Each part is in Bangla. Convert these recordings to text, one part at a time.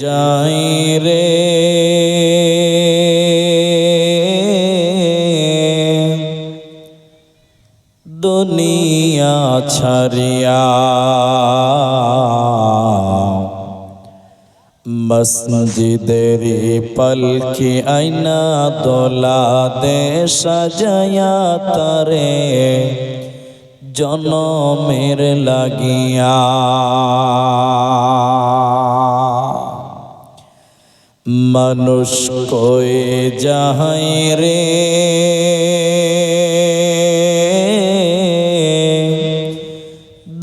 যাই রে দুনিয়া ছাড়িয়া মসজিদের পলকি আইনা দোলা দে সাজায়া তারে জনমের লাগিয়া মানুষ কোয়ে যাহাই রে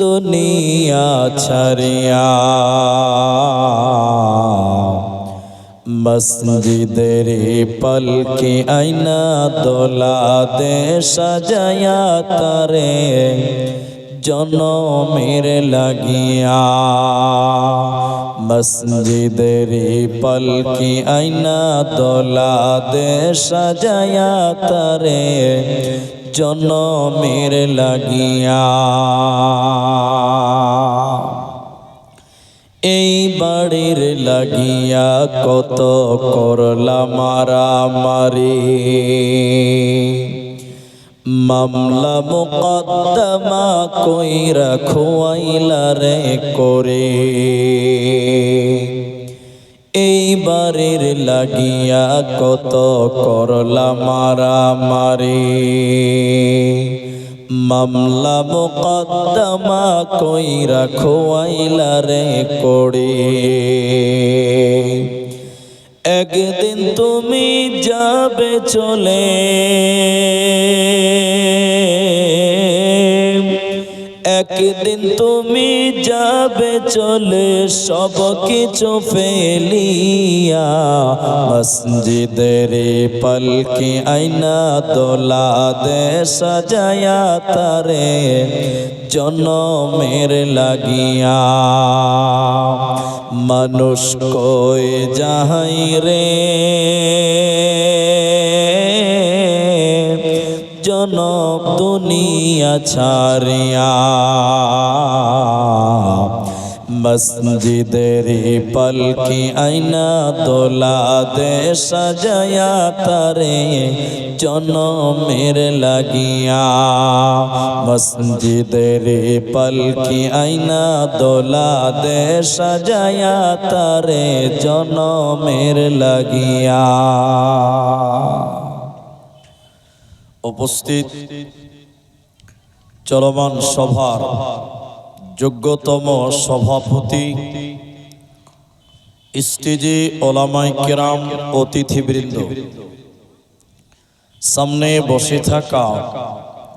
দুনিয়া ছাড়িয়া মসজিদের পলকি আইনা দোলা দে সাজায়া তারে জনমের লাগিয়া মসজিদের পলকি আইনা দোলা দে সাজায়া তারে জনমের লাগিয়া এই বাড়ির লাগিয়া কত করলা মারামারি মামলা মুকদ্দমা কইরা খুয়াইলা রে করে এই বাড়ির লাগিয়া কত করলা মারামারি মামলা মুকদ্দমা কইরা খুয়াইলা রে করে একদিন তুমি যাবে চলে একদিন তুমি যাবে চলে সব কিছু ফেলিয়া মসজিদের পলকি আইনা দোলা দে সাজায়া তারে জনমের লাগিয়া মানুষ কই যাহাই রে জনম দুনিয়া ছাড়িয়া মসজিদের পলকি আইনা দোলা দে সাজায়া তারে জনমের লাগিয়া মসজিদের পলকি আইনা দোলা দে সাজায়া তারে জনমের লাগিয়া উপস্থিত চলমান সভার যোগ্যতম সভাপতি স্টেজে ওলামায়ে কেরাম অতিথিবৃন্দ সামনে বসে থাকা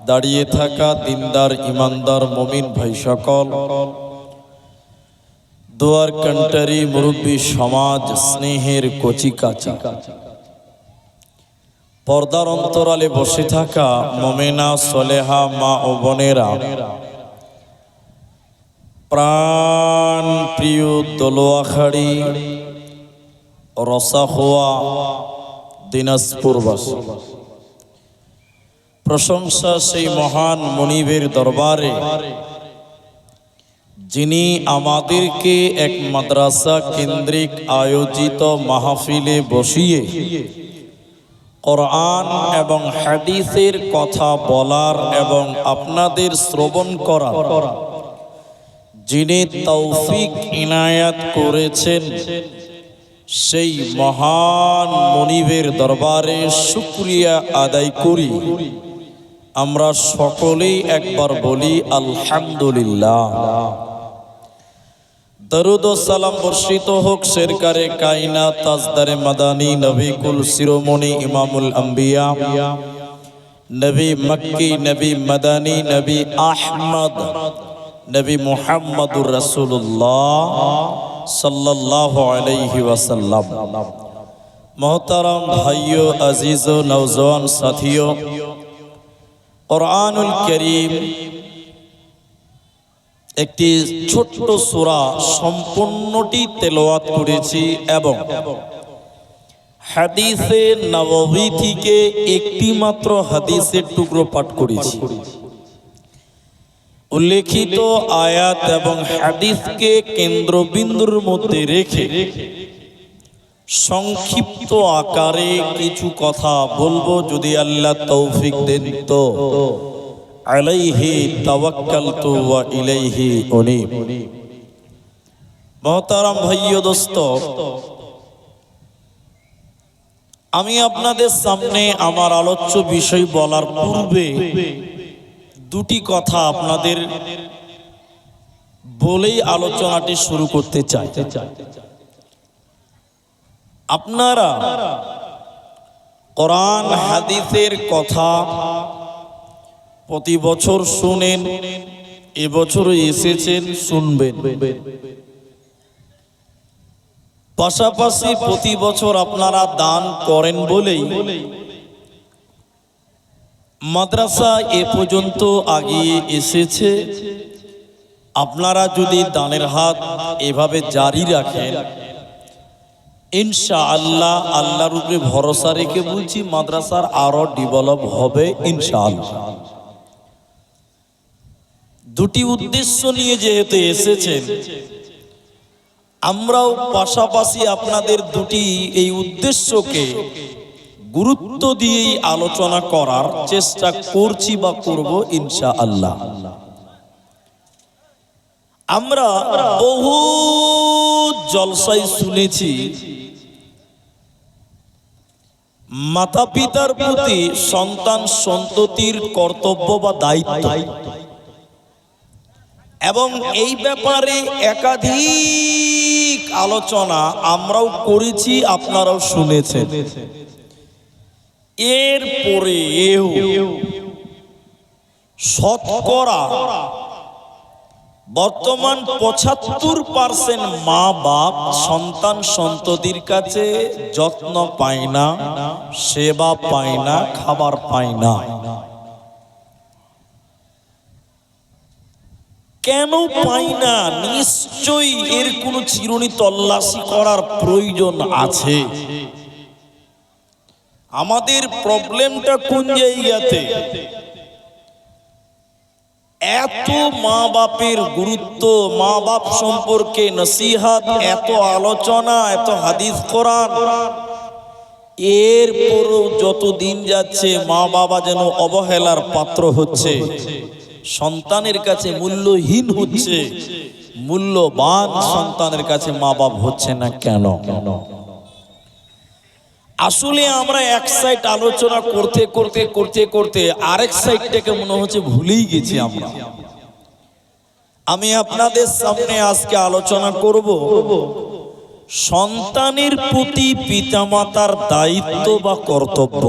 দাঁড়িয়ে থাকা দিনদার ইমানদার মুমিন ভাই সকল দোয়ার কান্টারি মুরব্বী সমাজ স্নেহের কচি কাচা পর্দার অন্তরালে বসে থাকা মুমিনা সলেহা মা ও বোনেরা প্রাণ প্রিয় দোলোয়াখাড়ি রসাখোয়া দিনাজপুরবাসী প্রশংসা সেই মহান মুনিবের দরবারে যিনি আমাদেরকে এক মাদ্রাসা কেন্দ্রিক আয়োজিত মাহফিলে বসিয়ে কোরআন এবং হাদিসের কথা বলার এবং আপনাদের শ্রবণ করার যিনি তৌফিক ইনায়াত করেছেন সেই মহান মুনিবের দরবারে শুকরিয়া আদায় করি। আমরা সকলেই একবার বলি আলহামদুলিল্লাহ। দরুদ ও সালাম বর্ষিত হোক সরকারে কায়নাত তাজদারে মাদানী নবী কুল শিরোমণি ইমামুল আম্বিয়া নবী মক্কি নবী মাদানী নবী আহমদ নবী মুহাম্মদুর রাসূলুল্লাহ সাল্লাল্লাহু আলাইহি ওয়াসাল্লাম। মোহতারাম ভাইও আজিজ ও নওজওয়ান সাথীও, কুরআনুল কারীম একটি ছোট্ট সূরা সম্পূর্ণটি তেলাওয়াত করেছি এবং হাদিসে নববী থেকে একটি মাত্র হাদিসের টুকরো পাঠ করেছি। উল্লেখিত আয়াত এবং হাদিসকে কেন্দ্রবিন্দুর মধ্যে রেখে সংক্ষিপ্ত আকারে কিছু কথা বলবো, যদি আল্লাহ তৌফিক দেন তো। আলাইহি তাওয়াক্কালতু ওয়া ইলাইহি উনীব। মুহতারাম ভাইও দোস্ত, আমি আপনাদের সামনে আমার আলোচ্য বিষয় বলার পূর্বে দুটি কথা আপনাদের বলেই আলোচনাটি শুরু করতে চাই। আপনারা কোরআন হাদিসের কথা প্রতি বছর শুনেন, এবছরও এসেছেন, শুনবেন। পাশাপাশি প্রতি বছর আপনারা দান করেন বলেই মাদ্রাসা এ পর্যন্ত আগিয়ে এসেছে। আপনারা যদি দানের হাত এভাবে জারি রাখেন, ইনশাআল্লাহ, আল্লাহর উপরে ভরসা রেখে বলছি, মাদ্রাসার আরো ডেভেলপ হবে ইনশাআল্লাহ। দুটি উদ্দেশ্য নিয়ে যেহেতু এসেছেন, আমরাও পাশাপাশি আপনাদের দুটি এই উদ্দেশ্যকে গুরুত্ব দিয়েই আলোচনা করার চেষ্টা করছি বা করব ইনশাআল্লাহ। আমরা বহু জলসায় শুনেছি মাতা পিতার প্রতি সন্তান সন্ততির কর্তব্য বা দায়িত্ব, এবং এই ব্যাপারে একাধিক আলোচনা আমরাও করেছি, আপনারাও শুনেছেন। এরপরেও শতকরা বর্তমান ৭৫% মা বাপ সন্তান সন্ততির কাছে যত্ন পায় না, সেবা পায় না, খাবার পায় না। কেন পাই না? নিশ্চয়ই এর কোনো চিরুনি তল্লাশি করার প্রয়োজন আছে। আমাদের প্রবলেমটা কোন জায়গাতে? এত মা বাপের গুরুত্ব, মা বাপ সম্পর্কে নসিহত, এত আলোচনা, এত হাদিস কোরআন, এরপরও যত দিন যাচ্ছে মা বাবা যেন অবহেলার পাত্র হচ্ছে, সন্তানের কাছে মূল্যহীন হচ্ছে, মূল্যবান সন্তানের কাছে মা বাপ হচ্ছে না কেন? আসলে আমরা এক সাইড আলোচনা করতে করতে করতে করতে আরেক সাইডটাকে মনে হচ্ছে ভুলেই গেছি আমরা। আমি আপনাদের সামনে আজকে আলোচনা করব সন্তানের প্রতি পিতামাতার দায়িত্ব বা কর্তব্য।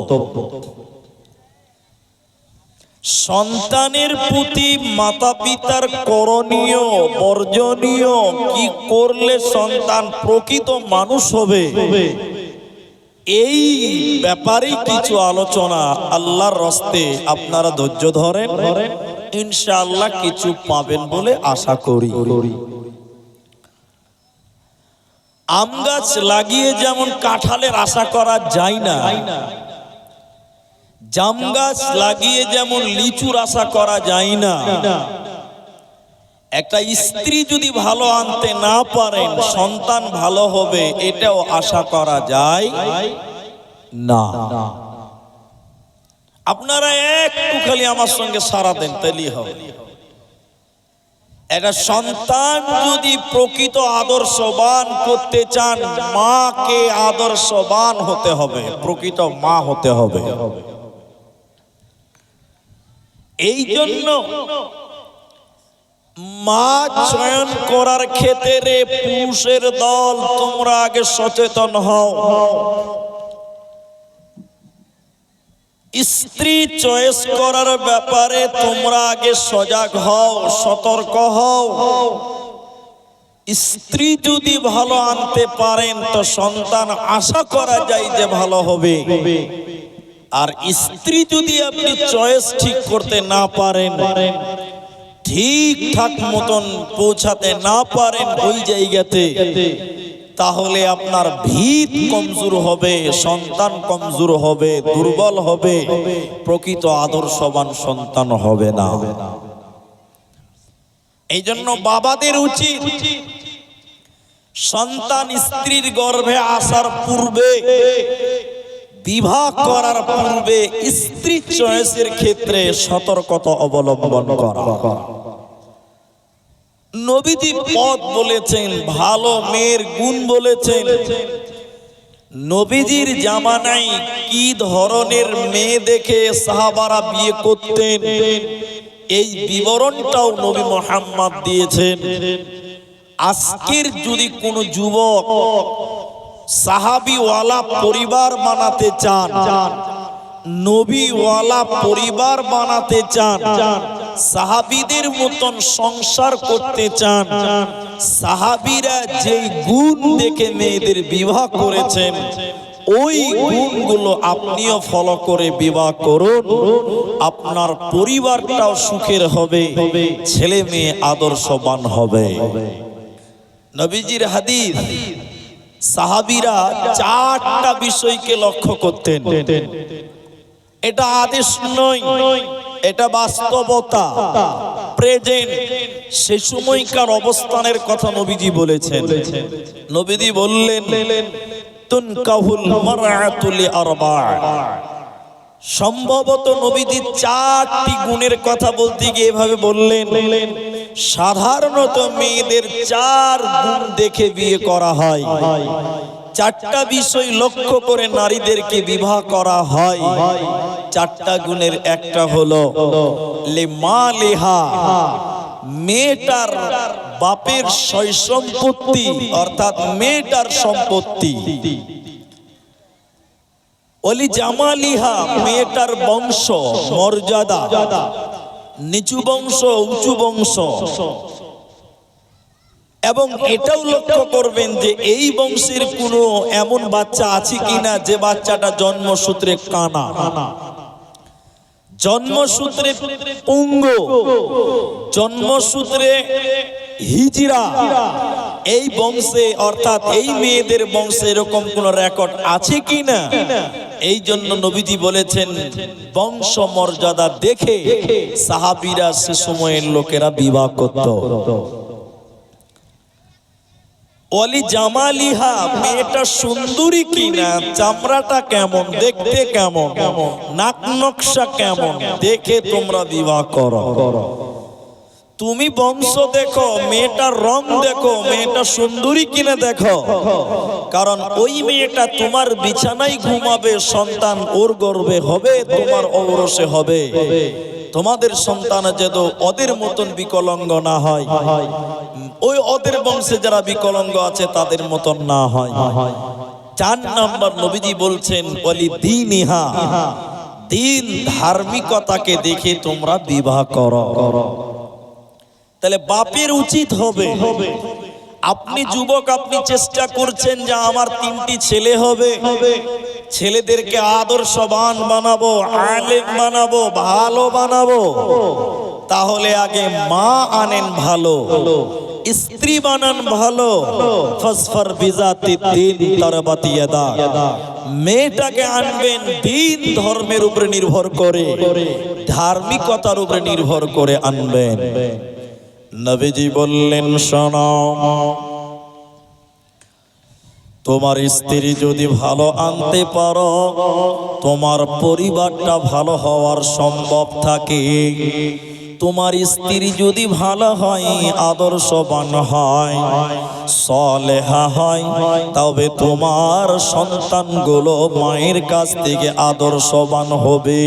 সন্তানের প্রতি মাতা পিতার করণীয়, বর্জনীয়, কি করলে সন্তান প্রকৃত মানুষ হবে, এই ব্যাপারে কিছু আলোচনা আল্লাহর রাস্তে আপনারা ধৈর্য ধরেন, ইনশাআল্লাহ কিছু পাবেন বলে আশা করি। আম গাছ লাগিয়ে যেমন কাঁঠালের আশা করা যায় না, জাম গাছ লাগিয়ে যেমন লিচুর আশা করা যায় না, একটা স্ত্রী যদি ভালো আনতে না পারেন সন্তান ভালো হবে এটাও আশা করা যায় না। আপনারা একটু খালি আমার সঙ্গে সারা দেন, তাইলেই হবে। একটা সন্তান যদি প্রকৃত আদর্শবান করতে চান, মাকে আদর্শবান হতে হবে, প্রকৃত মা হতে হবে। এই জন্য মা চয়ন করার ক্ষেত্রে পুরুষের দল তোমরা আগে সচেতন হও। স্ত্রী চয়েস করার ব্যাপারে তোমরা আগে সজাগ হও, সতর্ক হও। স্ত্রী যদি ভালো আনতে পারেন তো সন্তান আশা করা যায় যে ভালো হবে। আর স্ত্রী যদি আপনি চয়েস ঠিক করতে না পারেন, ঠিকঠাক মতন পৌঁছাতে না পারেন ওই জায়গাতে, তাহলে আপনার ভিত কমজোর হবে, সন্তান কমজোর হবে, দুর্বল হবে, প্রকৃত আদর্শবান সন্তান হবে না। এই জন্য বাবাদের উচিত সন্তান স্ত্রীর গর্ভে আসার পূর্বে, বিবাহ করার পূর্বে স্ত্রী চয়েসের ক্ষেত্রে সতর্কতা অবলম্বন করা। নবীজি পথ বলেছেন, ভালো মেয়ের গুণ বলেছেন। নবীজির জামানায় কি ধরনের মেয়ে দেখে সাহাবারা বিয়ে করতেন, এই বিবরণটাও নবী মুহাম্মদ দিয়েছেন। আজকের যদি কোনো যুবক সাহাবীওয়ালা পরিবার বানাতে চান, নবীওয়ালা পরিবার বানাতে চান, সাহাবীদের মতন সংসার করতে চান, সাহাবীরা যেই গুণ দেখে মেয়েদের বিবাহ করেছেন, ওই গুণগুলো আপনিও ফলো করে বিবাহ করুন। আপনার পরিবারটাও সুখের হবে, ছেলে মেয়ে আদর্শবান হবে। নবীজির হাদিস, সাহাবীরা চারটা বিষয়কে লক্ষ্য করতেন। এটা আদেশ নয়, এটা বাস্তবতা, প্রেজেন্ট। সে সময়কার অবস্থানের কথা নবীজি বলেছেন। নবীজি বললেন, তুনকাহুল মারআতু লিআরবা'। সম্ভবত নবীজি চারটি গুণের কথা বলতে গিয়ে এভাবে বললেন, সাধারণত মেয়েদের চার গুণ দেখে বিয়ে করা হয়, চারটা বিষয় লক্ষ্য করে নারীদেরকে বিবাহ করা হয়। চারটা গুণের একটা হলো লিমালিহা, মেয়েটার বাপের সয় সম্পত্তি, অর্থাৎ মেয়েটার সম্পত্তি। ওলি জামালিহা, মেয়েটার বংশ মর্যাদা, নিচু বংশ উঁচু বংশ। এবং এটাও লক্ষ্য করবেন যে এই বংশের কোনো এমন বাচ্চা আছে কিনা যে বাচ্চাটা জন্মসূত্রে কানা, জন্মসূত্রে পুঙ্গু, জন্মসূত্রে হিজড়া। এই বংশে অর্থাৎ এই মেয়েদের বংশে এরকম কোন রেকর্ড আছে কিনা। এই জন্য নবীজি বলেছেন, বংশ মর্যাদা দেখে সাহাবীরা সে সময়ের লোকেরা বিবাহ করত। ওয়ালি জামালিহা, মেয়েটা সুন্দরী কিনা, চামড়াটা কেমন, দেখতে কেমন, নাক নকশা কেমন, দেখে তোমরা বিবাহ করো। তুমি বংশ দেখো, মেয়েটার রং দেখো, মেয়েটা সুন্দরী কিনা দেখো। কারণ ওই মেয়েটা তোমার বিছানায় ঘুমাবে, সন্তান ওর গর্ভে হবে, তোমার ঔরসে হবে। তোমাদের সন্তান যেন ওদের মতন বিকলাঙ্গ না হয়, ওই ওদের বংশে যারা বিকলাঙ্গ আছে তাদের মতন না হয়। 4 নম্বর নবীজি বলছেন, ওয়ালি দীনিহা, দিন ধার্মিকতাকে দেখে তোমরা বিবাহ করো। তাহলে বাপের উচিত হবে, আপনি যুবক, আপনি চেষ্টা করছেন যে আমার 3টি ছেলে হবে, ছেলেদেরকে আদর্শবান বানাবো, আলেম বানাবো, ভালো বানাবো। তাহলে আগে মা আনেন ভালো, স্ত্রী বানান ভালো। ফাসফার বিজাতি দ্বীন তারবাতি ইয়াদা, মেয়েটাকে আনবেন দ্বীন ধর্মের উপরে নির্ভর করে, ধার্মিকতার উপরে নির্ভর করে আনবেন। নবীজি বললেন, শোনো, তোমার স্ত্রী যদি ভালো আনতে পারো, তোমার পরিবারটা ভালো হওয়ার সম্ভব থাকে। তোমার স্ত্রী যদি ভালো হয়, আদর্শবান হয়, সলেহা হয়, তবে তোমার সন্তানগুলো মায়ের কাছ থেকে আদর্শবান হবে,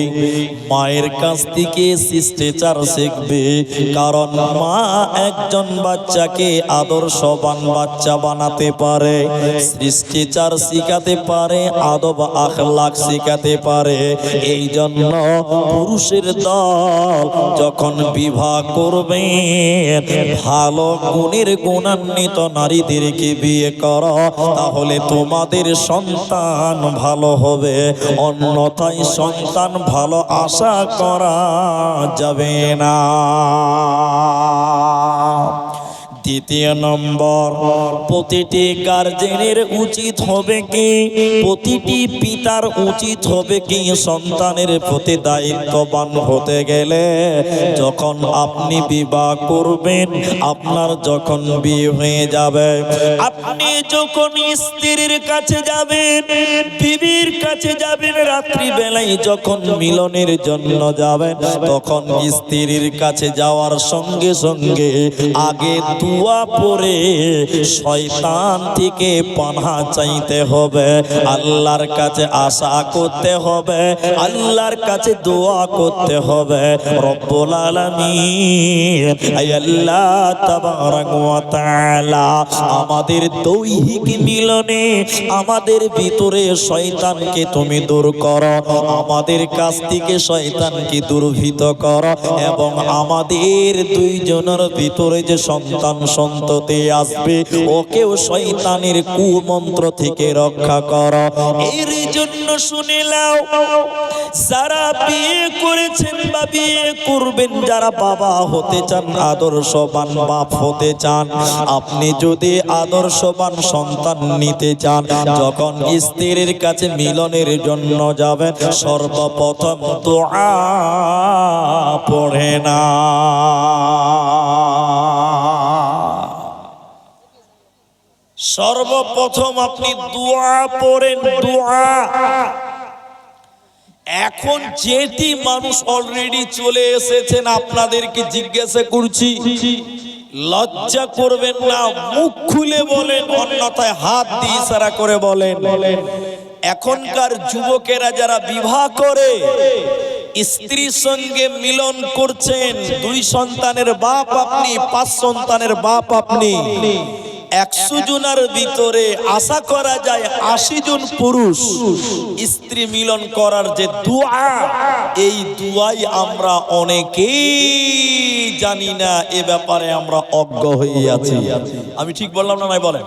মায়ের কাছ থেকে শিষ্টাচার শিখবে। কারণ মা একজন বাচ্চাকে আদর্শবান বাচ্চা বানাতে পারে, শিষ্টাচার শিখাতে পারে, আদব আখলাক শিখাতে পারে। এই জন্য পুরুষের দল যখন বিবাহ করবে, ভালো গুণের গুণান্বিত নারীদেরকে বিয়ে করো, তাহলে তোমাদের সন্তান ভালো হবে। অন্যথায় সন্তান ভালো আশা করা যাবে না। দ্বিতীয় নম্বর, প্রতিটি গার্জেনের উচিত হবে কি, প্রতিটি পিতার উচিত হবে কি, সন্তানের প্রতি দায়িত্ববান হতে গেলে যখন আপনি বিবাহ করবেন, আপনার যখন বিয়ে হয়ে যাবে, আপনি যখন স্ত্রীর কাছে যাবেন, বিবির কাছে যাবেন, রাত্রি বেলায় যখন মিলনের জন্য যাবেন, তখন স্ত্রীর কাছে যাওয়ার সঙ্গে সঙ্গে আগে দোয়া পড়ে শয়তান থেকে পানাহ চাইতে হবে, আল্লাহর কাছে আশা করতে হবে, আল্লাহর কাছে দোয়া করতে হবে। রব্বুল আলামিন, আয় আল্লাহ তাবারাক ওয়া তাআলা, আমাদের দৈহিক মিলনে আমাদের ভিতরে শয়তানকে তুমি দূর করো, আমাদের কাছ থেকে শয়তানকে দূরভীত করো, এবং আমাদের দুইজনের ভিতরে যে সন্তান সন্ততি আসবে ওকেও শয়তানের কুমন্ত্র থেকে রক্ষা করো। এর জন্য শুনে নাও, যারা বিয়ে করেছেন বা বিয়ে করবেন, যারা বাবা হতে চান, আদর্শবান বাপ হতে চান, আপনি যদি আদর্শবান সন্তান নিতে চান, যখন স্ত্রীর কাছে মিলনের জন্য যাবেন, সর্বপ্রথম দোয়া পড়ে না। সর্বপ্রথম আপনি দোয়া পড়েন, দোয়া। এখন যেটি মানুষ অলরেডি চলে এসেছেন, আপনাদেরকে জিজ্ঞাসা করছি, লজ্জা করবেন না, মুখ খুলে বলেন, অন্যথায় হাত দিয়ে ইশারা করে বলেন। এখনকার যুবকেরা যারা বিবাহ করে স্ত্রীর সঙ্গে মিলন করছেন, 2 সন্তানের বাপ আপনি, 5 সন্তানের বাপ আপনি, 100 জনের ভিতরে আশা করা যায় 80 জন পুরুষ স্ত্রী মিলন করার যে দোয়া, এই দোয়াই আমরা অনেকেই জানি না, এ ব্যাপারে আমরা অজ্ঞ হয়ে আছি। আমি ঠিক বললাম না নাই বলেন?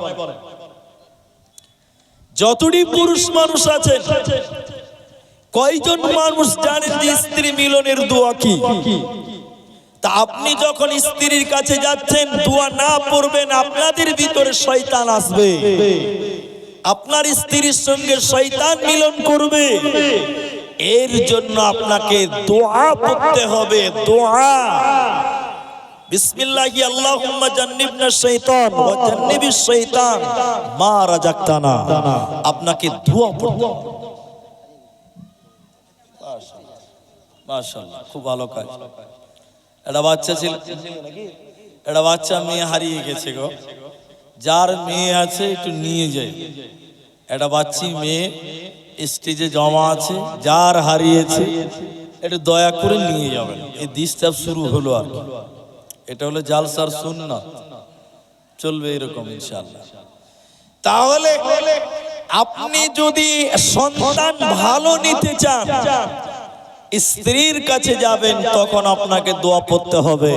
যতটি পুরুষ মানুষ আছেন, কয়জন মানুষ জানেন যে স্ত্রী মিলনের দোয়া কি? তা আপনি যখন স্ত্রীর কাছে যাচ্ছেন, দোয়া না পড়বেন, আপনাদের ভিতরে শয়তান আসবে, আপনার স্ত্রীর সঙ্গে শয়তান মিলন করবে। এর জন্য আপনাকে দোয়া পড়তে হবে, দোয়া। বিসমিল্লাহি আল্লাহুম্মা জান্নিবনা শাইতান ওয়া জান্নিবিশ শাইতান মা রাযাকতানা। আপনাকে দোয়া পড়তে হবে। মাশাআল্লাহ, খুব ভালো কাজ। একটা বাচ্চা ছিল, একটা বাচ্চা মেয়ে হারিয়ে গেছে গো। যার মেয়ে আছে একটু নিয়ে যায়। একটা বাচ্চি মেয়ে স্টেজে জমা আছে, যার হারিয়েছে একটু দয়া করে নিয়ে যাবেন। এই ডিস্টার্ব শুরু হলো, আর এটা হলো জালসার সুন্নাত, চলবে এরকম ইনশাআল্লাহ। তাহলে আপনি যদি সন্তান ভালো নিতে চান, স্ত্রীর কাছে যাবেন, তখন আপনাকে দোয়া পড়তে হবে।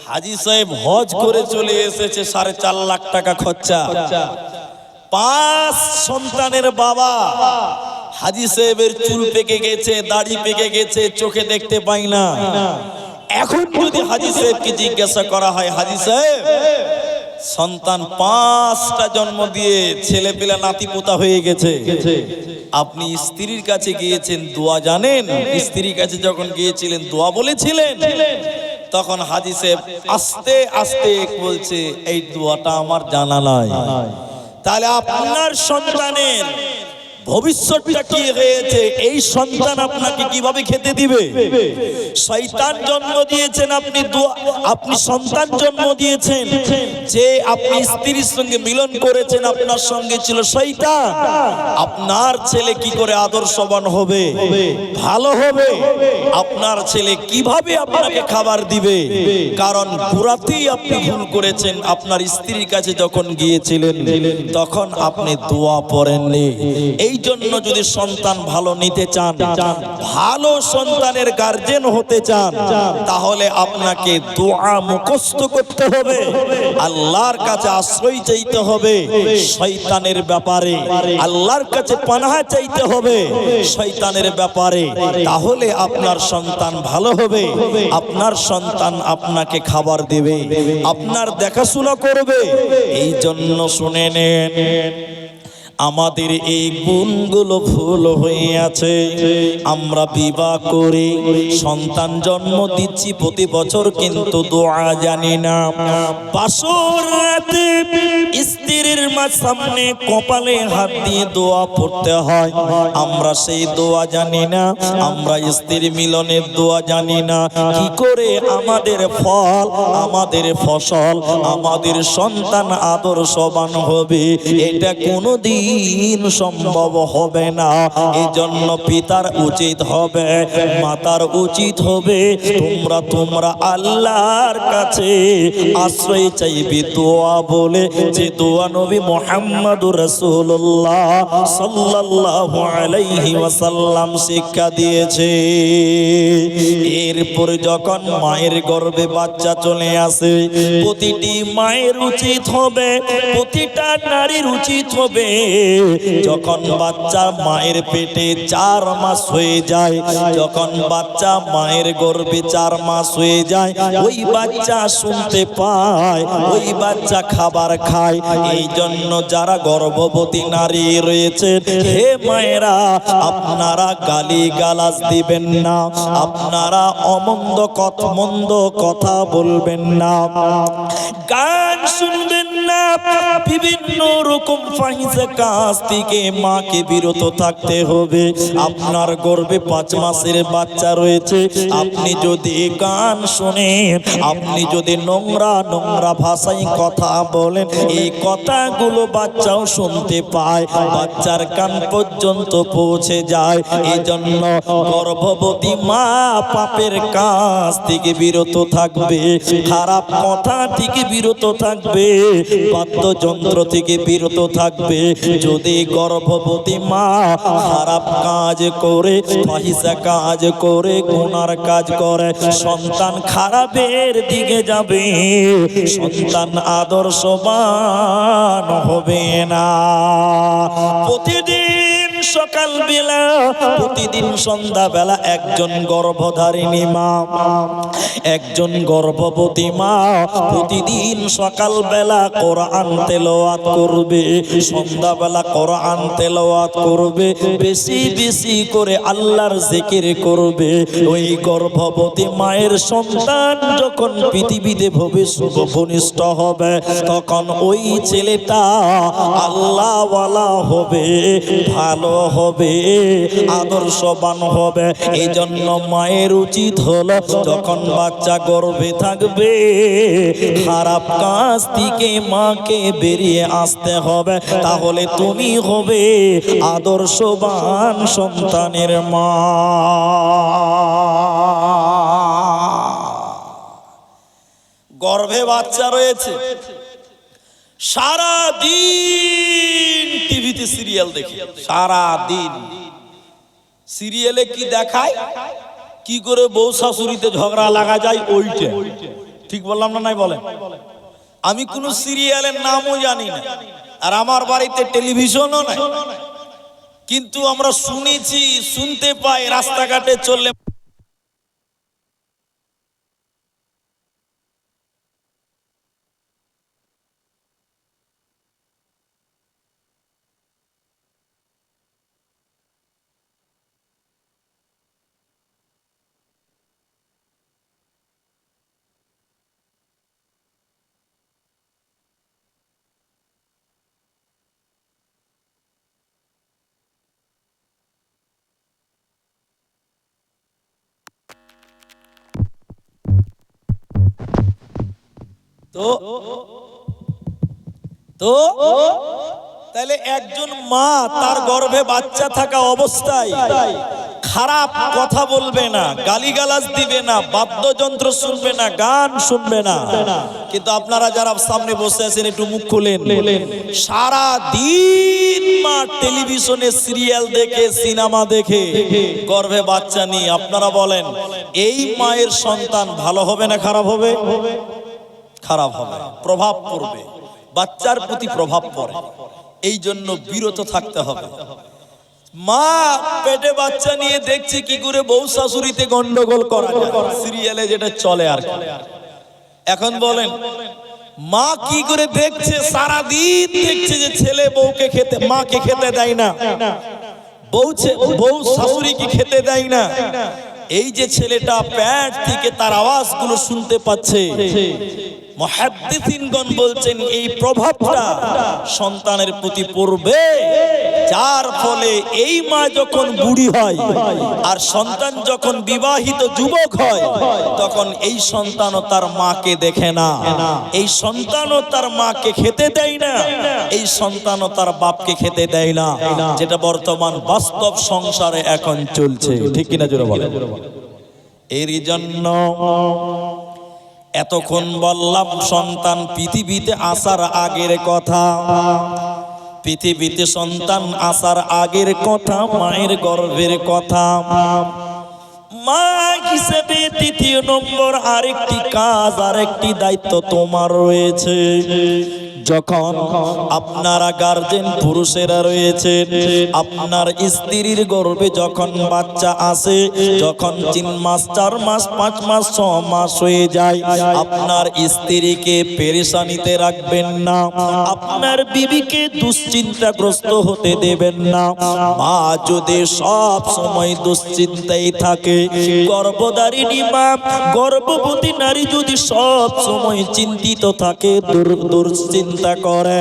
হাজী সাহেব হজ করে চলে এসেছে, 4.5 লাখ টাকা খরচা, 5 সন্তানের বাবা। হাজী সাহেবের চুল পেকে গেছে, দাড়ি পেকে গেছে, চোখে দেখতে পাই না। এখন যদি হাজী সাহেবকে জিজ্ঞাসা করা হয়, হাজী সাহেব সন্তান 5টা জন্ম দিয়ে ছেলে পেলে নাতি পোতা হয়ে গেছে, আপনি স্ত্রীর কাছে গিয়েছেন, দোয়া জানেন? স্ত্রীর কাছে যখন গিয়েছিলেন দোয়া বলেছিলেন, তখন হাজী সাহেব আস্তে আস্তে বলছে, এই দোয়াটা আমার জানা নাই। তাহলে আপনার সন্তানের ভবিষ্যৎটা কি হয়েছে? এই সন্তান আপনাকে কিভাবে খেতে দিবে? শয়তান জন্ম দিয়েছেন, আপনি সন্তান জন্ম দিয়েছেন, যে আপনি স্ত্রীর সঙ্গে মিলন করেছেন, আপনার সঙ্গে ছিল শয়তান। আপনার ছেলে কি করে আদর্শবান হবে, ভালো হবে? আপনার ছেলে কিভাবে আপনাকে খাবার দিবে? কারণ পুরাতেই আপনি ভুল করেছেন। আপনার স্ত্রীর কাছে যখন গিয়েছিলেন, তখন আপনি দোয়া পড়েননি। এই জন্য যদি সন্তান ভালো নিতে চান, ভালো সন্তানের গার্জেন হতে চান, তাহলে আপনাকে দোয়া মুখস্থ করতে হবে, আল্লাহর কাছে আশ্রয় চাইতে হবে শয়তানের ব্যাপারে, আল্লাহর কাছে পানাহ চাইতে হবে শয়তানের ব্যাপারে। তাহলে আপনার সন্তান ভালো হবে, আপনার সন্তান আপনাকে খাবার দেবে, আপনার দেখাশোনা করবে। এই জন্য শুনে নেন, আমাদের এই গুণগুলো ভুল হয়ে আছে। আমরা বিবাহ করে সন্তান জন্ম দিচ্ছি প্রতি বছর, কিন্তু দোয়া জানি না। বাসর রাতে স্ত্রীর সামনে কপালে হাত দিয়ে দোয়া পড়তে হয়, আমরা সেই দোয়া জানি না। আমরা স্ত্রী মিলনের দোয়া জানি না। কি করে আমাদের ফল, আমাদের ফসল, আমাদের সন্তান আদর্শবান হবে, এটা কোনোদিন সম্ভব হবে না। এজন্য পিতার উচিত হবে, মাতার উচিত হবে, তোমরা আল্লাহর কাছে আশ্রয় চাইবে দোয়া বলে, যে দোয়া নবী মুহাম্মদুর রাসূলুল্লাহ সাল্লাল্লাহু আলাইহি ওয়াসাল্লাম শিক্ষা দিয়েছে। এরপর যখন মায়ের গর্ভে বাচ্চা চলে আসে, প্রতিটি মায়ের উচিত হবে, প্রতিটা নারীর উচিত হবে, যখন বাচ্চা মায়ের পেটে 4 মাস হয়ে যায়, যখন বাচ্চা মায়ের গর্ভে 4 মাস হয়ে যায়, ওই বাচ্চা শুনতে পায়, ওই বাচ্চা খাবার খায়। এই জন্য যারা গর্ভবতী নারী রয়েছে, হে মায়েরা, আপনারা গালি গালাজ দিবেন না, আপনারা মন্দ কথা বলবেন না, গান শুনবেন না, বিভিন্ন রকম ফাহিশা কাজ থেকে মাকে বিরত থাকতে হবে। আপনার গর্ভে 5 মাসের বাচ্চা রয়েছে, আপনি যদি গান শোনেন, আপনি যদি নোংরা ভাষায় কথা বলেন, এই কথাগুলো বাচ্চাও শুনতে পায়, বাচ্চার কান পর্যন্ত পৌঁছে যায়। এই জন্য গর্ভবতী মা পাপের কাজ থেকে বিরত থাকবে, খারাপ কথা থেকে বিরত থাকবে, বাদ্যযন্ত্র থেকে বিরত থাকবে। যদি গর্ভবতী মা খারাপ কাজ করে, ফাহিশা কাজ করে, গুনার কাজ করে, সন্তান খারাপের দিকে যাবে, সন্তান আদর্শবান হবে না। প্রতিদিন সকালবেলা, প্রতিদিন সন্ধ্যাবেলা একজন গর্ভধারিণী মা, একজন গর্ভবতী মা প্রতিদিন সকালবেলা কোরআন তেলাওয়াত করবে, সন্ধ্যাবেলা কোরআন তেলাওয়াত করবে, বেশি বেশি করে আল্লাহর জিকির করবে। ওই গর্ভবতী মায়ের সন্তান যখন পৃথিবীতে ভূমিষ্ঠ হবে, তখন ওই ছেলেটা আল্লাহওয়ালা হবে, ভালো হবে, আদর্শবান হবে। এই জন্য মায়ের উচিত হলো, যখন বাচ্চা গর্ভে থাকবে, খারাপ কাজ থেকে মাকে বেরিয়ে আসতে হবে, তাহলে তুমি হবে আদর্শবান সন্তানের মা। গর্ভে বাচ্চা রয়েছে, সারা দিন টিভিতে সিরিয়াল দেখে, সারা দিন সিরিয়ালে কি দেখায়, কি করে বউ শাশুড়িতে ঝগড়া লাগা যায়, ওইটা ঠিক বললাম না? নাই বলেন। আমি কোন সিরিয়ালের নামও জানি না, আর আমার বাড়িতে টেলিভিশনও নাই, কিন্তু আমরা শুনেছি, শুনতে পাই, রাস্তাঘাটে চললে তো তাহলে একজন মা তার গর্ভে বাচ্চা থাকা অবস্থায় খারাপ কথা বলবে না, গালিগালাজ দিবে না, বাদ্যযন্ত্র শুনবে না, গান শুনবে না। কিন্তু আপনারা যারা সামনে বসে আছেন, একটু মুখ খুলেন, সারা দিন মা টেলিভিশনে সিরিয়াল দেখে, সিনেমা দেখে গর্ভে বাচ্চা নিয়ে, আপনারা বলেন এই মায়ের সন্তান ভালো হবে না খারাপ হবে? খারাপ হবে, প্রভাব পড়বে, বাচ্চার প্রতি প্রভাব পড়ে। এই জন্য বিরত থাকতে হবে। মা পেটে বাচ্চা নিয়ে দেখছে কি করে বউ শাশুড়িতে গন্ডগোল করা যায়, সিরিয়ালে যেটা চলে আর কি। এখন বলেন মা কি করে দেখছে, সারাদিন দেখছে যে ছেলে বউকে খেতে, মাকে খেতে দেয় না, বউ শাশুড়িকে খেতে দেয় না। এই যে ছেলেটা পেট থেকে তার আওয়াজগুলো শুনতে পাচ্ছে, মুহাদ্দিসিনগণ বলছেন এই প্রভাবটা সন্তানের প্রতি পড়বে, যার ফলে এই মা যখন বুড়ি হয় আর সন্তান যখন বিবাহিত যুবক হয়, তখন এই সন্তানও তার মাকে দেখে না, এই সন্তানও তার মাকে খেতে দেয় না, এই সন্তানও তার বাপকে খেতে দেয় না, যেটা বর্তমান বাস্তব সংসারে এখন চলছে। ঠিক কিনা জোরে বলেন? এর জন্য এতক্ষণ বললাম সন্তান পৃথিবীতে আসার আগের কথা, পৃথিবীতে সন্তান আসার আগের কথা, মায়ের গর্ভের কথা। মা হিসেবে তৃতীয় নম্বর আরেকটি কাজ, আরেকটি দায়িত্ব তোমার রয়েছে। যখন আপনারা গার্জেন পুরুষেরা রয়েছেন, আপনার স্ত্রীর গর্ভে যখন বাচ্চা আসে, যখন 3 মাস 4 মাস 5 মাস 6 মাস হয়ে যায়, আপনার স্ত্রীকে পেরেশানিতে রাখবেন না, আপনার বিবিকে দুশ্চিন্তাগ্রস্ত হতে দেবেন না। মা যদি সব সময় দুশ্চিন্তায় থাকে, গর্ভধারিণী মা, গর্ভবতী নারী যদি সব সময় চিন্তিত থাকে, দুশ্চিন্তা করে,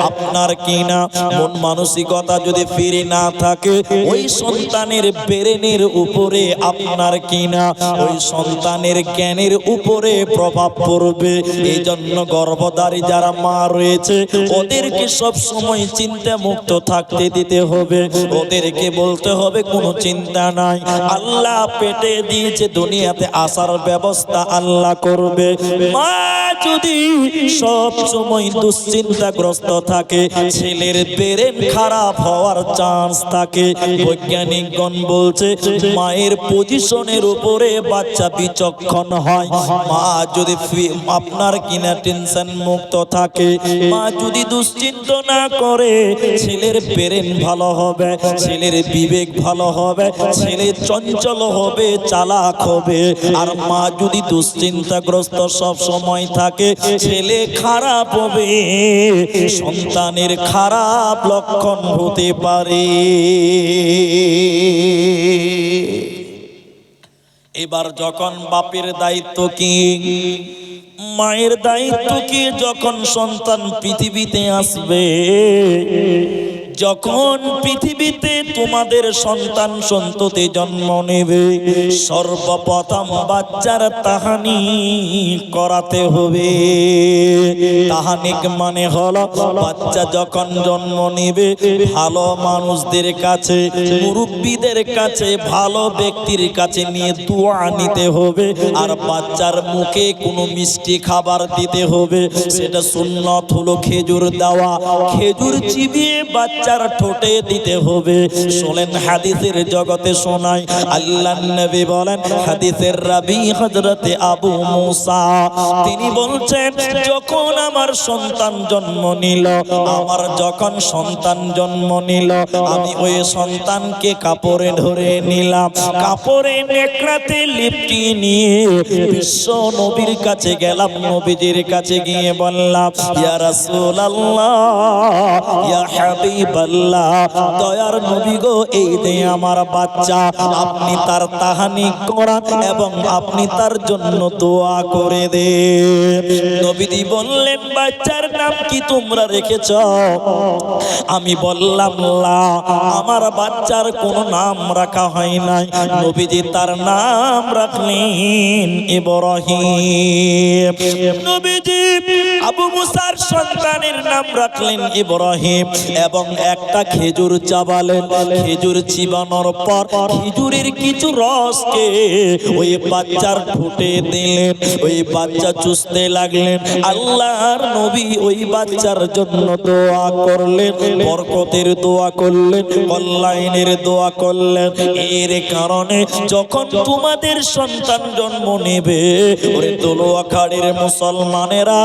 আপনার কিনা মন মানসিকতা যদি ফিরে না থাকে, ওই সন্তানের ব্রেনের উপরে, আপনার কিনা ওই সন্তানের জ্ঞানের উপরে প্রভাব পড়বে। এই জন্য গর্ভধারী যারা মা রয়েছে, ওদেরকে সব সময় চিন্তা মুক্ত থাকতে দিতে হবে, ওদেরকে বলতে হবে কোনো চিন্তা নাই, আল্লাহ পেটে দিয়েছে, দুনিয়াতে আসার ব্যবস্থা আল্লাহ করবে। মা যদি সব সময় দুশ্চিন্তাগ্রস্ত থাকে, ছেলের ব্রেন খারাপ হওয়ার চান্স থাকে। বৈজ্ঞানিকগণ বলছে মায়ের পজিশনের উপরে বাচ্চা বিচক্ষণ হয়। মা যদি আপনার কিনা টেনশন মুক্ত থাকে, মা যদি দুশ্চিন্তা না করে, ছেলের ব্রেন ভালো হবে, ছেলের বিবেক ভালো হবে, ছেলে চঞ্চল হবে, চালাক হবে। আর মা যদি দুশ্চিন্তাগ্রস্ত সব সময় থাকে, ছেলে খারাপ হবে, সন্তানের খারাপ লক্ষণ হতে পারে। এবার যখন বাপের দায়িত্ব কি, মায়ের দায়িত্ব কি, যখন সন্তান পৃথিবীতে আসবে, যখন পৃথিবীতে তোমাদের সন্তান সন্ততি জন্ম নেবে, সর্বপ্রথম বাচ্চার তাহানি করাতে হবে। তাহানিক মানে হলো বাচ্চা যখন জন্ম নেবে, ভালো মানুষদের কাছে, মুরব্বীদের কাছে, ভালো ব্যক্তির কাছে নিয়ে দোয়া নিতে হবে, আর বাচ্চার মুখে কোনো মিষ্টি খাবার দিতে হবে। সেটা সুন্নত হলো খেজুর দেওয়া, খেজুর চিবিয়ে বাচ্চার ঠোঁটে দিতে হবে। শোনেন হাদিসের জগতে শোনায়, আল্লাহর নবী বলেন, হাদিসের রাবি হযরতে আবু মুসা, তিনি বলছেন যখন আমার সন্তান জন্ম নিল, আমার যখন সন্তান জন্ম নিল, আমি ওই সন্তানকে কাপড়ে ধরে নিলাম, কাপড়ে নেকড়াতে লিপটিয়ে নিয়ে বিশ্ব নবীর কাছে গেলাম, নবীজির কাছে গিয়ে বললাম, ইয়া রাসূলুল্লাহ, ইয়া হাবিবাল্লাহ, দয়ার নবী গো, এই যে আমার বাচ্চা, আপনি তার তাহানি করান এবং আপনি তার জন্য দোয়া করে দেন। নবীজি বললেন, বাচ্চার নাম কি তোমরা রেখেছ? আমি বললাম, না, আমার বাচ্চার কোনো নাম রাখা হয় নাই। নবীজি তার নাম রাখলেন ইব্রাহিম। নবীজি আবু মুসার সন্তানের নাম রাখলেন ইব্রাহিম, এবং একটা খেজুর চাবালেন, খেজুর চিবানোর পর খেজুরের কিছু রসকে ওই বাচ্চার ঠোঁটে দিলেন, ওই বাচ্চা চুষতে লাগলেন। আল্লাহর নবী ওই বাচ্চার জন্য দোয়া করলেন, বরকতের দোয়া করলেন, কল্যাণের দোয়া করলেন। এর কারণে যখন তোমাদের সন্তান জন্ম নেবে, ওরে দোলোয়াখাড়ির মুসলমানেরা,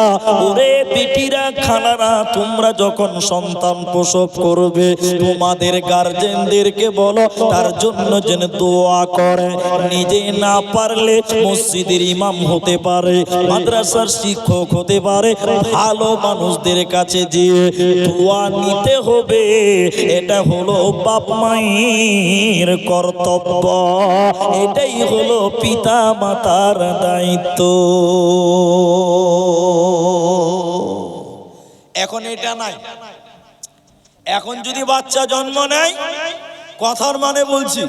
ওরে পিটিরা, খালারা, তোমরা যখন সন্তান প্রসব করবে তোমাদের গার্জেনদেরকে বলো তার জন্য যেন দোয়া করে। নিজে না পারলে মসজিদের ইমাম হতে পারে, মাদ্রাসার শিক্ষক হতে পারে, ভালো মানুষদের কাছে গিয়ে দোয়া নিতে হবে। এটা হলো বাপ মায়ের কর্তব্য, এটাই হলো পিতা মাতার দায়িত্ব। এখন এটা নাই। এখন যদি বাচ্চা জন্ম নেয়, কথার মানে বলছি,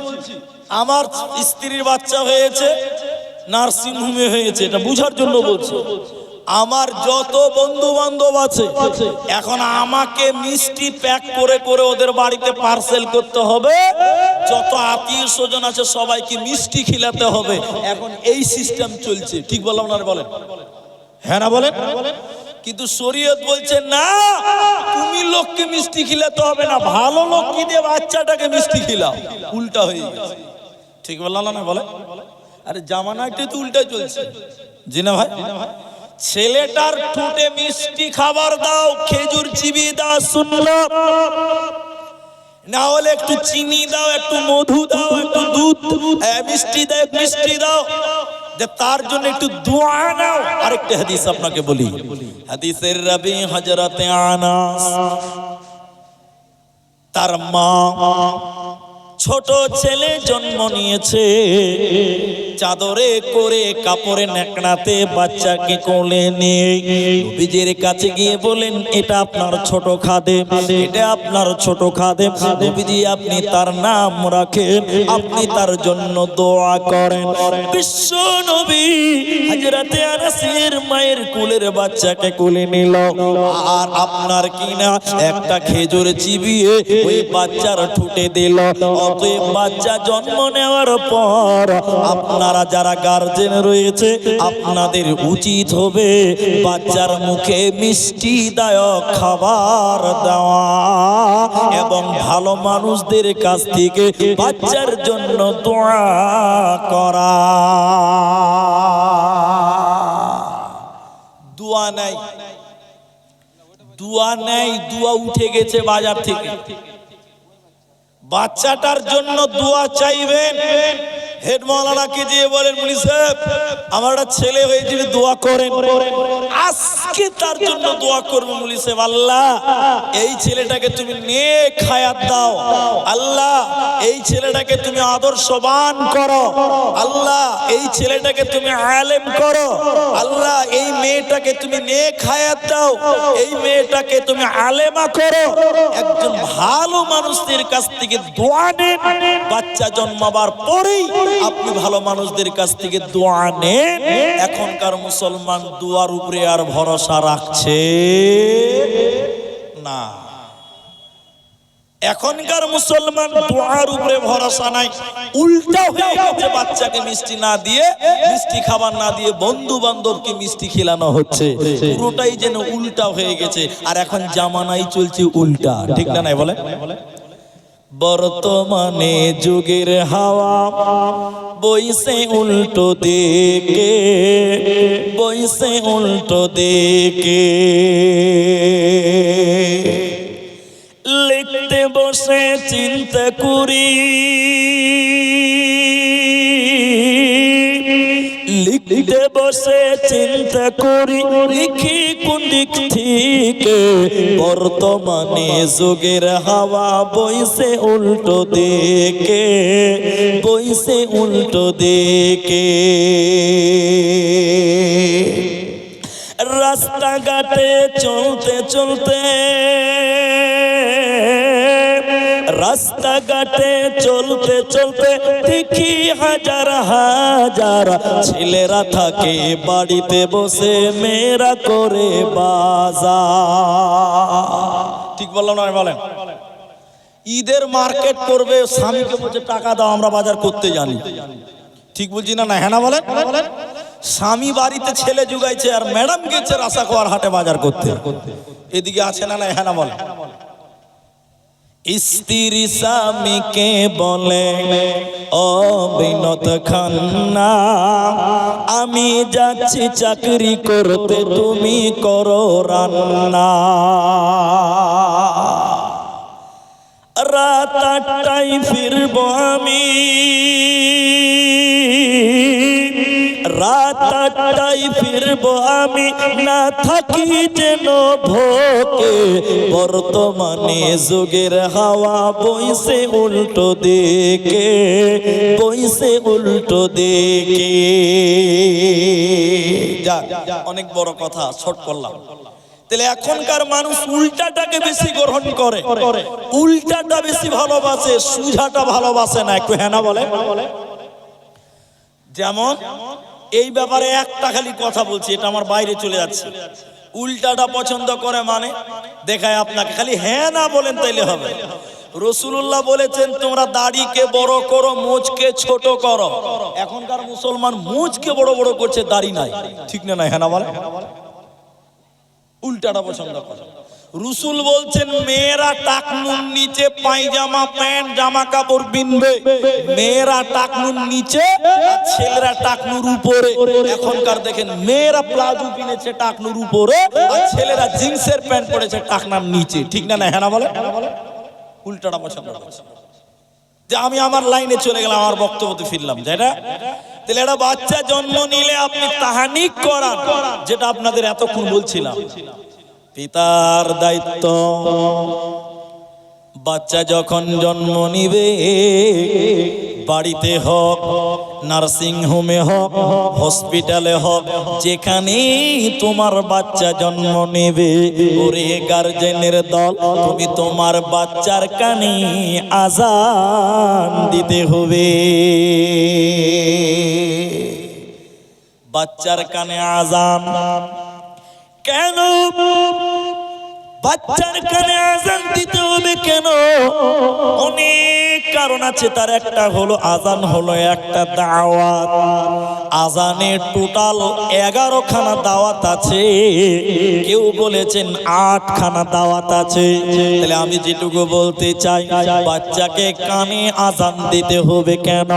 আমার স্ত্রীর বাচ্চা হয়েছে নার্সিং হোমে হয়েছে, এটা বুঝার জন্য বলছি। আমার যত বন্ধু বান্ধব আছে, এখন আমাকে মিষ্টি প্যাক করে করে ওদের বাড়িতে পার্সেল করতে হবে। যত আত্মীয় স্বজন আছে সবাইকে মিষ্টি খিলাতে হবে। এখন এই সিস্টেম চলছে, ঠিক বললাম না? বলেন হ্যাঁ না বলেন? কিন্তু শরীয়ত বলছে না, তুমি লোককে মিষ্টি খিলাতে হবে না, ভালো লোক কি দিয়ে বাচ্চাটাকে মিষ্টি খিলাও। উল্টা হয়ে গেছে, ঠিক বললাম না? বলে আরে জামানাটা তো উল্টা চলছে। জি না ভাই? ছেলেটার ঠোঁটে মিষ্টি খাবার দাও, খেজুর চিবিয়ে দাও, শুনলো না হলে একটু চিনি দাও, একটু মধু দাও, একটু দুধ, মিষ্টি দাও, মিষ্টি দাও, তার জন্য একটু দোয়া নাও। আরেকটা হাদিস আপনাকে বলি, হাদিসের রাবি হযরতে আনাস, তার মা ছোট ছেলে জন্ম নিয়েছে, চাদরে করে কাপড়ে নেকড়াতে বাচ্চাকে কোলে নিয়ে নবীজির কাছে গিয়ে বলেন, এটা আপনার ছোট খাদেম, এটা আপনার ছোট খাদেম, নবীজি আপনি তার নাম রাখেন, আপনি তার জন্য দোয়া করেন। বিশ্ব নবী হযরতে আনাসের মায়ের কোলের বাচ্চাকে কোলে নিল, আর আপনার কিনা একটা খেজুর চিবিয়ে ওই বাচ্চার ঠোঁটে দিল। অতএব বাচ্চা জন্ম নেওয়ার পর আপনারা যারা গার্জেন রয়েছে, আপনাদের উচিত হবে বাচ্চার মুখে মিষ্টিদায়ক খাবার দেওয়া এবং ভালো মানুষদের কাছ থেকে বাচ্চার জন্য দোয়া করা। দোয়া নাই, দোয়া নাই, দোয়া উঠে গেছে বাজার থেকে। বাচ্চাটার জন্য দোয়া চাইবেন, হেড মাওলানাকে দিয়ে বলেন, মুলি সাহেব আমার একটা ছেলে হয়েছে, দোয়া করেন। আজকে তার জন্য দোয়া করবো মুলি সাহেব, আল্লাহ এই ছেলেটাকে তুমি নেক হায়াত দাও, আল্লাহ এই ছেলেটাকে তুমি আদর্শবান করো, আল্লাহ এই ছেলেটাকে তুমি আলেম করো, আল্লাহ এই মেয়েটাকে তুমি নেক হায়াত দাও, এই মেয়েটাকে তুমি আলেমা করো। একজন ভালো মানুষদের কাছ থেকে দোয়া নেন, বাচ্চা জন্মাবার পরেই আপনি ভালো মানুষদের কাছ থেকে দোয়া নেন। এখনকার মুসলমান দোয়ার উপরে আর ভরসা রাখছে না। এখনকার মুসলমান দোয়ার উপরে ভরসা নাই, উল্টা হয়ে গেছে। বাচ্চাকে মিষ্টি না দিয়ে, মিষ্টি খাবার না দিয়ে বন্ধু বান্ধবকে মিষ্টি খেলানো হচ্ছে। পুরোটাই যেন উল্টা হয়ে গেছে। আর এখন জামানাই চলছে উল্টা, ঠিক না? নাই বলে বর্তমানে যুগের হাওয়া বইছে উল্টো দিকে, বইছে উল্টো দিকে। লিখতে বসে চিন্তা করি, লিখতে বসে চিন্তা করি, লিখি কোন দিক থেকে। বর্তমানে যুগের হাওয়া বইছে উল্টো দিকে, বইছে উল্টো দিকে। রাস্তাঘাটে চলতে চলতে, রাস্তাঘাটে চলতে চলতে দেখি হাজার হাজার ছেলেরা থাকে বাড়িতে বসে, মেয়েরা করে বাজার। ঠিক বললাম না? বলেন ঈদের মার্কেট করবে, স্বামীকে বলছে টাকা দাও আমরা বাজার করতে জানি। ঠিক বলছি না? না হ্যাঁ না বলেন? স্বামী বাড়িতে ছেলে জুগাইছে আর ম্যাডাম গেছে রাসাকোয়ার হাটে বাজার করতে। এদিকে আছে না? না হ্যাঁ না বলেন? স্ত্রী স্বামীকে বলে ও বিনোদ খান্না, আমি যাচ্ছি চাকরি করতে, তুমি করো রান্না। রাত 8টায় ফিরবো আমি, রাত 8টায় ফিরবো আমি, না থাকি যেন ভোকে। বর্তমানে যুগের হাওয়া বইছে উল্টো দিকে, বইছে উল্টো দিকে। যাক, অনেক বড় কথা শর্ট করলাম। তাহলে এখনকার মানুষ উল্টাটাকে বেশি গ্রহণ করে, উল্টাটা বেশি ভালোবাসে, সুজাটা ভালোবাসে না। একটু হ্যাঁ না বলে? যেমন এই ব্যাপারে একটা খালি কথা বলছি, এটা আমার বাইরে চলে যাচ্ছে। উল্টাটা পছন্দ করে মানে দেখায় আপনাকে, খালি হ্যাঁ না বলেন তাইলে হবে। রাসূলুল্লাহ বলেছেন তোমরা দাড়িকে বড় করো, মুছকে ছোট করো। এখনকার মুসলমান মুছকে বড় বড় করছে, দাড়ি নাই। ঠিক না? না হ্যাঁ না বলে? উল্টাটা পছন্দ করে। রাসূল বলছেন মেয়েরা টাকনুর নিচে পায়জামা প্যান্ট জামা কাপড় বিনবে, মেয়েরা টাকনুর নিচে ছেলেরা টাকনুর উপরে। এখনকার দেখেন মেয়েরা প্লাজো কিনেছে টাকনুর উপরে আর ছেলেরা জিন্সের প্যান্ট পরেছে টাকনার নিচে। ঠিক না? না হ্যাঁ না বলে? উল্টাটা পছন্দ করে। যে আমি আমার লাইনে চলে গেলাম, আমার বক্তব্যতে ফিরলাম, যেটা তাহলে একটা বাচ্চা জন্ম নিলে আপনি তাহানিক করান, যেটা আপনাদের এতক্ষণ বলছিলাম। পিতার দায়িত্ব, বাচ্চা যখন জন্ম নিবে, বাড়িতে হোক, নার্সিং হোমে হোক, হসপিটালে হোক, যেখানে তোমার বাচ্চা জন্ম নেবে, ওরে গার্জেনের দল, তুমি তোমার বাচ্চার কানে আজান দিতে হবে। বাচ্চার কানে আজান কেন? বাচ্চার কানে আজান দিতে হবে কেন? অনেক কারণ আছে। তার একটা হলো আজান হলো একটা দাওয়াত। আজানে টোটাল 11 খানা দাওয়াত আছে, কেউ বলেছেন 8 খানা দাওয়াত আছে। তাহলে আমি যেটুকু বলতে চাই, বাচ্চাকে কানে আজান দিতে হবে কেন?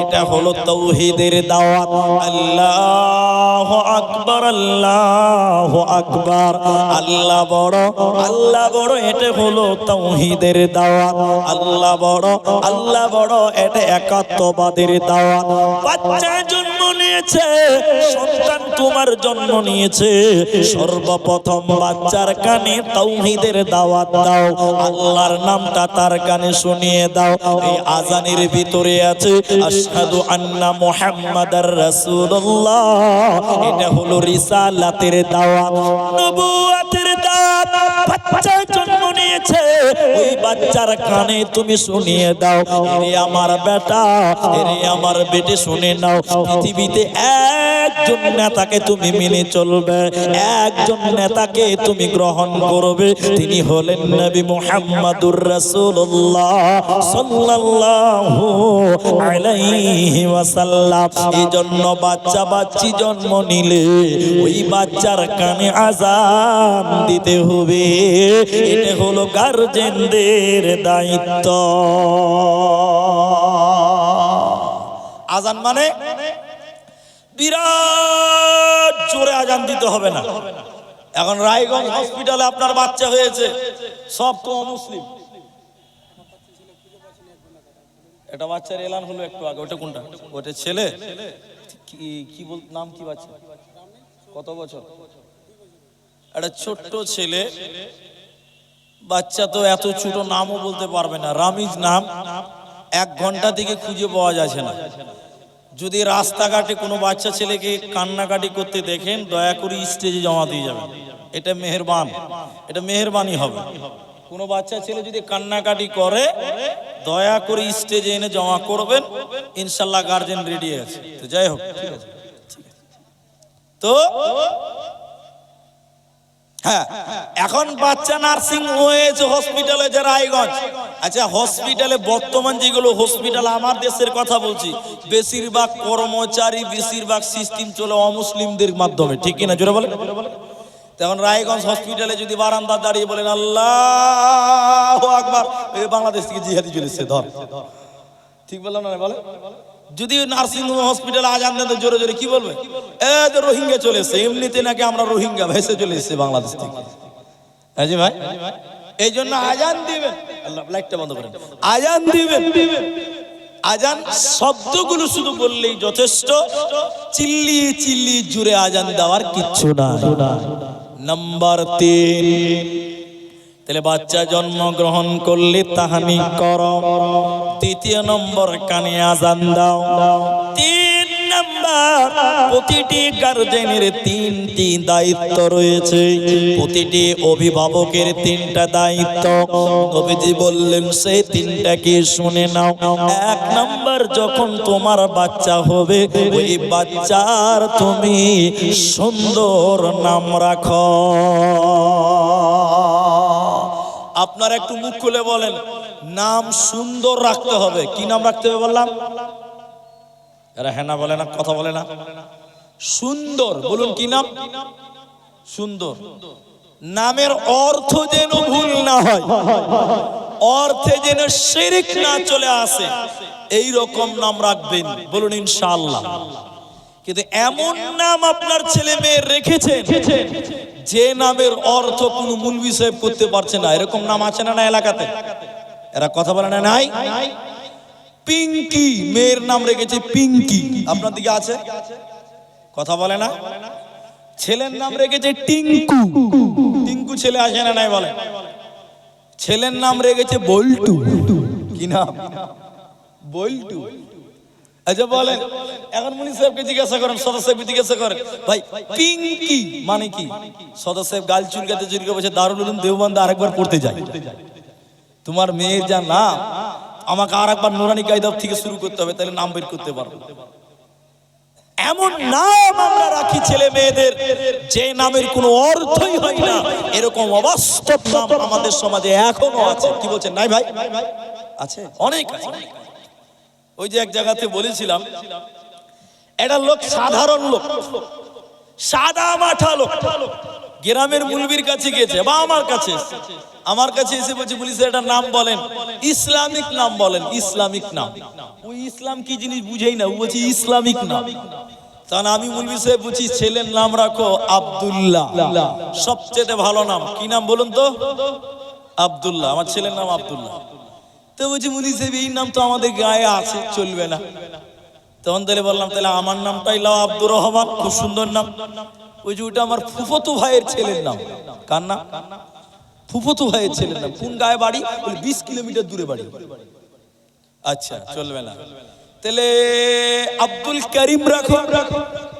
এটা হলো তাওহীদের দাওয়াত। আল্লাহু আকবার, আল্লাহু আকবার, আল্লাহ বড়, আল্লাহ বড়, এটা হলো তাওহীদের দাওয়াত। আল্লাহ বড়, আল্লাহ বড়, এটা একাত্মবাদের দাওয়াত। বাচ্চা জন্ম নিয়েছে, সন্তান তোমার জন্ম নিয়েছে, সর্বপ্রথম বাচ্চার কানে তাওহীদের দাওয়াত দাও, আল্লাহর নামটা তার কানে শুনিয়ে দাও। এই আজানের ভিতরে আছে আশহাদু আন্না মুহাম্মাদার রাসূলুল্লাহ, এটা হলো রিসালাতের দাওয়াত, নবুয়তের দাওয়াত। বাচ্চা জন্ম নিয়েছে, ওই বাচ্চার কানে তুমি শুনিয়ে দাও, এরে আমার বেটা, এরে আমার বেটে শুনে নাও, পৃথিবীতে একজন নেতাকে তুমি মেনে চলবে, একজন নেতাকে তুমি গ্রহণ করবে, তিনি হলেন নবী মুহাম্মাদুর রাসূলুল্লাহ সাল্লাল্লাহু আলাইহি ওয়াসাল্লাম। এইজন্য বাচ্চা বাচ্চি জন্ম নিলে ওই বাচ্চার কানে আজান দিতে হবে। এটা হলো গার্জেনদের দায়িত্ব। আজান মানে বিরাট জোরে আজান দিতে হবে না। এখন রায়গঞ্জ হসপিটালে আপনার বাচ্চা হয়েছে, সব তো মুসলিম। এটা বাচ্চার এলান হলো একটু আগে, ওটা কোনটা? ওটা ছেলে, কি বল, নাম কি বাচ্চা, কত বছর? একটা ছোট্ট ছেলে, বাচ্চা তো এত ছোট, নামও বলতে পারবে না, রামিজ নাম। 1 ঘন্টা থেকে খুঁজে পাওয়া যাচ্ছে না। যদি রাস্তাঘাটে কোনো বাচ্চা ছেলেকে কান্নাকাটি করতে দেখেন, দয়া করে স্টেজে জমা দিয়ে যাবেন। এটা মেহেরবান, এটা মেহেরবানি হবে। কোনো বাচ্চা ছেলে যদি কান্নাকাটি করে, দয়া করে স্টেজে এনে জমা করবেন, ইনশাল্লাহ গার্জেন রেডি আছে। তো যাই হোক, ঠিক আছে। তো হ্যাঁ, এখন বাচ্চা নার্সিং হয়েছে হসপিটালে যে রায়গঞ্জ। আচ্ছা, হসপিটালে বর্তমান যেগুলো হসপিটাল আমার দেশের কথা বলছি, বেশিরভাগ কর্মচারী, বেশিরভাগ সিস্টেম চলে অমুসলিমদের মাধ্যমে, ঠিক কিনা জোরে বলে? তখন রায়গঞ্জ হসপিটালে যদি বারান্দা দাঁড়িয়ে বলেন আল্লাহু আকবার, বাংলাদেশ থেকে জিহাদি চলেছে, ধর, ঠিক বললাম না? বলে যদি নার্সিং হোম হসপিটালে আজান দেন জোরে জোরে কি বলবে? যে রোহিঙ্গা চলে এসছে, এমনিতে নাকি আমরা রোহিঙ্গা ভেসে চলে এসছে বাংলাদেশ থেকে। জি ভাই, এই জন্য আজান দিবেন, আল্লাহ লাইটটা বন্ধ করেন, আজান দিবেন। আজান শব্দগুলো শুধু বললেই যথেষ্ট, চিল্লিয়ে চিল্লিয়ে জুড়ে আজান দেওয়ার কিচ্ছু না। নাম্বার 3, তাহলে বাচ্চা জন্মগ্রহণ করলে তাহানি করো। দ্বিতীয় নম্বর, কানে আজান দাও। 3 নম্বর, প্রতিটি গার্জেনের 3টি দায়িত্ব রয়েছে, প্রতিটি অভিভাবকের 3টা দায়িত্ব। নবীজি বললেন সেই 3টাকে শুনে নাও। 1 নম্বর, যখন তোমার বাচ্চা হবে ওই বাচ্চার তুমি সুন্দর নাম রাখো। আপনারা একটু মুখ খুলে বলেন, নাম সুন্দর রাখতে হবে। কি নাম রাখতে হবে বললাম? এরা হ্যাঁ না বলে না, কথা বলে না। সুন্দর বলুন, কি নাম? সুন্দর। নামের অর্থ যেন ভুল না হয়, অর্থে যেন শিরক না চলে আসে, এই রকম নাম রাখবেন, বলুন ইনশাআল্লাহ। কিন্তু এমন নাম আপনার ছেলে মেয়ে রেখেছেন যে নামের অর্থ কোনো মুলবি সাহেব করতে পারছে না, এরকম নাম আছে না এলাকাতে? এরা কথা বলে না? নাই। পিঙ্কি, মেয়ের নাম রেখেছে পিঙ্কি, আপনার দিকে আছে? কথা বলে না। ছেলের নাম রেখেছে টিঙ্কু, টিঙ্কু ছেলে আসে না? নাই বলে। ছেলের নাম রেখেছে বল্টু, কি নাম? বল্টু। আচ্ছা বলেন, এখন মুনি সাহেবকে জিজ্ঞাসা করেন, সদর সাহেবকে জিজ্ঞাসা করেন, ভাই পিঙ্কি মানে কি? সদর সাহেব গাল চুলকাতে চুলকে বসে দারুল উলুম দেওবন্দ আরেকবার পড়তে যায়। তোমার মেয়ের যা নাম, আমাকে আরেকবার নুরানি কায়দা থেকে শুরু করতে হবে, তাহলে নাম বের করতে পারবো। এমন নাম আমরা রাখি ছেলে মেয়েদের যে নামের কোনো অর্থই হয় না, এরকম অবাস্তব নাম আমাদের সমাজে এখনো আছে। কি বলছেন? নাই ভাই? আছে, অনেক আছে। ওই যে এক জায়গাতে বলেছিলাম, একটা লোক, সাধারণ লোক, সাদা মাঠা লোক, গ্রামের মুলবির কাছে গেছে বা আমার কাছে এসে বলছে, বলিস একটা নাম বলেন, ইসলামিক নাম বলেন। ইসলামিক নাম, ওই ইসলাম কি জিনিস বুঝেই না, ও বলছে ইসলামিক নাম। তখন আমি মুলবি সাহেব বলছি, ছেলের নাম রাখো আব্দুল্লাহ, সবচেয়ে ভালো নাম। কি নাম বলুন তো? আব্দুল্লাহ, আমার ছেলের নাম আব্দুল্লাহ। তো বলছি, মুলবি সাহেব এই নাম তো আমাদের গায়ে আছে, চলবে না। তখন তাহলে বললাম, তাহলে আমার নামটাই লাও, আব্দুর রহমান, খুব সুন্দর নাম। ওই যে ওটা আমার ফুফাতো ভাইয়ের ছেলের নাম। কার নাম? ফুফাতো ভাইয়ের ছেলের নাম। কোন গায়ে বাড়ি? 20 কিলোমিটার দূরে বাড়ি। আচ্ছা, চলবে না। তাহলে আব্দুল করিম রাখো,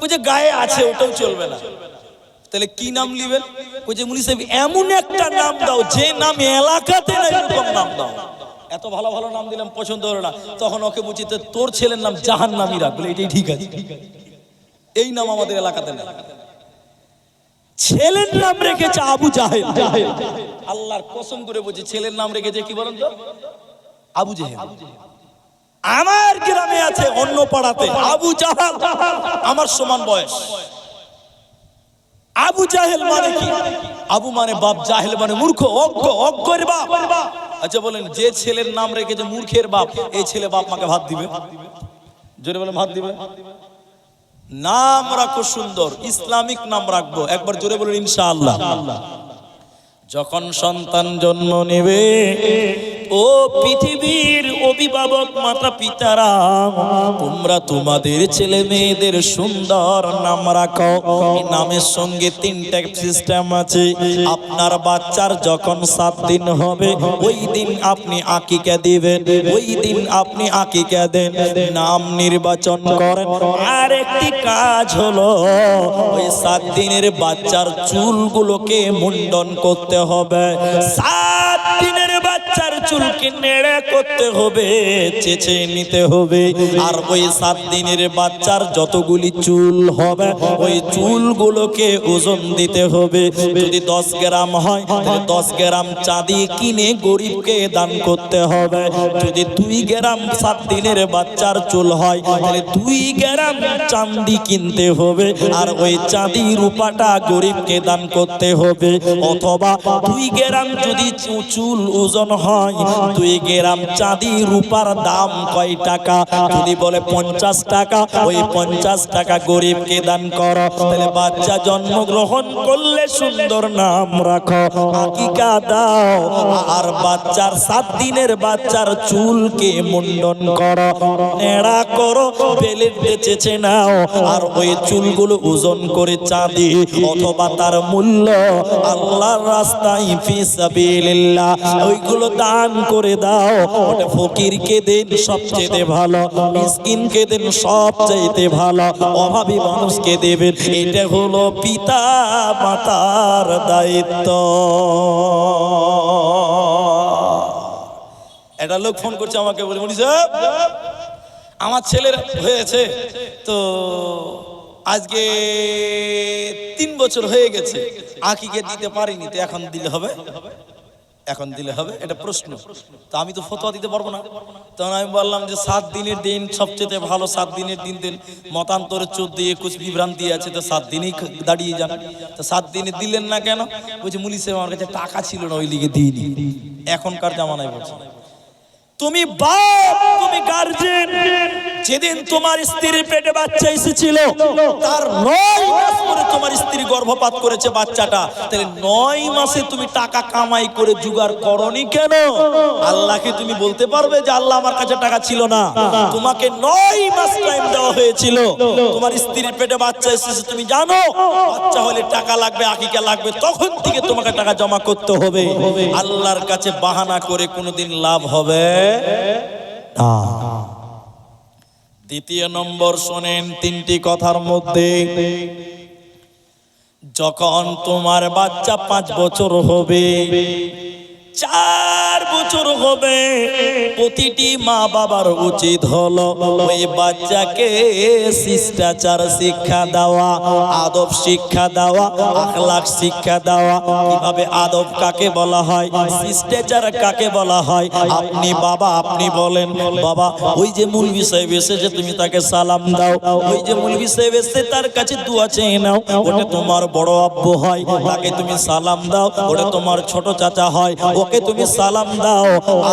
ওই যে গায়ে আছে, ওটাও চলবে না। তাহলে কি নাম লিবেন? ওই যে মুনি সাহেব এমন একটা নাম দাও যে নাম এলাকাতে না, এরকম নাম দাও। এত ভালো ভালো নাম দিলাম, পছন্দ হলো না। তখন ওকে বলছি, তোর ছেলের নাম জাহান্নামী রাখ। বলে এটাই ঠিক আছে, এই নাম আমাদের এলাকাতে না। ছেলের নাম রেখেছে আবু জাহেল। আল্লাহর কসম করে বলছি, ছেলের নাম রেখেছে কি বলেন তো? আবু জাহেল। আমার গ্রামে আছে, অন্য পাড়াতে আবু জাহাল, আমার সমান বয়স। আবু জাহেল মানে কি? আবু মানে বাপ, জাহেল মানে মূর্খ, অজ্ঞ, অজ্ঞের বাপ। আচ্ছা বলেন, যে ছেলের নাম রেখেছে মূর্খের বাপ, এই ছেলে বাপ মাকে ভাত দিবে? জোরে বলেন, ভাত দিবে? নাম রাখো সুন্দর, ইসলামিক নাম রাখবো। একবার জোরে বলুন ইনশাআল্লাহ। যখন সন্তান জন্ম নেবে, ও পৃথিবীর অভিভাবক মাতা পিতারা, তোমরা তোমাদের ছেলে মেয়েদের সুন্দর নাম রাখো। এই নামের সঙ্গে 3টা সিস্টেম আছে। আপনার বাচ্চার যখন 7 দিন হবে, ওই দিন আপনি আকিকা দিবেন, ওই দিন আপনি আকিকা দেন, নাম নির্বাচন করেন। আর একটি কাজ হলো, ওই 7 দিনের বাচ্চার চুলগুলোকে মুন্ডন করতে হবে। 7 দিনের বাচ্চার চুলকে নেড়ে করতে হবে, চেঁচে নিতে হবে। আর ওই 7 দিনের বাচ্চার যতগুলি চুল হবে ওই চুলগুলোকে ওজন দিতে হবে। যদি 10 গ্রাম হয় তাহলে 10 গ্রাম চাঁদি কিনে গরিবকে দান করতে হবে। যদি 2 গ্রাম 7 দিনের বাচ্চার চুল হয় তাহলে 2 গ্রাম চাঁদি কিনতে হবে, আর ওই চাঁদি রূপাটা গরিবকে দান করতে হবে। অথবা 2 গ্রাম যদি চুল ওজন হয়, 2 গ্রাম চাঁদি রূপার দাম কয় টাকা? যদি বলে 50 টাকা, ওই 50 টাকা গরিবকে দান করো। তাহলে বাচ্চা জন্মগ্রহণ করলে সুন্দর নাম রাখো, আকিকা দাও, আর বাচ্চার 7 দিনের বাচ্চার চুলকে মুন্ডন করো, নেড়া করো, বেলে চেঁচে নাও, আর ওই চুলগুলো ওজন করে চাঁদি অথবা তার মূল্য আল্লাহর রাস্তায় ফি সাবিলিল্লাহ ওইগুলো দান করে দাও। ওটা ফকিরকে দেন সবচেয়ে ভালো, মিসকিনকে দেন সবচেয়ে ভালো, অভাবী মানুষকে দেবেন। এটা হলো পিতা মাতার দায়িত্ব। একটা লোক ফোন করছে আমাকে, বলে মুনি সাহেব আমার ছেলের হয়েছে তো আজকে 3 বছর হয়ে গেছে, আকিকে দিতে পারিনি, তো এখন দিলে হবে? এখন দিলে হবে? এটা প্রশ্ন। তো আমি তো ফতোয়া দিতে পারবো না। তখন আমি বললাম যে 7 দিনের দিন সবচেয়ে ভালো, 7 দিনের দিন দিন। মতান্তরে 14-21 বিভ্রান্তি আছে, তো 7 দিনই দাঁড়িয়ে যান। তো 7 দিনে দিলেন না কেন? বলছে মুলি সাহেব আমার কাছে টাকা ছিল না, ওই লিগে দিইনি। এখনকার জামানায় বলছে তুমি বাপ, তুমি গার্জেন, যেদিন তোমার স্ত্রীর পেটে বাচ্চা এসেছিল তার 9 মাস পরে তোমার স্ত্রী গর্ভপাত করেছে বাচ্চাটা, তাহলে 9 মাসে তুমি টাকা কামাই করে জোগাড় করনি কেন? আল্লাহকে তুমি বলতে পারবে যে আল্লাহ আমার কাছে টাকা ছিল না? তোমাকে 9 মাস টাইম দেওয়া হয়েছিল, তোমার স্ত্রীর পেটে বাচ্চা এসেছে, তুমি জানো বাচ্চা হলে টাকা লাগবে, আকিকা লাগবে, তখন থেকে তোমাকে টাকা জমা করতে হবে। আল্লাহর কাছে বাহানা করে কোনোদিন লাভ হবে না। দ্বিতীয় নম্বর শোনেন 3টি কথার মধ্যে, যখন তোমার বাচ্চা 5 বছর হবে, 4 বছর হবে, প্রতিটি মা বাবার উচিত হলো ওই বাচ্চাকে শিষ্টাচার শিক্ষা দেওয়া, আদব শিক্ষা দেওয়া, আখলাক শিক্ষা দেওয়া। কিভাবে আদব কাকে বলা হয়, শিষ্টাচার কাকে বলা হয়? আপনি বাবা, আপনি বলেন বাবা ওই যে মৌলভী সাহেব এসেছে তুমি তাকে সালাম দাও, ওই যে মৌলভী সাহেব এসেছে তার কাছে দুয়া চেয়ে নাও, ওটা তোমার বড় আব্বু হয়, তাকে তুমি সালাম দাও, ওটা তোমার ছোট চাচা হয়, ওকে তুমি সালাম দাও।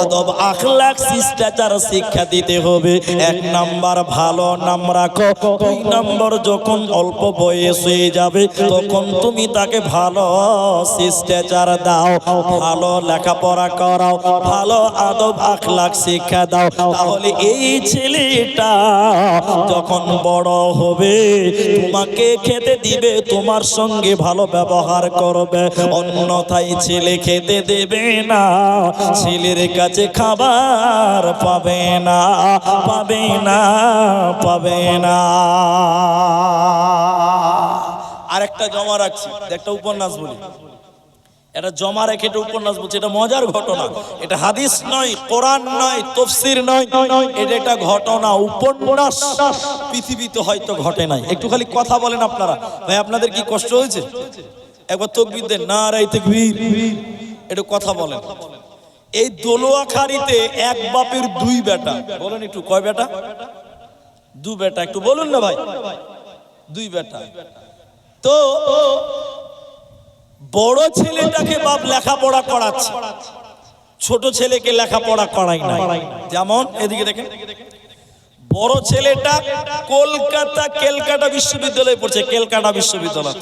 আদব আখলাক শিষ্টাচার শিক্ষা দিতে হবে। 1 নাম্বার ভালো নাম রাখো। 2 নাম্বার যখন অল্প বয়স হয়ে যাবে তখন তুমি তাকে ভালো শিষ্টাচার দাও, ভালো লেখাপড়া করাও, ভালো আদব আখলাক শিক্ষা দাও। তাহলে এই ছেলেটা যখন বড় হবে তোমাকে খেতে দিবে, তোমার সঙ্গে ভালো ব্যবহার করবে, অন্যথায় ছেলে খেতে দেবে না, ছেলের কাছে খাবার পাবে না, পাবে না, পাবে না। আরেকটা জমা রাখছি, একটা উপন্যাস বলি, এটা জমা রেখে এটা উপন্যাস বলছি, এটা মজার ঘটনা, এটা হাদিস নয়, কোরআন নয়, তাফসীর নয়, এটা একটা ঘটনা, উপন্যাস, পৃথিবীতে হয়তো ঘটে নাই। একটু খালি কথা বলেন আপনারা, ভাই আপনাদের কি কষ্ট হয়েছে? একবার তাকবীর দেন, নারায়ে তাকবীর, একটু কথা বলেন। এই দোলোয়াখালীতে এক বাপের 2 বেটা, বলেন একটু কয় বেটা? 2 বেটা, একটু বলুন না ভাই, 2 বেটা। তো বড় ছেলেটাকে বাপ লেখাপড়া করাচ্ছে, ছোট ছেলেকে লেখাপড়া করাই না। যেমন এদিকে দেখেন, বড় ছেলেটা ক্যালকাটা বিশ্ববিদ্যালয়ে পড়ছে, ক্যালকাটা বিশ্ববিদ্যালয়,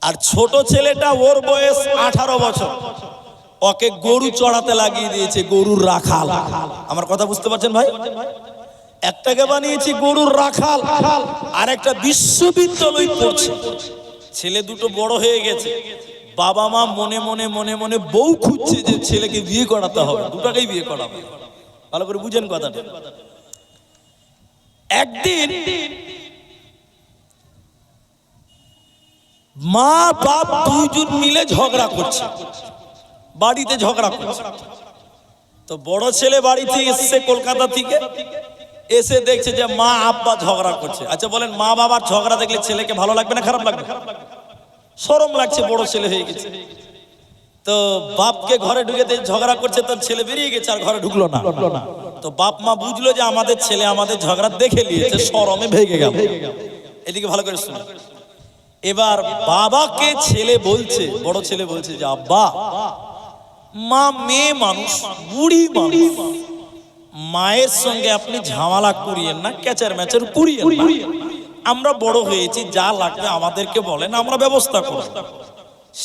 আর ছোট ছেলেটা ওর বয়স 18 বছর, ওকে গরু চড়াতে লাগিয়ে দিয়েছে, গরুর রাখাল। আমার কথা বুঝতে পারছেন ভাই? একটাকে বানিয়েছি গরুর রাখাল, আর একটা বিশ্ববিদ্যালয় পড়ছে। ছেলে দুটো বড় হয়ে গেছে, বাবা মা মনে মনে মনে মনে বউ খুঁজছে যে ছেলেকে বিয়ে করাতে হবে, দুটাকেই বিয়ে করাবে। ভালো করে বুঝেন কথাটা। একদিন মা বাপ 2 জন মিলে ঝগড়া করছে, বাড়িতে ঝগড়া করছে। তো বড় ছেলে বাড়িতে এসছে কলকাতা থেকে, এসে দেখছে যে মা আব্বা ঝগড়া করছে। আচ্ছা বলেন, মা বাবার ঝগড়া দেখলে ছেলেকে ভালো লাগবে না খারাপ লাগবে? শরম লাগছে, বড় ছেলে হয়ে গেছে। তো বাপকে ঘরে ঢুকেতে ঝগড়া করছে, তার ছেলে বেরিয়ে গেছে আর ঘরে ঢুকলো না। তো বাপ মা বুঝলো যে আমাদের ছেলে আমাদের ঝগড়া দেখে নিয়েছে, শরমে ভেগে গেল। এদিকে ভালো করে শুনুন। এবার বাবাকে ছেলে বলছে, বড় ছেলে বলছে যে আব্বা, মা মেয়ে মানুষ, বুড়ি মানুষ, মায়ের সঙ্গে আপনি ঝামেলা করিয়েন না, ক্যাচার ম্যাচার করিয়েন না। আমরা বড় হয়েছি, যা লাগবে আমাদেরকে বলেন, আমরা ব্যবস্থা করব।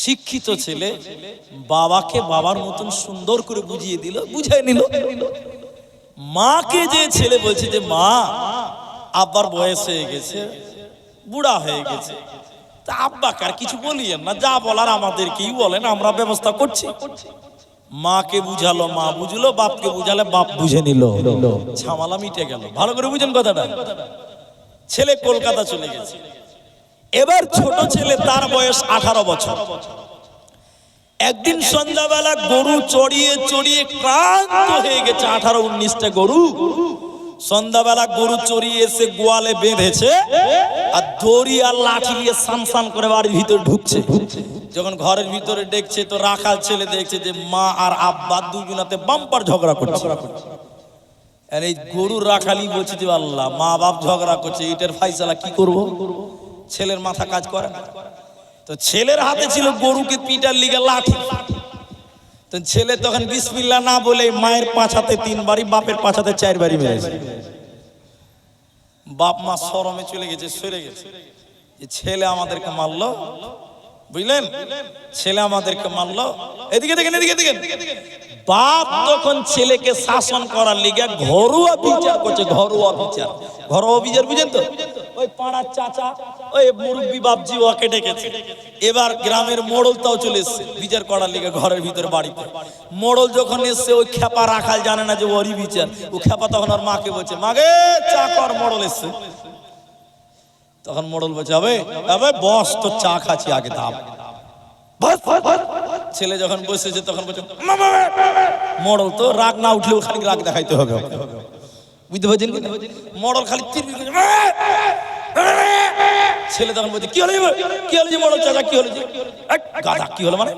শিক্ষিত ছেলে বাবাকে বাবার মতন সুন্দর করে বুঝিয়ে দিল, বুঝাই নিল। মাকে যে ছেলে বলছে যে মা, আব্বার বয়স হয়ে গেছে, বুড়া হয়ে গেছে, তা আব্বাকে আর কিছু বলিয়েন না, যা বলার আমাদেরকেই বলেন, আমরা ব্যবস্থা করছি। মাকে বুঝালো, মা বুঝলো, বাপকে বুঝালে বাপ বুঝে নিল, ঝামেলা মিটে গেল। ভালো করে বুঝেন কথাটা। ছেলে কলকাতা চলে গেছে। এবার ছোট ছেলে, তার বয়স 18 বছর। একদিন সন্ধ্যাবেলা গরু চড়িয়ে চড়িয়ে ক্লান্ত হয়ে গেছে, 18-19টা গরু। সন্ধ্যাবেলা গরু চড়িয়ে এসে গোয়ালে বেঁধেছে, আর দড়ি আর লাঠি নিয়ে সান সান করে বাড়ির ভিতরে ঢুকছে। যখন ঘরের ভিতরে দেখছে, তো রাখাল ছেলে দেখছে যে মা আর আব্বা দুজনাতে বাম্পার ঝগড়া করছে। আর এই গরুর রাখালি বলছে যে আল্লাহ, মা বাপ ঝগড়া করছে, এটার ফাইসালা কি করব? ছেলের মাথা কাজ করে না। তো ছেলের হাতে ছিল গরুকে পিটার লিগে লাঠি। তো ছেলে তখন বিসমিল্লাহ না বলে মায়ের পাছাতে 3 বারি, বাপের পাছাতে 4 বারি মেরেছে। বাপ মা শরমে চলে গেছে, সরে গেছে। ছেলে আমাদেরকে মারলো, বুঝলেন, ছেলে আমাদেরকে মারলো। এদিকে দেখেন, এদিকে দেখেন। বাপ তখন ছেলেকে শাসন করার লিগে ঘরোয়া বিচার করছে। ঘরোয়া বিচার, ঘরোয়া বিচার বুঝেন তো? ওই পাড়ার চাচা, ওই মুরব্বী বাপজি ওকে ডেকেছে। এবার গ্রামের মোড়লটাও চলে এসছে বিচার করার লিগে ঘরের ভিতরে বাড়িতে। মোড়ল যখন এসছে, ওই খেপা রাখাল জানে না যে ওরই বিচার। ও খেপা তখন আর মাকে বলছে, মাগে চা কর, মোড়ল এসছে। তখন মোড়ল বলছে, আবে বস, তো চা খাচ্ছি, আগে দাম। ছেলে যখন বসেছে তখন বলছে, মোড়ল তো রাগ না উঠলেও খালি রাগ দেখাইতে হবে, বুঝতে পারছেন? মোড়ল খালি ছেলে তখন বলছে, কি হলো কি হলো মোড়ল চাচা, কি হলো? গাধা, কি হলো মানে?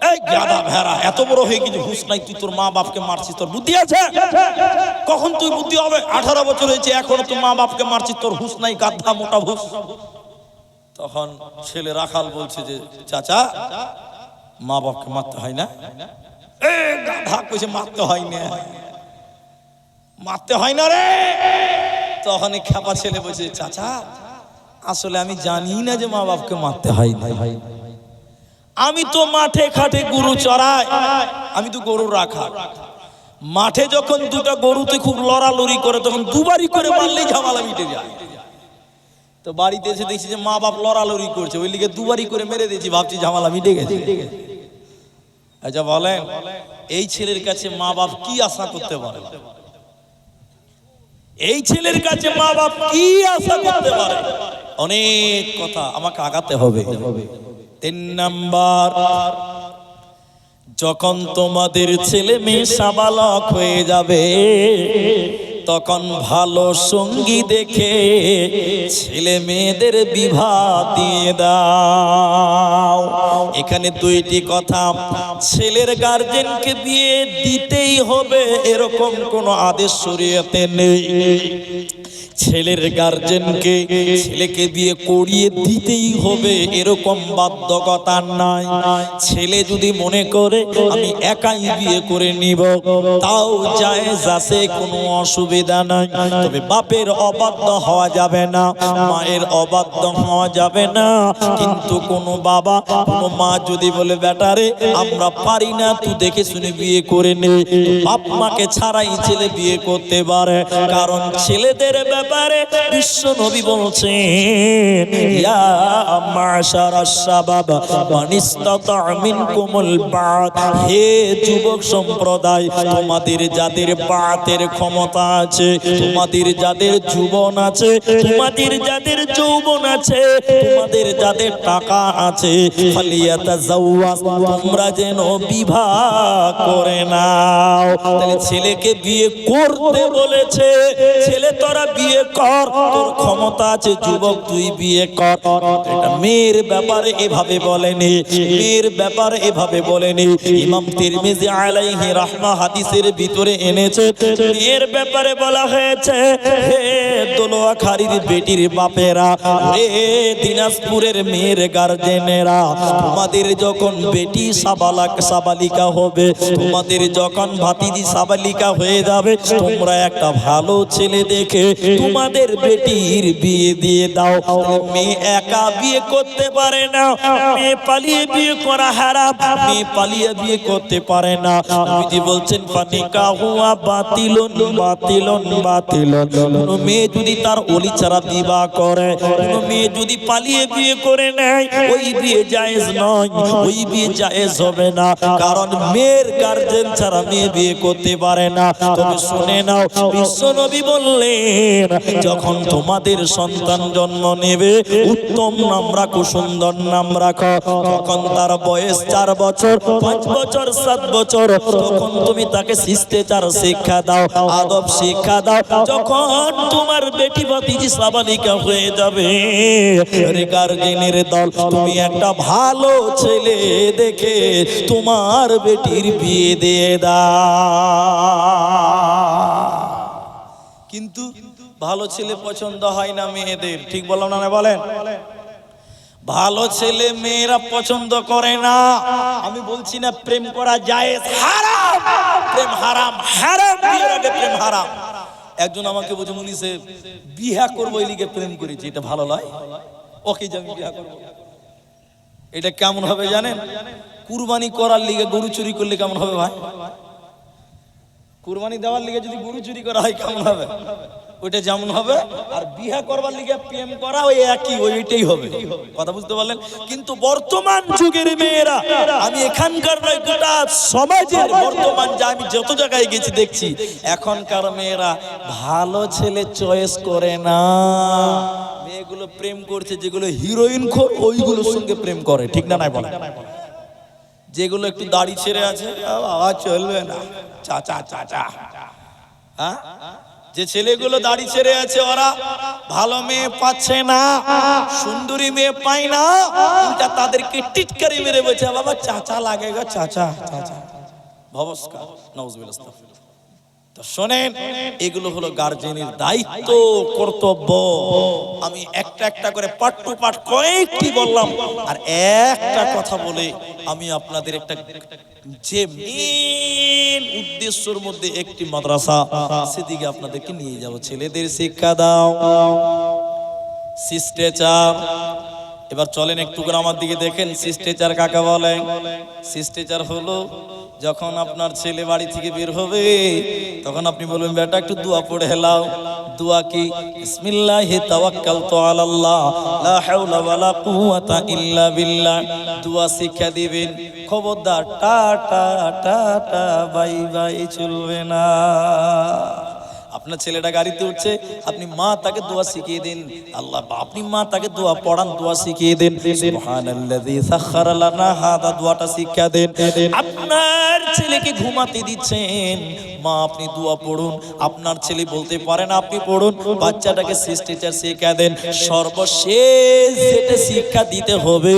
এই গাধা ভেড়া, এত বড় হয়ে কিছু হুঁশ নাই, তুই তোর মা বাপকে মারছিস, তোর বুদ্ধি আছে? কখন তুই বুদ্ধি হবে? 18 বছর হয়েছে, এখনো তুই মা বাপকে মারছিস, তোর হুঁশ নাই, গাধা মোটা হুঁশ। তখন ছেলে রাখাল বলছে যে চাচা, মা বাপকে মারতে হয় না? গাধা কইছে, মারতে হয় না, মারতে হয় না রে। তখন খেপা ছেলে বলছে, চাচা আসলে আমি জানি না যে মা বাপকে মারতে হয় না। আমি তো মাঠে ঘাটে গরু চড়াই, আমি তো গরু রাখা। মাঠে যখন দুটো গরুতে খুব লড়ালড়ি করে, তখন দুবারই করে মারলেই ঝামেলা মিটে যায়। তো বাড়িতে এসে দেখছি যে মা বাপ লড়ালড়ি করছে, ওই লিগে দুবারই করে মেরে দিয়েছি, ভাবছি ঝামেলা মিটে গেছে। আচ্ছা বলেন, এই ছেলের কাছে মা বাপ কি আশা করতে পারে? এই ছেলের কাছে মা বাপ কি আশা করতে পারে? অনেক কথা আমাকে আগাতে হবে। 3 নাম্বার, যখন তোমাদের ছেলে মেয়ে সাবালক হয়ে যাবে, তখন ভালো সঙ্গী দেখে ছেলে মেয়েদের বিবাহ দিয়ে দাও। এখানে 2টি কথা, ছেলের গার্জেনকে বিয়ে দিতেই হবে এরকম কোনো আদেশ শরীয়তে নেই। ছেলের গার্জেনকে ছেলেকে বিয়ে করিয়ে দিতেই হবে এরকম বাধ্যকতা নাই। ছেলে যদি মনে করে আমি একাই বিয়ে করে নিব, তাও জায়েজ আছে, কোনো অসুবিধা নাই। তবে বাপের অবাধ্য হওয়া যাবে না, মায়ের অবাধ্য হওয়া যাবে না। কিন্তু কোনো বাবা কোনো মা যদি বলে, বেটারে আমরা পারি না, তুই দেখে শুনে বিয়ে করে নে, বাপ মাকে ছাড়াই ছেলে বিয়ে করতে পারে। কারণ ছেলেদের ব্যাপারে বিশ্ব নবী বলছেন, ইয়া মাশারাস শাবাব মান ইসতাতা মিনকুমুল বাত, হে যুবক সম্প্রদায়, তোমাদের যাদের বাতের ক্ষমতা আছে, তোমাদের যাদের যৌবন আছে, তোমাদের যাদের যৌবন আছে, তোমাদের যাদের টাকা আছে, ফালিয়াতাজাওয়াজ, তোমরা যেন বিবাহ করে নাও। তাহলে ছেলেকে বিয়ে করতে বলেছে, ছেলে তোরা বিয়ে কর, তোর ক্ষমতা আছে যুবক তুই বিয়ে কর। এটা মেয়ের ব্যাপারে এভাবে বলেনি, মেয়ের ব্যাপারে এভাবে বলেনি। ইমাম তিরমিজি আলাইহি রাহমা হাদিসের ভিতরে এনেছে, মেয়ের ব্যাপারে বলা হয়েছে, হে দোলোয়াখালীর বেটির বাপেরা, হে দিনাজপুরের মেয়ের গার্জেনেরা, তোমাদের যখন বেটি সাবালিকা হবে, তোমাদের যখন ভাতিজি সাবালিকা হয়ে যাবে, তোমরা একটা ভালো ছেলে দেখে তোমাদের বেটির বিয়ে দিয়ে দাও। মেয়ে একা বিয়ে করতে পারে না, মেয়ে পালিয়ে বিয়ে করা হারাম, মেয়ে পালিয়ে বিয়ে করতে পারে না। নবীজি বলছেন ফানিকাহু বাতিলুন বাতিলুন বাতিলুন। কোন মেয়ে যদি তার ওলি ছাড়া বিবাহ করে, কোন মেয়ে যদি পালিয়ে বিয়ে করে নেয়, ওই বিয়ে জায়েজ নয়, ওই বিয়ে জায়েজ হবে না, কারণ মেয়ের গার্জেন ছাড়া মেয়ে বিয়ে করতে পারে না। তবে শুনে নাও, বিশ্বনবী বললেন, যখন তোমাদের সন্তান জন্ম নেবে, উত্তম নাম রাখো, সুন্দর নাম রাখো। যখন তার বয়স 4 বছর, 5 বছর, 7 বছর, তখন তুমি তাকে শিষ্টাচার শিক্ষা দাও, আদব শিক্ষা দাও। যখন তোমার বেটি ভাতিজি সাবালিকা হয়ে যাবে, গার্জেনের দল, তুমি একটা ভালো ছেলে দেখে তোমার বেটির বিয়ে দিয়ে দাও। কিন্তু ভালো ছেলে পছন্দ হয় না মেয়েদের, ঠিক বললাম না? বলেন, ভালো ছেলে মেয়েরা পছন্দ করে না। আমি বলছি না প্রেম করা জায়েজ, হারাম, প্রেম হারাম, হারাম, বিয়ের আগে প্রেম হারাম। একজন আমাকে বলছে, মুনি সাহেব বিয়া করবো এই লিগে প্রেম করেছি, এটা ভালো নয়, ওকে যে আমি বিয়া করবো। এটা কেমন হবে জানেন? কুরবানি করার লিগে গরু চুরি করলে কেমন হবে ভাই? কুরবানি দেওয়ার লিগে যদি গরু চুরি করা হয় কেমন হবে? ওইটা যেমন হবে। আর বিয়া করবার লিগে প্রেম করা ওই একই, ওইটাই হবে। কথা বুঝতে পারলেন? কিন্তু বর্তমান যুগের মেয়েরা, আমি এখানকার নয়, গোটা সমাজের বর্তমান যা আমি যত জায়গায় গেছি দেখছি, এখনকার মেয়েরা ভালো ছেলে চয়েস করে না। মেয়েগুলো প্রেম করছে যেগুলো হিরোইন খোর, ওইগুলোর সঙ্গে প্রেম করে, ঠিক না? নাই বলে যেগুলো একটু দাড়ি ছেড়ে আছে, বাবা চলবে না, চাচা চাচা। হ্যাঁ, যে ছেলেগুলো দাড়ি ছেড়ে আছে, ওরা ভালো মেয়ে পাচ্ছে না, সুন্দরী মেয়ে পায় না, উল্টা তাদেরকে টিটকারি মেরে বলছে, বাবা চাচা লাগে গো, চাচা চাচা, নমস্কার, নাউজুবিল্লাহ। তো শোনেন, এগুলো হলো গার্জেনের দায়িত্ব, কর্তব্য। আমি একটা একটা করে পার্ট টু পার্ট কয়েকটি বললাম, আর একটা কথা বলে আমি আপনাদের একটা যে মেন উদ্দেশ্যের মধ্যে একটি মাদ্রাসা, সেদিকে আপনাদেরকে নিয়ে যাব। ছেলেদের শিক্ষা দাও, শিষ্টাচার। এবার চলেন একটু করে আমার দিকে দেখেন, শিষ্টাচার কাকে বলে? শিষ্টাচার হলো যখন আপনার ছেলে বাড়ি থেকে বের হবে, তখন আপনি বলবেন, বেটা একটু দোয়া পড়ে হেলাও। দোয়া কি? বিসমিল্লাহি তাওয়াক্কালতু আলাল্লাহ লা হাওলা ওয়ালা কুওয়াতা ইল্লা বিল্লাহ। দোয়া শিক্ষা দিবেন। খবরদার টাটা টাটা বাই বাই চলবে না। আপনার ছেলেটা গাড়িতে উঠছে, আপনি মা তাকে দোয়া শিখিয়ে দিন। আল্লাহ, আপনি মা তাকে দোয়া পড়ান, দোয়া শিখিয়ে দেন। সুবহানাল্লাযী সাখারা লানা হাদা, দোয়াটা শিক্ষা দেন। আপনার ছেলেকে ঘুমাতে দিচ্ছেন, মা আপনি দোয়া পড়ুন। আপনার ছেলে বলতে পারে না, আপনি পড়ুন। বাচ্চাটাকে শিষ্টাচার শিক্ষা দেন। সর্বশেষ যেটা শিক্ষা দিতে হবে,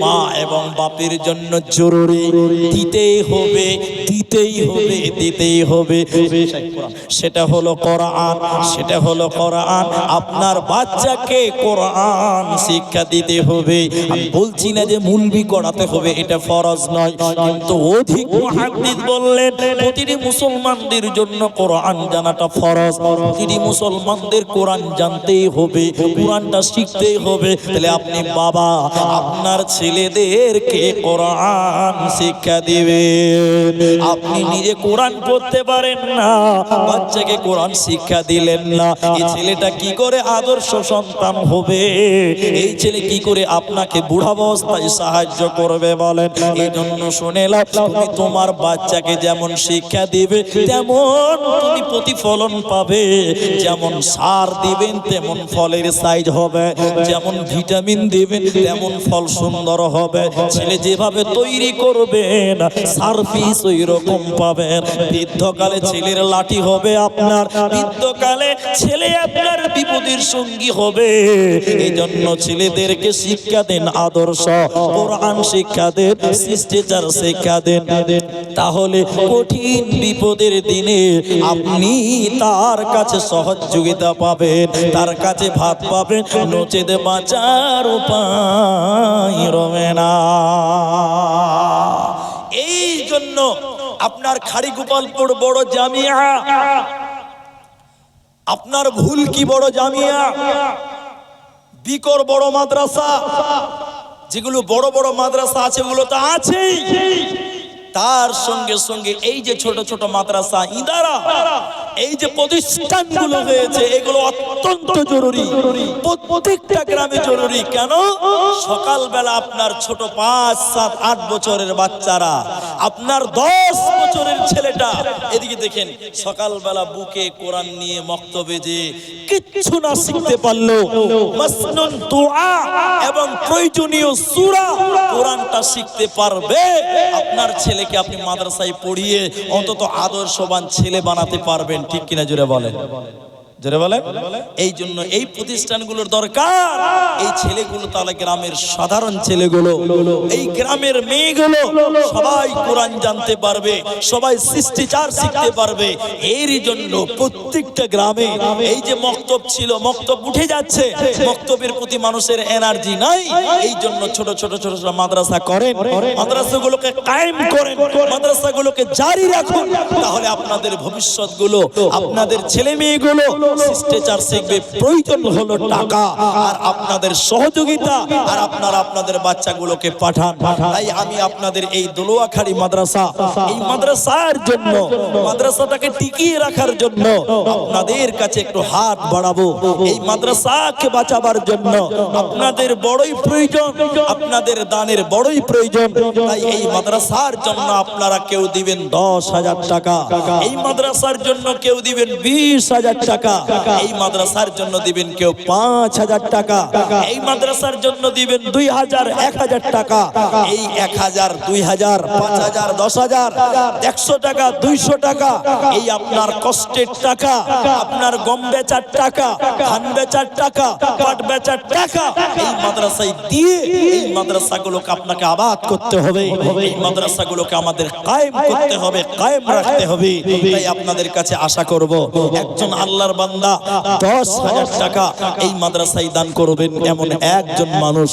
মা এবং বাপের জন্য জরুরি, দিতেই হবে, দিতেই হবে, দিতেই হবে, সেটা হলো কোরআন। সেটা হলো কোরআন। আপনার বাচ্চাকে কোরআন শিক্ষা দিতে হবে। আমি বলছি না যে মুলবি করাতে হবে, এটা ফরজ নয়, কিন্তু অধিক মুহাদ্দিস বললেন প্রতিটি মুসলমানদের জন্য কোরআন জানাটা ফরজ। প্রতিটি মুসলমানদের কোরআন জানতেই হবে, কোরআনটা শিখতেই হবে। তাহলে আপনি বাবা, আপনার ছেলেদেরকে কোরআন শিক্ষা দিবেন। আপনি নিজে কোরআন পড়তে পারেন না, বাচ্চাকে কোরআন শিক্ষা দিলেন না, এই ছেলেটা কি করে আদর্শ সন্তান হবে? এই ছেলে কি করে আপনাকে বুড়াবস্থায় সাহায্য করবে বলেন? এই জন্য শুনে লাও, তুমি তোমার বাচ্চাকে যেমন শিক্ষা দিবে তেমন তুমি প্রতিফলন পাবে। যেমন সার দিবেন তেমন ফলের সাইজ হবে, যেমন ভিটামিন দিবেন তেমন ফল সুন্দর হবে। ছেলে যেভাবে তৈরি করবেন সার্ভিস ওই রকম পাবেন। বৃদ্ধকালে ছেলের লাঠি হবে আপনার, বৃদ্ধকালে ছেলে আপনার বিপদের সঙ্গী হবে। এই জন্য ছেলেদেরকে শিক্ষা দেন আদর্শ, কোরআন শিক্ষা দেন, শিষ্টাচার শিক্ষা দেন। তাহলে কঠিন বিপদের দিনে আপনি তার কাছে সহযোগিতা পাবেন, তার কাছে ভাত পাবেন, নচেত বাঁচার উপায় রবে না। এই জন্য আপনার খাড়িগোপালপুর বড় জামিয়া, আপনার ভুল কি বড় জামিয়া, বিকর বড় মাদ্রাসা, যেগুলো বড় বড় মাদ্রাসা আছে ওগুলো তো আছেই, তার সঙ্গে সঙ্গে এই যে ছোট ছোট মাদ্রাসা ইদারা, এই যে প্রতিষ্ঠানগুলো হয়েছে এগুলো অত্যন্ত জরুরি, প্রত্যেকটা গ্রামে জরুরি। কেন? সকালবেলা আপনার ছোট 5, 7, 8 বছরের বাচ্চারা, আপনার 10 বছরের ছেলেটা, এদিকে দেখেন সকালবেলা বুকে কোরআন নিয়ে মক্তবে যে কিচ্ছু না শিখতে পারলো, মাসনুন দোয়া এবং প্রয়োজনীয় সূরা কোরআনটা শিখতে পারবে, আপনার ছেলেকে আপনি মাদ্রাসায় পড়িয়ে অন্তত আদর্শবান ছেলে বানাতে পারবেন। ঠিক কিনা জোরে বলেন, জোরে বলেন। এই জন্য এই প্রতিষ্ঠানগুলোর দরকার। এই ছেলেগুলো তাহলে গ্রামের সাধারণ ছেলেগুলো, এই গ্রামের মেয়েগুলো সবাই কোরআন জানতে পারবে, সবাই শিষ্টাচার শিখতে পারবে। এরই জন্য প্রত্যেকটা গ্রামে এই যে মক্তব ছিল, মক্তব উঠে যাচ্ছে, মক্তবের প্রতি মানুষের এনার্জি নাই। এই জন্য ছোট ছোট ছোট ছোট মাদ্রাসা করেন, মাদ্রাসাগুলোকে কায়েম করেন, মাদ্রাসাগুলোকে জারি রাখুন। তাহলে আপনাদের ভবিষ্যৎগুলো, আপনাদের ছেলে মেয়েগুলো শিষ্টাচার শিখবে। প্রয়োজন হলো টাকা আর আপনাদের সহযোগিতা, আর আপনারা আপনাদের বাচ্চাগুলোকে পাঠান। তাই আমি আপনাদের এই দোলোয়াখালী মাদ্রাসা, এই মাদ্রাসার জন্য, মাদ্রাসাটাকে টিকিয়ে রাখার জন্য আপনাদের কাছে একটু হাত বাড়াবো। এই মাদ্রাসাকে বাঁচাবার জন্য আপনাদের বড়ই প্রয়োজন, আপনাদের দানের বড়ই প্রয়োজন। তাই এই মাদ্রাসার জন্য আপনারা কেউ দিবেন 10,000 টাকা, এই মাদ্রাসার জন্য কেউ দিবেন 20,000 টাকা, এই মাদ্রাসার জন্য দিবেন কেউ 5,000 টাকা, এই মাদ্রাসার জন্য দিবেন 2,000, 1,000 টাকা। এই 1,000, 2,000, 5,000, 10,000, 100 টাকা, 200 টাকা, এই আপনার কষ্টের টাকা, আপনার গম বেচার টাকা, ধান বেচার টাকা, পাট বেচার টাকা, এই মাদ্রাসায় দিয়ে এই মাদ্রাসাগুলোকে আপনাকে আবাদ করতে হবে, এই মাদ্রাসাগুলোকে আমাদের কায়েম করতে হবে, কায়েম রাখতে হবে। তাই আপনাদের কাছে আশা করব একজন আল্লাহর বান্দা 10,000 টাকা এই মাদ্রাসায় দান করবেন এমন একজন মানুষ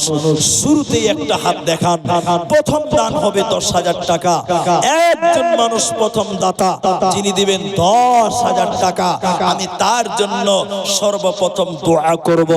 শুরুতেই একটা হাত দেখান। প্রথম দান হবে 10,000 টাকা। একজন মানুষ প্রথম দাতা যিনি দিবেন 10,000 টাকা, আমি তার জন্য সর্বপ্রথম দোয়া করব।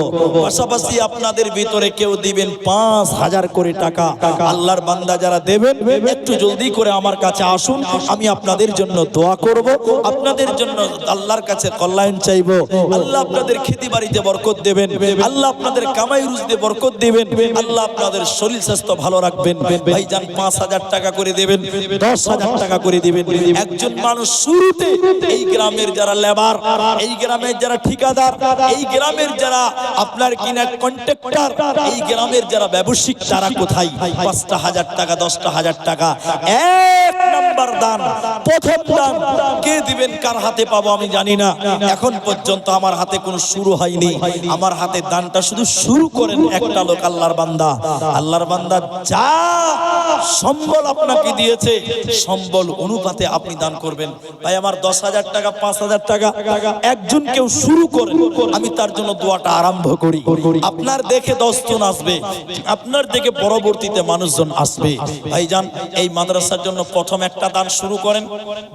পাশাপাশি আপনাদের ভিতরে কেউ দিবেন 5,000 করে টাকা। আল্লাহর বান্দা যারা দেবেন একটু জলদি করে আমার কাছে আসুন, আমি আপনাদের জন্য দোয়া করব, আপনাদের জন্য আল্লাহর কাছে কল্যাণ চাইবো। আল্লাহ আপনাদের খেতে বাড়িতে বরকত দেবেন, আল্লাহ আপনাদের কামাই রুজিতে বরকত দিবেন, আল্লাহ আপনাদের শরীর স্বাস্থ্য ভালো রাখবেন। ভাইজান 5,000 টাকা করে দেবেন, 10,000 টাকা করে দিবেন। একজন মানুষ শুরুতে এই গ্রামের যারা লেবার, এই গ্রামের যারা ঠিকাদার, এই গ্রামের যারা আপনার কিনা কন্ট্রাক্টর, এই গ্রামের যারা ব্যবসায়িক, তারা কোথায়? 5,000 টাকা, 10,000 টাকা। এক নাম্বার দান, প্রথম দান কে দিবেন, কার হাতে পাবো আমি জানি না। এখন পর্যন্ত আমার হাতে কোনো শুরু হয়নি, আমার হাতে দানটা শুধু শুরু করেন একটা লোক, আল্লাহর বান্দা। আল্লাহর বান্দা যা সম্বল আপনাকে দিয়েছে সম্বল অনুপাতে আপনি দান করবেন। ভাই আমার 10,000 টাকা, 5,000 টাকা একজন কেউ শুরু করেন, আমি তার জন্য দোয়াটা আরম্ভ করি। আপনার দেখে 10 জন আসবে, আপনার দেখে পরবর্তীতে মানুষজন আসবে। ভাইজান এই মাদ্রাসার জন্য প্রথম একটা দান শুরু করেন,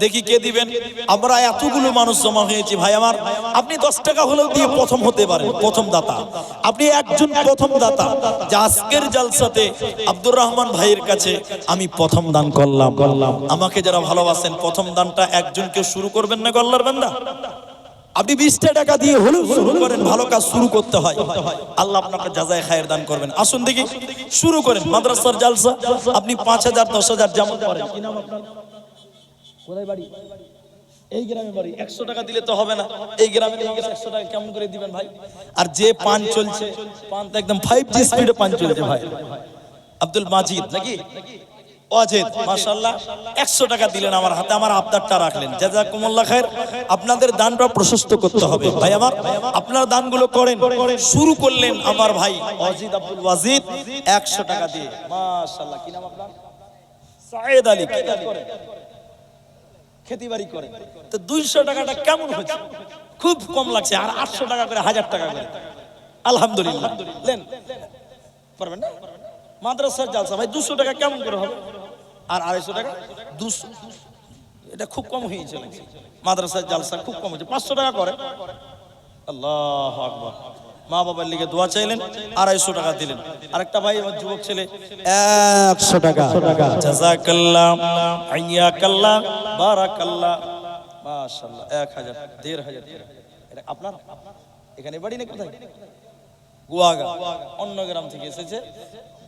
দেখি কে দিবেন। আমরা এতগুলো মানুষ জমা হয়েছি, ভাই আমার আপনি 10 টাকা হলেও দিয়ে প্রথম হতে পারেন, প্রথম দাতা আপনি একজন প্রথম দাতা। যে আজকের জালসাতে আব্দুর রহমান ভাইয়ের কাছে আমি প্রথম দান করলাম। আমাকে যারা ভালোবাসেন প্রথম দানটা একজনকে শুরু করবেন না, আল্লাহর বান্দা আপনি 20টা টাকা দিয়ে হলেও শুরু করেন, ভালো কাজ শুরু করতে হয়, আল্লাহ আপনাকে জাযায়ে খায়ের দান করবেন। আসুন দেখি শুরু করেন মাদ্রাসার জালসা। আপনি 5000 10,000 যেমন করেন। কি নাম আপনার? কোথায় বাড়ি? এই গ্রামে বাড়ি। 100 টাকা দিলে তো হবে না, এই গ্রামে 100 টাকা কেমন করে দিবেন ভাই? আর যে পান চলছে, পান তো একদম 5G স্পিডে পান চলছে ভাই। আব্দুল মাজিদ নাকি ওয়াজেদ, মাশাআল্লাহ 100 টাকা দিলেন আমার হাতে, আমার আবদারটা রাখলেন, জাযাকুমুল্লাহ খায়ের। আপনাদের দানটা প্রশস্ত করতে হবে ভাই আমার, আপনার দানগুলো করেন। শুরু করলেন আমার ভাই ওয়াজিদ আব্দুল ওয়াজিদ 100 টাকা দিয়ে, মাশাআল্লাহ। কি নাম আপনার? সায়েদ আলী। কি কাজ করেন? খেতিবাড়ি করে। তো 200 টাকাটা কেমন হয়েছে? খুব কম লাগছে। আর 800 টাকা করে, 1000 টাকা করে, আলহামদুলিল্লাহ। লেন, পারবেন না? মাদ্রাসার জালসা ভাই 200 টাকা কেমন করে হবে? আর 250 টাকা, 200, এটা খুব কম হয়েছে। মাদ্রাসার জালসা খুব কম হয়েছে, 500 টাকা করে। আল্লাহু আকবার। মা বাবার লিগে দোয়া চাইলেন, 250 টাকা দিলেন। আরেকটা ভাই আমার যুবক ছেলে 100 টাকা। জাযাকাল্লাহ, হাইয়াকাল্লাহ, বারাকাল্লাহ, মাশাআল্লাহ। 1000, 1500। এটা আপনার এখানে বাড়ি না কোথায়? গুয়াগা, অন্য গ্রাম থেকে এসেছে,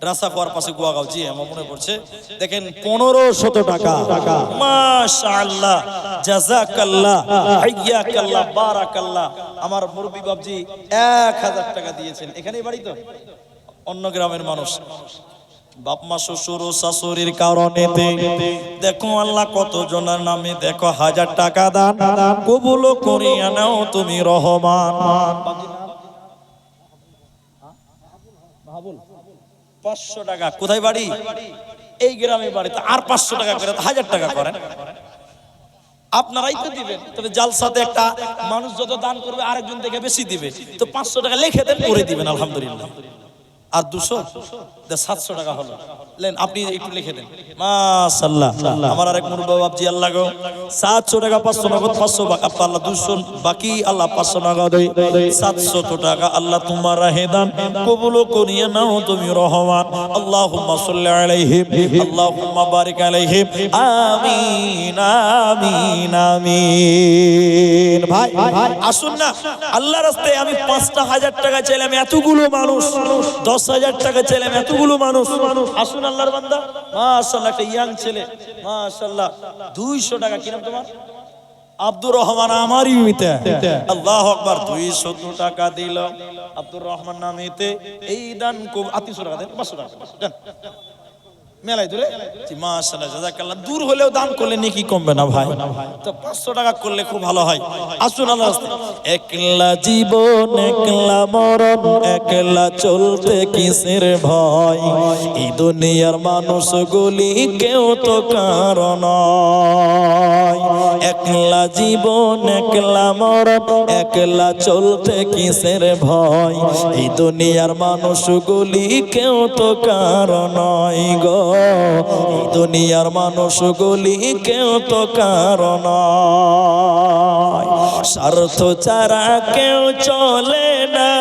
ড্রাসাফার পাশে গুয়াগাঁও। জি আমার মনে পড়ছে। দেখেন 1500 টাকা, মাশাআল্লাহ, জাযাকাল্লাহ, হাইয়াকাল্লাহ, বারাকাল্লাহ। আমার মুরব্বি বাবজি 1000 টাকা দিয়েছেন। এখানেই বাড়ি তো, অন্য গ্রামের মানুষ। বাপ মা শ্বশুর ও শাশুড়ির কারণে দেখো আল্লাহ কত জনের নামে দেখো 1000 টাকা দান কবুল করিয়া নাও তুমি রহমান। 500 টাকা। কোথায় বাড়ি? এই গ্রামে বাড়ি। তো আর 500 টাকা করে 1000 টাকা করেন, আপনারাই তো দিবেন। তবে জালসাতে একটা মানুষ যত দান করবে আরেকজন থেকে বেশি দিবে, তো 500 টাকা লিখে দেন, করে দিবেন, আলহামদুলিল্লাহ। আর 200, 700 টাকা হলো। লেন আপনি একটু লিখে দেন, মাশাআল্লাহ। আমার আরেক মুরব্বি বাবজি, আল্লাহ গো 700 টাকা, 500 নগদ, 500 বাকি, আল্লাহ 200 বাকি, আল্লাহ 500 নগদ, 700 টাকা আল্লাহ তোমার রাহে দান কবুল করিয়া নাও তুমি রহমান। আল্লাহুম্মা সাল্লি আলাইহি, আল্লাহুম্মা বারিক আলাইহি, আমিন আমিন আমিন। ভাই আসুন না, আল্লাহর রাস্তায় আমি 5টা 1000 টাকা চাইলাম, এতগুলো মানুষ 10,000 টাকা চাইলাম, এতগুলো মানুষ। আসুন আল্লাহর বান্দা, মাশাআল্লাহ। একটা ইয়াং ছেলে, মাশাআল্লাহ 200 টাকা। কি নাম তোমার? আব্দুর রহমান। আমারই মিতে, আল্লাহু আকবার। 200 টাকা দিল আব্দুর রহমান নামেতে। এই দান খুব 300 টাকা দেন, 500 টাকা দেন, মেলাই দূরে। মাশাআল্লাহ, জাযাকাল্লাহ। দূর হলেও দান করলে নেকি কমবে না ভাই? তো 500 টাকা করলে খুব ভালো হয়। আসুন আল্লাহ রাস্তায়। একলা জীবন একলা মরণ, একলা চলতে কিসের ভয়, এই দুনিয়ার মানুষগুলি কেউ তো কারণ নয়। একলা জীবন একলা মরণ, একলা চলতে কিসের ভয়, এই দুনিয়ার মানুষগুলি কেউ তো কারণ নয় গো, এই দুনিয়ার মানুষগুলি কেউ তো কারণ নয়। স্বার্থ ছাড়া কেউ চলে না,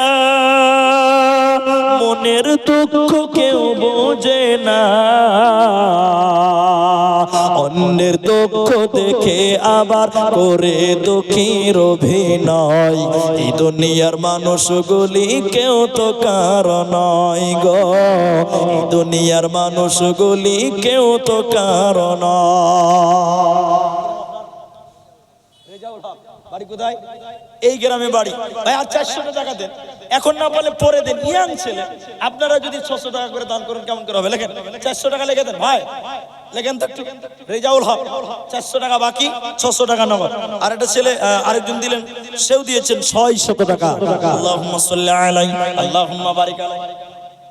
মনের দুঃখ কেউ বোঝে না, অন্যের দুঃখ দেখে আবার করে দুঃখীর অভিনয়, এই দুনিয়ার মানুষগুলি কেউ তো কারণ নয় গো, এই দুনিয়ার মানুষগুলি কেউ তো কারণ নয়। বাড়ি কোথায়? এই গ্রামে বাড়ি। ভাই আর 400 টাকা দেন, এখন না বলে পরে দেন। ইয়াং ছেলে, আপনারা যদি 600 টাকা করে দান করেন কেমন করে হবে? লেখেন 400 টাকা লিখে দেন ভাই, লেখেন তো একটু। রেজাউল হক 400 টাকা বাকি, 600 টাকা নগদ। আর একটা ছেলে আরেকজন দিলেন, সেও দিয়েছেন 600 টাকা। আল্লাহুম্মা সাল্লি আলাইহি, আল্লাহুম্মা বারিক আলাইহি।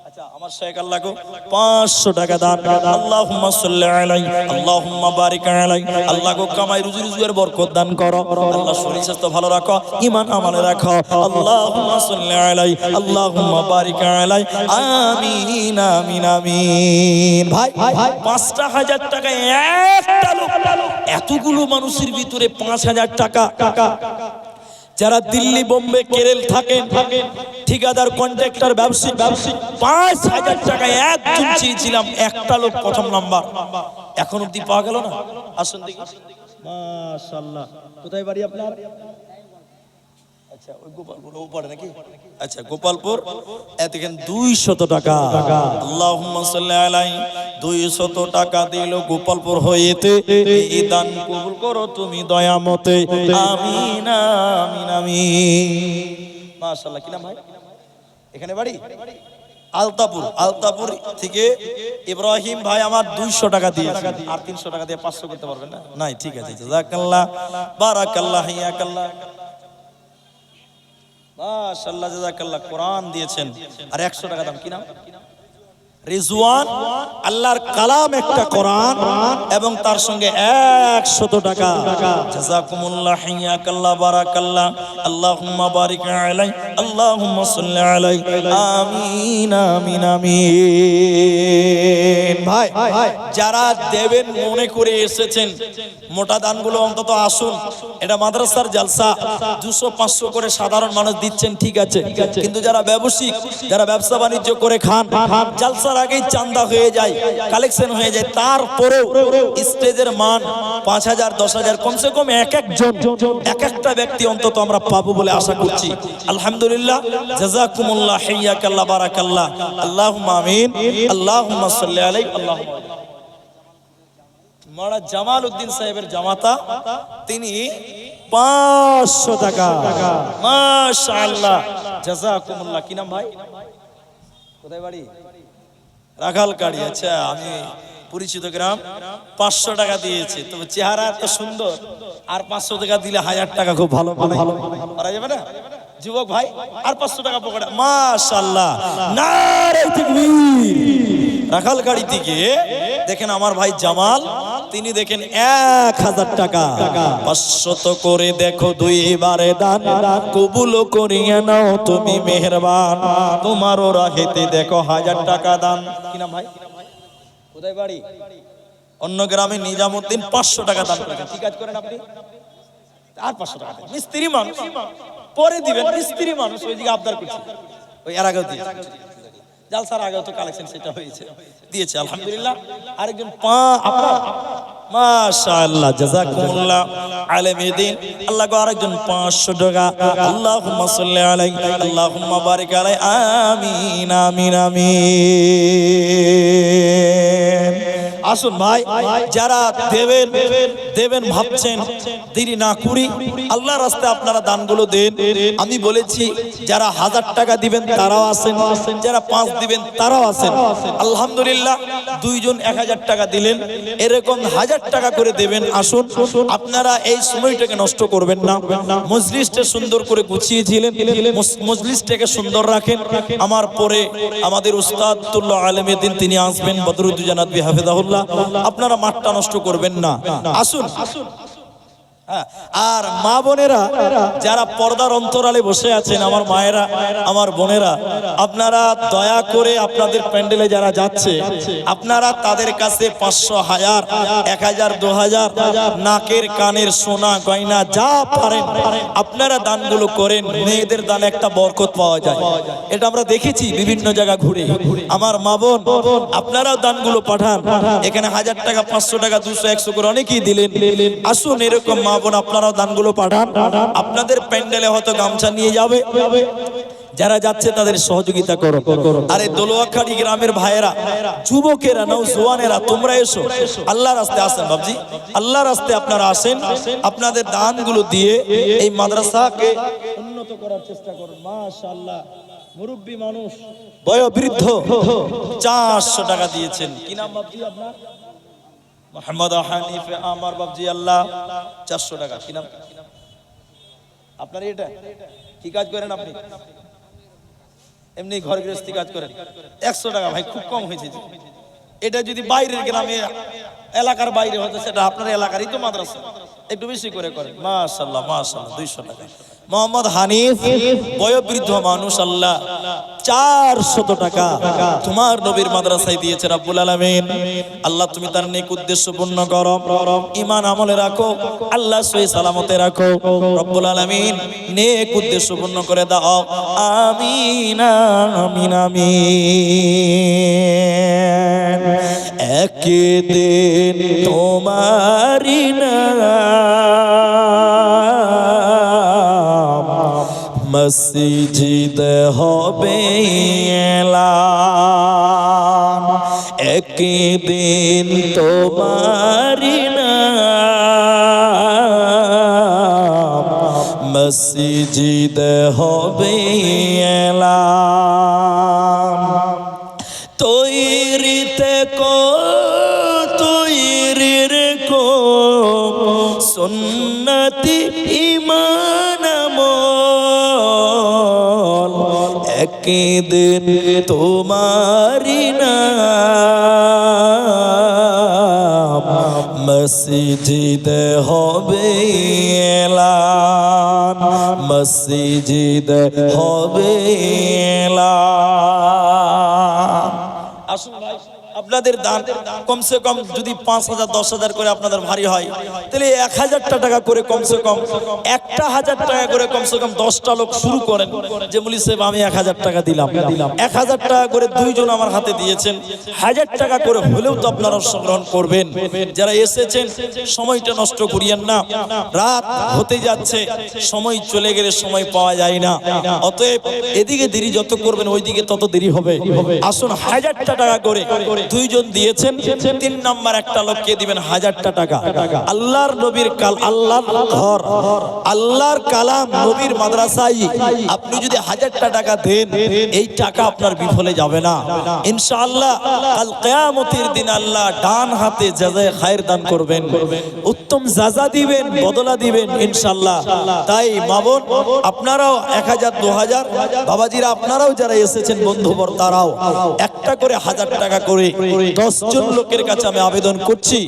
আচ্ছা আমার শেখ আল্লাহ গো 500 টাকা দান। আল্লাহুম্মা সাল্লি আলাইহি, আল্লাহুম্মা বারিক আলাইহি। আল্লাহ গো কামাই রুজি রুজির বরকত দান করো, আল্লাহ শরীর স্বাস্থ্য ভালো রাখো, ঈমান আমলে রাখো। আল্লাহুম্মা সাল্লি আলাইহি, আল্লাহুম্মা বারিক আলাইহি, আমিন আমিন আমিন। ভাই 5টা 1000 টাকা একটা লোক, এতগুলো মানুষের ভিতরে 5000 টাকা। যারা দিল্লি বোম্বে কেরল থাকেন, ঠিকাদার কন্ট্রাক্টর ব্যবসায়ী 5000 টাকা একজন চেয়েছিলাম, একটা লোক প্রথম নাম্বার, এখন অব্দি পাওয়া গেল না। আসুন দেখি, মাশাআল্লাহ। কোথায় বাড়ি আপনার? আচ্ছা ওই গোপালপুর ওপারে নাকি? আচ্ছা গোপালপুর এতক্ষণ 200 টাকা। আল্লাহুম্মা সাল্লি আলাইহি 200 টাকা দিল গোপালপুর হইতে। এই দান কবুল করো তুমি দয়ামতে, আমিন আমিন আমিন। মাশাআল্লাহ। কি নাম ভাই? এখানে বাড়ি আলতাপুর থেকে ইব্রাহিম ভাই আমার 200 টাকা দিয়েছে। আর 300 টাকা দিয়ে 500 করতে পারবেন না? নাই, ঠিক আছে। জাযাকাল্লাহ বারাকাল্লাহ হিয়াকাল্লাহ মাশাআল্লাহ জাযাকাল্লাহ। কোরআন দিয়েছেন আর 100 টাকা দাম। কি নাম? রিজওয়ান। আল্লাহর কালাম একটা কোরআন এবং তার সঙ্গে 100 টাকা। জাযাকুমুল্লাহ হিয়াকাল্লাহ বারাকাল্লাহ। আল্লাহুম্মা বারিক আলাই, আল্লাহুম্মা সাল্লি আলাই, আমিন আমিন আমিন। ভাই যারা দেবেন মনে করে এসেছেন মোটা দানগুলো অন্তত আসুন। এটা মাদ্রাসার জালসা, 200-500 করে সাধারণ মানুষ দিচ্ছেন, ঠিক আছে, কিন্তু যারা ব্যবসায়িক, যারা ব্যবসা বাণিজ্য করে খান, জালসার আগেই চান্দা হয়ে যায়, কালেকশন হয়ে যায়, তারপরেও স্টেজের মান 5000 10,000 কমসে কম এক একটা ব্যক্তি অন্তত আমরা পাবো বলে আশা করছি। আলহামদুলিল্লাহ। জাযাকুমুল্লাহ হিয়াকাল্লাহ বারাকাল্লাহ। আল্লাহুম্মা আমিন। আল্লাহুম্মা সাল্লি আলাইহি। আল্লাহুম্মা মারা জামাল উদ্দিন সাহেবের জামাতা, তিনি 500 টাকা। মাশাআল্লাহ জাযাকুমুল্লাহ। কি নাম ভাই? কোথায় বাড়ি? রাখালকাড়ি। আচ্ছা আমি পরিচিত গ্রাম। 500 টাকা দিয়েছে। তবে চেহারা এত সুন্দর, আর 500 টাকা দিলে 1000 টাকা খুব ভালো করা যাবে না? যুবক ভাই আর 500 টাকা পকেটে। মাশাআল্লাহ নারে তাকবীর। রাখালকাড়ি থেকে দেখেন আমার ভাই জামাল, তিনি দেখেন 1000 টাকা। 500 করে দেখো দুইবারে দান, কবুল করিয়ে নাও তুমি মেহেরবান, তোমারও রাহেতে দেখো 1000 টাকা দান। কি নাম ভাই? কোথায় বাড়ি? অন্য গ্রামে নিজামউদ্দিন। 500 টাকা দান করেন। কি কাজ করেন আপনি? আর 500 টাকা দেন। মিস্ত্রি মানুষ, পরে দিবেন। মিস্ত্রি মানুষ, ওইদিকে আবদার করছে, ওই এর আগেও দিয়েছে, জালসার আগেও তো কালেকশন সেটা হয়েছে, দিয়েছে আলহামদুলিল্লাহ। আরেকজন আপনার মাশাআল্লাহ জাযাকুমুল্লাহ আলেমে দ্বীন। আল্লাহ গো আরেকজন 500 টাকা। আল্লাহুম্মা সাল্লি আলাইহি, আল্লাহুম্মা বারিক আলাইহি, আমিন আমিন আমিন। আসুন ভাই, যারা দেবেন ভাবছেন, দেরি না করি আল্লাহর রাস্তায় আপনারা দানগুলো দেন। আমি বলেছি যারা 1000 টাকা দিবেন তারাও আছেন, যারা 5 দিবেন তারাও আছেন। আলহামদুলিল্লাহ, দুইজন 1000 টাকা দিলেন, এরকম 1000 টাকা করে দেবেন। আসুন আপনারা এই সময়টাকে নষ্ট করবেন না। মজলিসটা সুন্দর করে গুছিয়েছিলেন, মজলিসটাকে সুন্দর রাখেন। আমার পরে আমাদের উস্তাদ তুল্লাহ আলেমে দ্বীন তিনি আসবেন, বদরুদ্দোজা নদভী হাফেজাহুল্লাহ। আপনারা মাঠটা নষ্ট করবেন না। আসুন। আর মা বোনেরা যারা পর্দার অন্তরালে বসে আছেন, আমার মায়েরা, আমার বোনেরা, আপনারা দয়া করে আপনাদের প্যান্ডেলে যারা যাচ্ছে, আপনারা তাদের কাছে 500, 1000, 1000, 2000 নাকের কানের সোনা গয়না যা পারেন আপনারা দানগুলো করেন। মেয়েদের দান একটা বরকত পাওয়া যায়, এটা আমরা দেখেছি বিভিন্ন জায়গা ঘুরে। আমার মা বোন আপনারাও দানগুলো পাঠান। এখানে 1000 টাকা, 500 টাকা, 200, 100 করে অনেকেই দিলেন। আসুন এরকম মা বোন আপনারাও দানগুলো পাঠান। আপনাদের প্যান্ডেলে হয়তো গামছা নিয়ে যাবে, যারা যাচ্ছে তাদের সহযোগিতা করো। আরে দোলোয়াখালী গ্রামের ভাইয়েরা, যুবকেরা, নওজওয়ানেরা, তোমরা এসো, আল্লাহর রাস্তায় আসেন বাবজি, আল্লাহর রাস্তায় আপনারা আসেন। আপনাদের দানগুলো দিয়ে এই মাদ্রাসাকে উন্নত করার চেষ্টা করুন। মাশাআল্লাহ, মুরব্বী মানুষ, বয়োবৃদ্ধ 400 টাকা দিয়েছেন। কি নাম বাবজি আপনার? মোহাম্মদ হানিফ আমার বাবজি। আল্লাহ 400 টাকা। কি নাম আপনার? এটা কি কাজ করেন আপনি? এমনি ঘর গৃহস্থী কাজ করেন। 100 টাকা ভাই, খুব কম হয়েছে। এটা যদি বাইরের গ্রামে, এলাকার বাইরে হতো, সেটা আপনার এলাকারই তো মাদ্রাসা, একটু বেশি করে করেন। মাশাআল্লাহ মাশাআল্লাহ, 200 টাকা। মোহাম্মদ হানিফ, বয়োবৃদ্ধ মানুষ, আল্লাহ 400 টাকা তোমার নবীর মাদ্রাসায় দিয়েছে রব্বুল আলামিন। আল্লাহ তুমি তার নেক উদ্দেশ্য পূর্ণ করো, ঈমান আমলে রাখো, আল্লাহ সহি সালামতে রাখো রব্বুল আলামিন, নেক উদ্দেশ্য পূর্ণ করে দাও। আমিন আমিন আমিন। একদিন তোমারি নাম মসজিদে হবে এলান, একদিন তোমারি নাম মসজিদে হবে এলান। তৈরিতে তৈরির কো সুন্নতি ঈমান আমল, একদিন তোমারি নাম মসজিদে হবে এলান, মসজিদে হবে এলান। আসুন ভাই, আপনাদের দান কমসে কম যদি 5,000 10,000 করে আপনাদের ভারী হয়, তাহলে 1,000 টাকা করে কমসে কম 1,000 টাকা করে কমসে কম 10টা লোক শুরু করেন যে মুলি সাহেব আমি 1,000 টাকা দিলাম, 1,000 টাকা করে দুইজন আমার হাতে দিয়েছেন, 1,000 টাকা করে হলেও তো আপনারা অংশগ্রহণ করবেন। যারা এসেছেন সময়টা নষ্ট করিয়েন না, রাত হতে যাচ্ছে, সময় চলে গেলে সময় পাওয়া যায় না, অতএব এদিকে দেরি যত করবেন ওইদিকে তত দেরি হবে। আসুন 1,000 টাকা করে দুইজন দিয়েছেন, 3 নাম্বার একটা লোককে দিবেন 1,000 টাকা। আল্লাহর নবীর আল্লাহর ঘর, আল্লাহর কালাম, নবীর মাদ্রাসায় আপনি যদি 1,000 টাকা দেন, এই টাকা আপনার বিফলে যাবে না ইনশাআল্লাহ। কাল কিয়ামতের দিন আল্লাহ ডান হাতে জাযায়ে খায়ের দান করবেন, উত্তম জাযা দিবেন, বদলা দিবেন ইনশাআল্লাহ। তাই মাবন আপনারাও 1,000 2,000, বাবাজিরা আপনারাও যারা এসেছেন বন্ধুবর তারাও একটা করে 1,000 টাকা করে 10 জন লোকের কাছে আমি আবেদন করছি।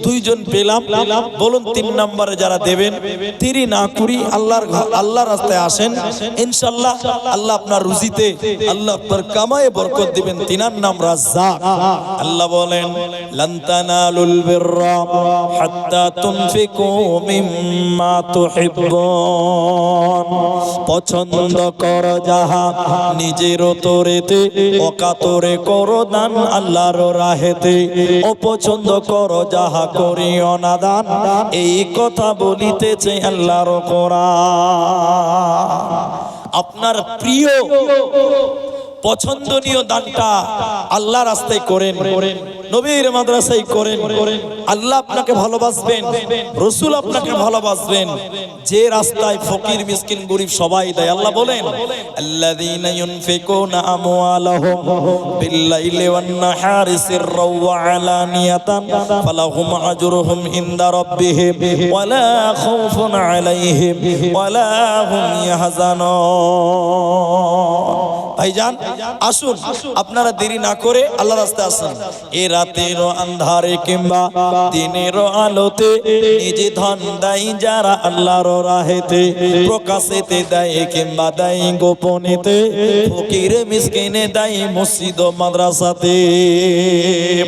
2 জন পেলাম, বলুন 3 নম্বরে যারা দেবেন, দেরি না করি আল্লাহর রাস্তায় আসেন ইনশাআল্লাহ। আল্লাহ আপনার রুজিতে, আল্লাহ আপনার কামায়ে বরকত দিবেন। 3 নাম রাজ্জাক। আল্লাহ বলেন লান তানালুল বিররা হাত্তা তুনফিকু মিম্মা তুহিব্বুন, পছন্দ কর যাহা নিজের তরেতে, অকাতরে করো দান আল্লাহর রাহেতে, অপছন্দ করো যাহা করিও না দান, এই কথা বলিতেছে আল্লাহর কোরআন। আপনার প্রিয় পছন্দনীয় দানটা আল্লাহ রাস্তায় করেন, নবীর মাদ্রাসায় করেন, আল্লাহ আপনাকে ভালোবাসবেন, রাসূল আপনাকে ভালোবাসবেন। যে রাস্তায় ফকির মিসকিন গরিব সবাই দেয়, আল্লাহ বলেন আল্লাযীনা ইউনফিকুনা আমওয়ালাহুম বিল্লাইলি ওয়ান নাহারি সিররাও ওয়া আলানিয়াতান ফালাহুম আজরুহুম ইনদা রাব্বিহিম ওয়ালা খাউফুন আলাইহিম ওয়ালা হুম ইয়াহজানুন। ভাইজান আসুন, আপনারা দেরি না করে আল্লাহর রাস্তায় আসুন। এই রাতের আন্ধারে কিংবা দিনের আলোতে নিজে ধন দেয় যারা আল্লাহর রাহেতে, প্রকাশেতে দেয় কিংবা দেয় গোপনেতে, ফকির মিসকিনে দেয় মসজিদ ও মাদ্রাসাতে।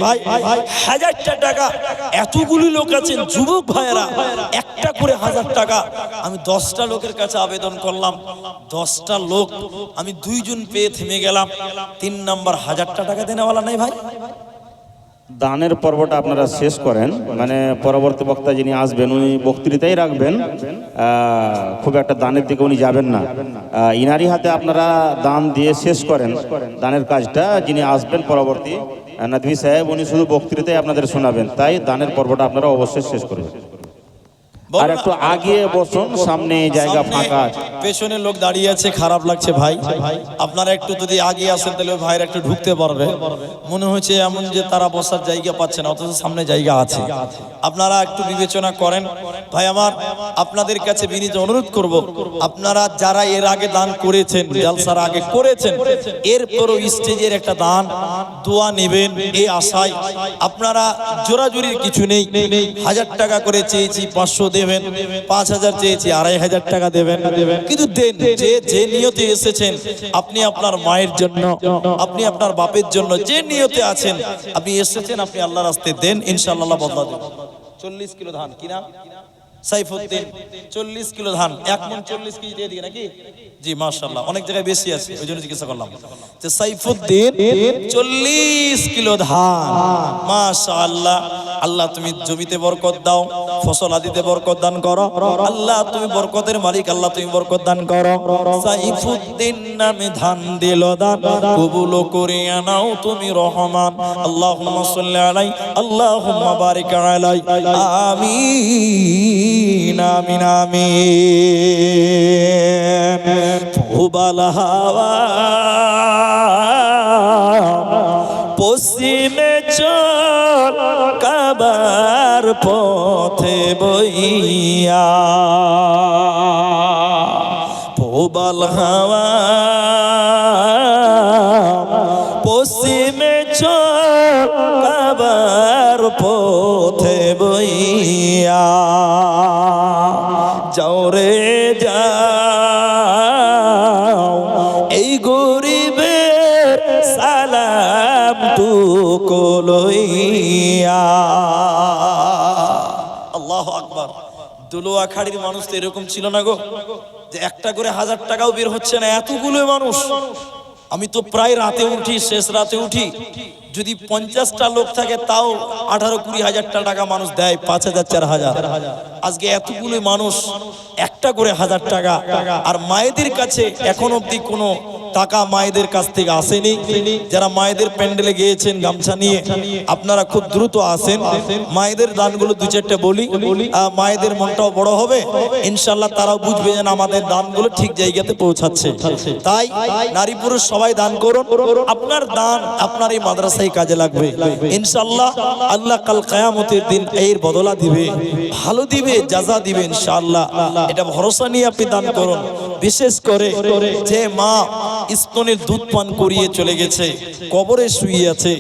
ভাই 1,000 টাকা, এতগুলি লোক আছেন যুবক ভাইয়েরা, একটা করে 1,000 টাকা। আমি 10টা লোকের কাছে আবেদন করলাম, 10টা লোক আমি 2 জন পেয়ে থেমে গেলাম। 3 নাম্বার 1,000 টাকা দেনেওয়ালা নাই ভাই। দানের পর্বটা আপনারা শেষ করেন, মানে পরবর্তী বক্তা যিনি আসবেন উনি বক্তৃতাই রাখবেন, খুব একটা দানের দিকে উনি যাবেন না। ইনারি হাতে আপনারা দান দিয়ে শেষ করেন দানের কাজটা। যিনি আসবেন পরবর্তী নদভী সাহেব, উনি শুধু বক্তৃতাই আপনাদের শোনাবেন, তাই দানের পর্বটা আপনারা অবশ্যই শেষ করবেন। আর একটু আগে বসুন, সামনে জায়গা ফাঁকা আছে। পেছনে লোক দাঁড়িয়ে আছে, খারাপ লাগছে ভাই। আপনারা একটু যদি আগে আসেন তাহলে ভাইরা একটু ঢুকতে পারবে। মনে হচ্ছে এমন যে তারা বসার জায়গা পাচ্ছে না, অথচ সামনে জায়গা আছে। আপনারা একটু বিবেচনা করেন ভাই আমার। আপনাদের কাছে বিনীত অনুরোধ করব, আপনারা যারা এর আগে দান করেছেন, জলসার আগে করেছেন, এরপরও স্টেজের একটা দান দোয়া নেবেন এই আশায়। আপনারা জোরাজুরির কিছু নেই। 1,000 টাকা করে চেয়েছি 500 দেবেন, 5,000 চেয়েছি 2,500 টাকা দেবেন, কিন্তু দেন। যে নিয়তে এসেছেন, আপনি আপনার মায়ের জন্য, আপনি আপনার বাপের জন্য, যে নিয়তে আছেন আপনি এসেছেন, আপনি আল্লাহর রাস্তায় দেন, ইনশাআল্লাহ বদলা দেবেন। 40 কিলো ধান কিনা সাইফুদ্দিন, 40 কিলো ধান, 1 মণ 40 কেজি দিয়ে দিই নাকি? জি মাশাআল্লাহ, অনেক জায়গায় বেশি আছে, ওই জন্য জিজ্ঞাসা করলাম। যে সাইফুদ্দিন 40 কিলো ধান, মাশাআল্লাহ। আল্লাহ তুমি জমিতে বরকত দাও, ফসল আদিতে বরকত দান করো। আল্লাহ তুমি বরকতের মালিক, আল্লাহ তুমি বরকত দান করো। সাইফুদ্দিন নামে ধান দিল দান, কবুল করিয়া নাও তুমি রহমান। আল্লাহুম্মা সাল্লি আলাই, আল্লাহুম্মা বারিক আলাই, আমিন আমিন আমিন। ফুবাল হাওয়া পশ্চিমে চল, কাবার পথে বইয়া। প্রবল হাওয়া পশ্চিমে চল, কাবার পথে বইয়া। যাও রে যাও, এই গরিবের সালাম টুকু লইয়া। আল্লাহু আকবার। দোলোয়াখাড়ির মানুষ তো এরকম ছিল না গো, যে একটা করে 1000 টাকাও বের হচ্ছে না, এতগুলো মানুষ। আমি তো প্রায় রাতে উঠি, শেষ রাতে উঠি, যদি 50টা লোক থাকে তাও 18-20 হাজার টাকা মানুষ দেয়, 5000 4000। আজকে এতগুলো মানুষ একটা করে 1000 টাকা। আর মায়েদের কাছে এখন অবধি কোনো টাকা মায়েদের কাছ থেকে আসেনি। যারা মায়েদের প্যান্ডেলে গিয়েছেন গামছা নিয়ে, আপনারা খুব দ্রুত আসেন। মায়েদের দানগুলো 2-4টা বলি, মায়েদের মনটাও বড় হবে ইনশাআল্লাহ। তারাও বুঝবে যেন আমাদের দানগুলো ঠিক জায়গাতে পৌঁছাচ্ছে। তাই নারী পুরুষ সবাই দান করুন। আপনার দান আপনার এই মাদ্রাসায় কাজে লাগবে ইনশাআল্লাহ। আল্লাহ কাল কিয়ামতের দিন এর বদলা দিবে, ভালো দিবে, জাযা দিবে ইনশাআল্লাহ। এটা ভরসা নিয়ে আপনি দান করুন। বিশেষ করে যে মা স্তনের দুধ পান করিয়ে চলে গেছে, কবরে শুয়ে আছে,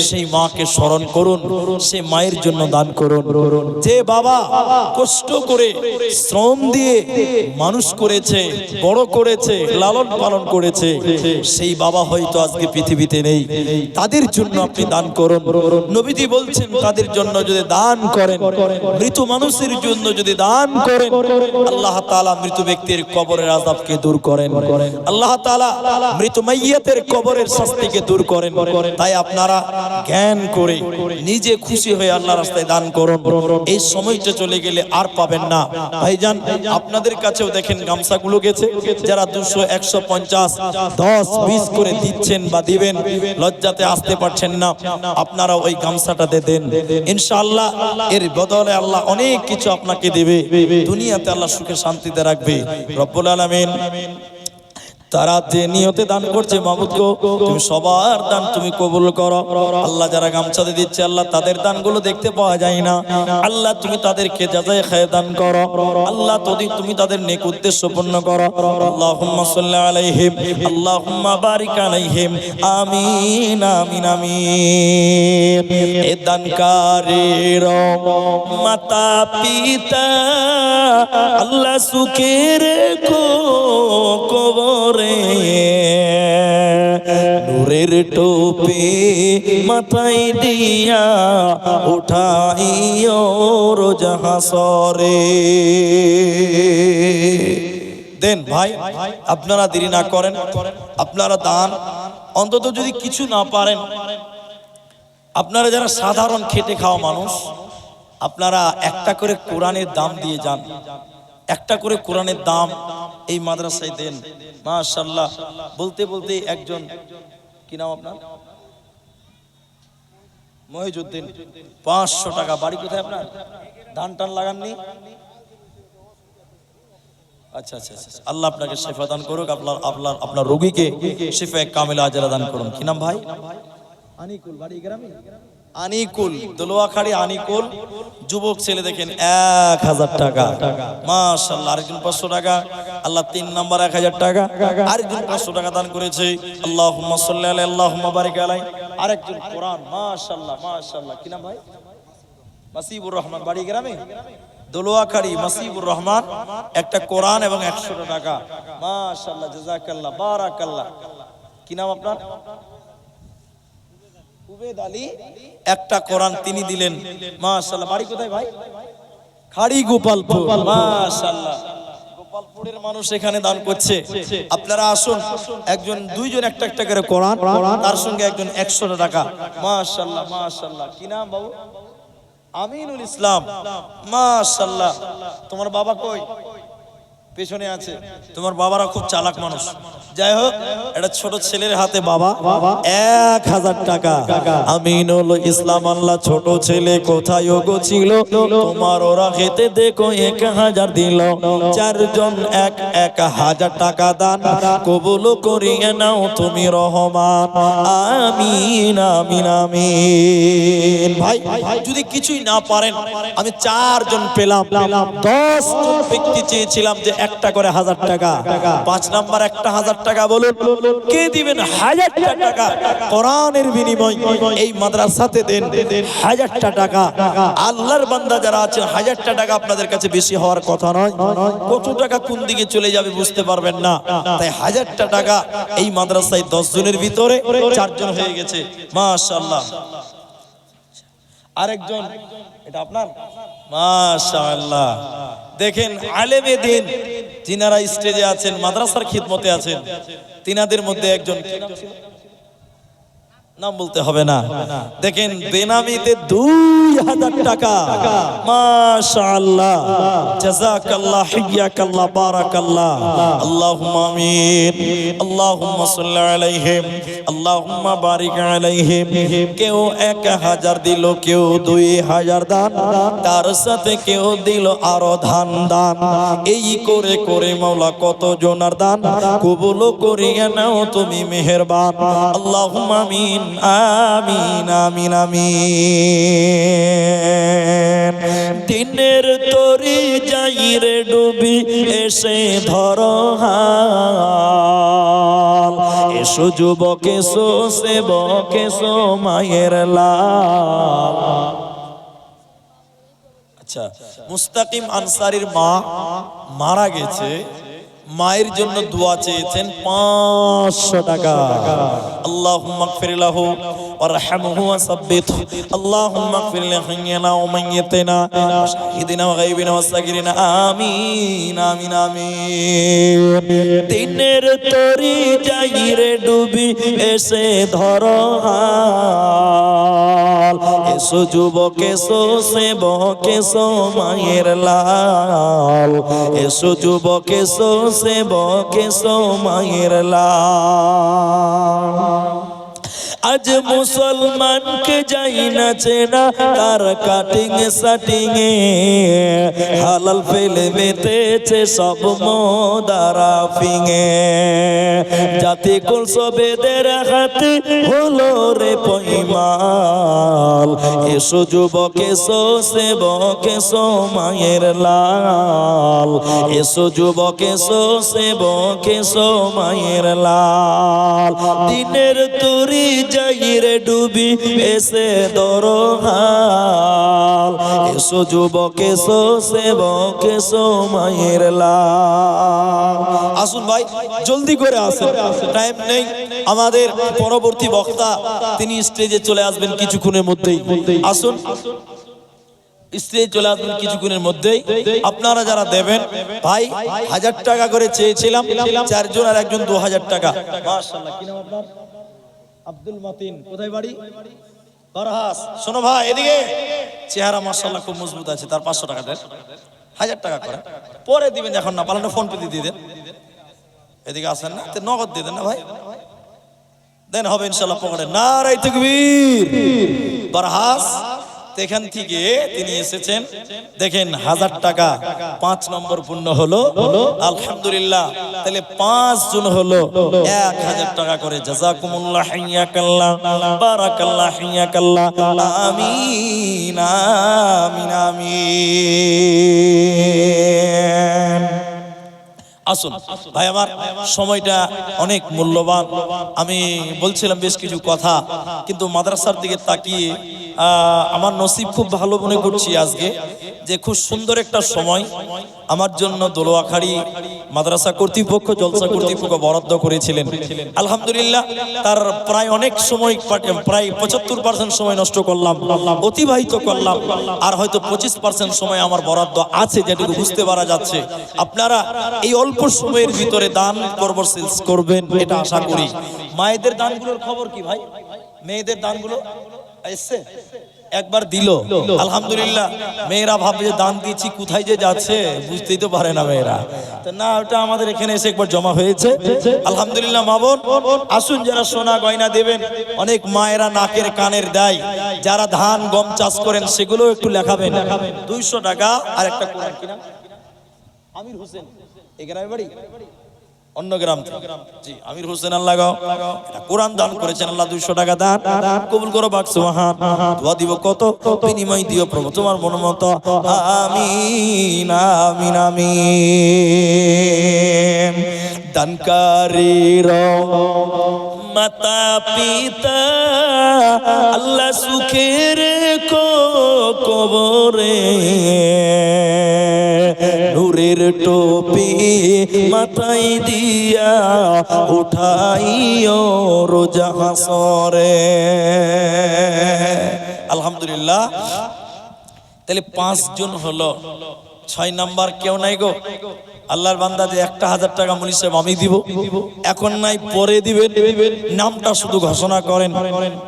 সেই মাকে স্মরণ করুন, সেই মায়ের জন্য দান করুন। যে বাবা কষ্ট করে শ্রম দিয়ে মানুষ করেছে, বড় করেছে, লালন পালন করেছে, সেই বাবা হয়তো আজকে পৃথিবীতে নেই, তাদের জন্য আপনি দান করুন। নবীজি বলছেন তাদের জন্য যদি দান করেন, মৃত মানুষের জন্য যদি দান করেন, আল্লাহ তাআলা মৃত ব্যক্তির কবরের আযাবকে দূর করেন, আল্লাহ তাআলা মৃত মাইয়াতের কবরের শাস্তিকে দূর করেন। তাই আপনারা জ্ঞান করে নিজে খুশি হয়ে আল্লাহর রাস্তায় দান করুন। এই সময়টা চলে গেলে আর পাবেন না ভাইজান। আপনাদের কাছেও দেখেন গামছাগুলো গেছে, যারা 200 150 10 20 করে দিচ্ছেন বা দিবেন, লজ্জাতে আসতে পারছেন না, আপনারা ওই গামছাটাতে দেন ইনশাআল্লাহ। এর বদলে আল্লাহ অনেক কিছু আপনাকে দেবে, দুনিয়াতে আল্লাহ সুখে শান্তিতে রাখবে রব্বুল আলামিন। তারা যে নিয়তে দান করছে, মাবুদ গো তুমি সবার দান তুমি কবুল করো। আল্লাহ যারা গামছাতে দিচ্ছে আল্লাহ তাদের দানগুলো দেখতে পাওয়া যায় না, আল্লাহ তুমি তাদেরকে জাযায়ে খায় দান করো। আল্লাহ তুমি তাদের নেক উদ্দেশ্য পূর্ণ করো। আল্লাহুম্মা সাল্লি আলাইহিম, আল্লাহুম্মা বারিক আলাইহিম, আমিন আমিন আমিন। এ দানকারীর মাতা পিতা আল্লাহ সুখে রেখো কবর, নূরের টুপি মাথায় দিয়া উঠাইও রোজ হাসরে। দেন ভাই, আপনারা দেরি না করেন, আপনারা দান। অন্তত যদি কিছু না পারেন, আপনারা যারা সাধারণ খেটে খাওয়া মানুষ, আপনারা একটা করে কোরআনের দাম দিয়ে যান। একটা করে কোরআনের দাম এই মাদ্রাসায় দেন। মাশাআল্লাহ। বলতে বলতে একজন, কি নাম আপনার? মহিজউদ্দিন, 500 টাকা। বাড়ি কোথায় আপনার? ধান টান লাগাননি? আচ্ছা আচ্ছা আচ্ছা, আল্লাহ আপনাকে শিফা দান করুক, আপনার রোগীকে শিফায়ে কামিলা আজরা দান করুন। কি নাম ভাই? আনিকুল। বাড়ি গ্রামে আনিকুল, দোলোয়াখাড়ি আনিকুল। যুবক ছেলে দেখেন 1000 টাকা। মাশাআল্লাহ। আরেকজন 500 টাকা। আল্লাহ 3 নাম্বার 1000 টাকা। আরেকজন 500 টাকা দান করেছে। আল্লাহুম্মা সাল্লি আলাইহি, আল্লাহুম্মা বারিক আলাইহি। আরেকজন কোরআন। মাশাআল্লাহ মাশাআল্লাহ। কি নাম ভাই? মাসিবুর রহমান। বাড়ি গ্রামে দোলোয়াখাড়ি। মাসিবুর রহমান একটা কোরআন এবং 100 টাকা। মাশাআল্লাহ, জাযাকাল্লাহ, বারাকাল্লাহ। কি নাম আপনার? উবেদ আলী। একটা কোরআন তিনি দিলেন। মাশাআল্লাহ। বাড়ি কোথায় ভাই? খাড়ি গোপালপুর। মাশাআল্লাহ। গোপালপুরের মানুষ এখানে দান করছে। আপনারা আসুন, একজন দুইজন একটা একটা করে কোরআন, তার সঙ্গে একজন 100 টাকা। মাশাআল্লাহ মাশাআল্লাহ। কি নাম বাবু? আমিনুল ইসলাম, মাশাআল্লাহ। তোমার বাবা কই? পেছনে আছে। তোমার বাবারা খুব চালাক মানুষ। যাই হোক, একটা ছোট ছেলের হাতে বাবা 1000 টাকা। আমিনুল ইসলাম, আল্লাহ ছোট ছেলে কোথায় গো ছিল, তোমার ওরা খেতে দেখো 1000 দিল। চারজন 1000 টাকা দান কবুল করিয়ে নাও তুমি রহমান। আমিন আমিন আমিন। ভাই যদি কিছুই না পারেন, আমি 4 জন পেলাম, 10 জন ব্যক্তি চেয়েছিলাম যে একটা করে 1000 টাকা। 5 নাম্বার একটা 1000 টাকা বলুন, কে দিবেন 1000 টাকা কোরআনের বিনিময় এই মাদ্রাসাতে দেন 1000 টাকা। আল্লাহর বান্দা যারা আছেন 1000 টাকা আপনাদের কাছে বেশি হওয়ার কথা নয়। কত টাকা কোন দিকে চলে যাবে বুঝতে পারবেন না, তাই 1000 টাকা এই মাদ্রাসায় 10 জনের ভিতরে 4 জন হয়ে গেছে, মাশাআল্লাহ। আরেকজন, এটা আপনার, মাশাআল্লাহ। দেখেন আলেমে দিন যিনারা স্টেজে আছেন, মাদ্রাসার খিদমতে আছেন, তিনাদের মধ্যে একজন, নাম বলতে হবে না, দেখেন বেনামিতে 2000 টাকা, মাশাআল্লাহ, জাযাকাল্লাহ, হিয়াকাল্লাহ, বারাকাল্লাহ, আল্লাহুম্মা আমিন, আল্লাহুম্মা সাল্লি আলাইহিম, আল্লাহুম্মা বারিক আলাইহিম। কেউ 1000 দিল, কেউ 2000 দান, তার সাথে কেউ দিল আরো দান। এই করে করে মাওলা কত জনার দান কবুল করিয়া নাও তুমি মেহেরবান। আল্লাহুম্মা আমিন আমিন আমিন আমিন। দিনের তরি যাই রে ডুবি, এসে ধরো হাল, এসো যুবক এসো সেবক এসো মায়ের লাল। আচ্ছা, মুস্তাকিম আনসারীর মা মারা গেছে, মায়ের জন্য দোয়া চেয়েছেন 500 টাকা। আল্লাহুম্মা গফির লাহু ওয়ারহামহু ওয়াসাব্বিতহু, আল্লাহুম্মা গফির লিহাইয়িনা ওয়া মাইয়িতিনা ওয়া শাহিদিনা ওয়া গায়বিনা ওয়া সাগিরিনা। আমিন আমিন আমিন। দিনের তরি যাই রে ডুবি, এসে ধরো হাল, এসো যুবক এসো সেবক এসো মায়ের লাল, এসো যুবক এসো সেবক এসো মায়ের লাল। আজ মুসলমানকে যাই না চেনা, তার কাটিং সাটিং এ হালাল ফেলে মেতেছে সব মোদারা ফিঙে। জাতি কুল সবেদের হাতে হলো রে পয়মাল, এসো যুবক এসো সেবক এসো মায়ের লাল, এসো যুবক এসো সেবক এসো মায়ের লাল। দিনের তরি যাই রে ডুবি, এসে ধরো হাল, এসো যুবক এসো সেবক এসো মায়ের লাল। আসুন ভাই জলদি করে আসেন, টাইম নেই। আমাদের পরবর্তী বক্তা তিনি স্টেজে চলে আসবেন কিছুক্ষণের মধ্যেই। আসুন স্টেজে চলে আসবেন কিছুক্ষণের মধ্যেই। আপনারা যারা দেবেন ভাই 1000 টাকা করে চেয়েছিলাম, 4 জন আর একজন 2000 টাকা। মাশাআল্লাহ, কি নাম আপনার? আব্দুল মতিন, কোথায় বাড়ি? বরহাস। শোনো ভাই এদিকে, চেহারা মাশাআল্লাহ খুব মজবুত আছে, তার 500 টাকা দেন, 1000 টাকা করে পরে দিবেন, এখন না পারলে ফোন পে দিয়ে দেন। এদিকে আসেন না, নগদ দিয়ে দেন না ভাই, দেন হবে ইনশাআল্লাহ পকেটে। নারায়ে তাকবীর। বরহাস এখান থেকে তিনি এসেছেন, দেখেন 1000 টাকা 5 নম্বর পূর্ণ হলো, আলহামদুলিল্লাহ। তাহলে 5 জন হলো 1000 টাকা করে। জাযাকুমুল্লাহ, হিয়াকাল্লাহ, বারাকাল্লাহ, হিয়াকাল্লাহ। আমিন আমিন আমিন। আসুন ভাই, আমার সময়টা অনেক মূল্যবান। আমি বলছিলাম বেশ কিছু কথা, কিন্তু মাদ্রাসার দিকে তাকিয়ে আমার নসিব খুব ভালো মনে করছি আজকে, যে খুব সুন্দর একটা সময় আমার জন্য দোলোয়াখালী মাদ্রাসা কর্তৃপক্ষ, জলসা কর্তৃপক্ষ বরাদ্দ করেছিলেন। আলহামদুলিল্লাহ, তার প্রায় অনেক সময়, প্রায় 75% সময় নষ্ট করলাম, অতিবাহিত করলাম, আর হয়তো 25% সময় আমার বরাদ্দ আছে, যেটুকু বুঝতে পারা যাচ্ছে। আপনারা এই অল্প সময়ের ভিতরে দান করবেন এটা আশা করি। মায়েদের দানগুলোর খবর কি ভাই? মেয়েদের দানগুলো এসছে? একবার দিল, আলহামদুলিল্লাহ। মেয়েরা ভাবে যে দান দিয়েছি কোথায় যে যাচ্ছে বুঝতেই তো পারে না মেয়েরা, তো না ওটা আমাদের এখানে এসে একবার জমা হয়েছে, আলহামদুলিল্লাহ। মা বোন আসুন, যারা সোনা গয়না দেবেন, অনেক মায়েরা নাকের কানের দেয়, যারা ধান গম চাষ করেন সেগুলো একটু লেখাবেন। 200 টাকা আর একটা কোরআন কিনা আমির হোসেন, এই গ্রামের বাড়ি অন্য গ্রাম থেকে। জি আমির হোসেন, আল্লাহ গো এটা কোরআন দান করেছেন, আল্লাহ 200 টাকা দান কবুল করো, বাক সুবহান। দোয়া দিব কত, বিনিময় দিও প্রভু তোমার মন মতো, আমিন আমিন আমিন। দানকারীর মাতা পিতা আল্লাহ সুখের কবরে, নূরের টুপি মাথায় দিয়া উঠাইও রোজা হাসরে। আলহামদুলিল্লাহ। তাহলে 5 জন হলো, 6 নাম্বার কেউ নাই গো? আল্লাহর বান্দা যে 1000 টাকা মুলি সাহেব আমি দিব, এখন নাই পরে দিবেন, নামটা শুধু ঘোষণা করেন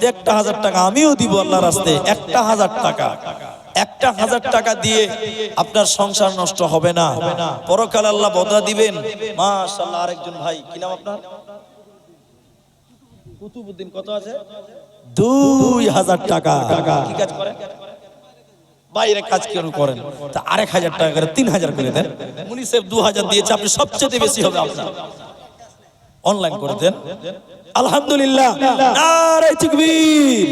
যে 1000 টাকা আমিও দিব আল্লাহর রাস্তায়। 1000 টাকা, 1000 টাকা দিয়ে আপনার সংসার নষ্ট হবে না, পরকাল আল্লাহ বদলা দিবেন। মাশাআল্লাহ। আরেকজন ভাই, কি নাম আপনার? কুতুবউদ্দিন। কত আছে? 2000 টাকা। কি কাজ করেন? বাইরে কাজ কেন করেন? তা 1000 টাকা করে 3000 করে দেন। মুনি সাহেব 2000 দিয়েছে, আপনি সবচেয়ে বেশি হবে আপনার, অনলাইন করে দেন। আলহামদুলিল্লাহ। নারে তাকবীর।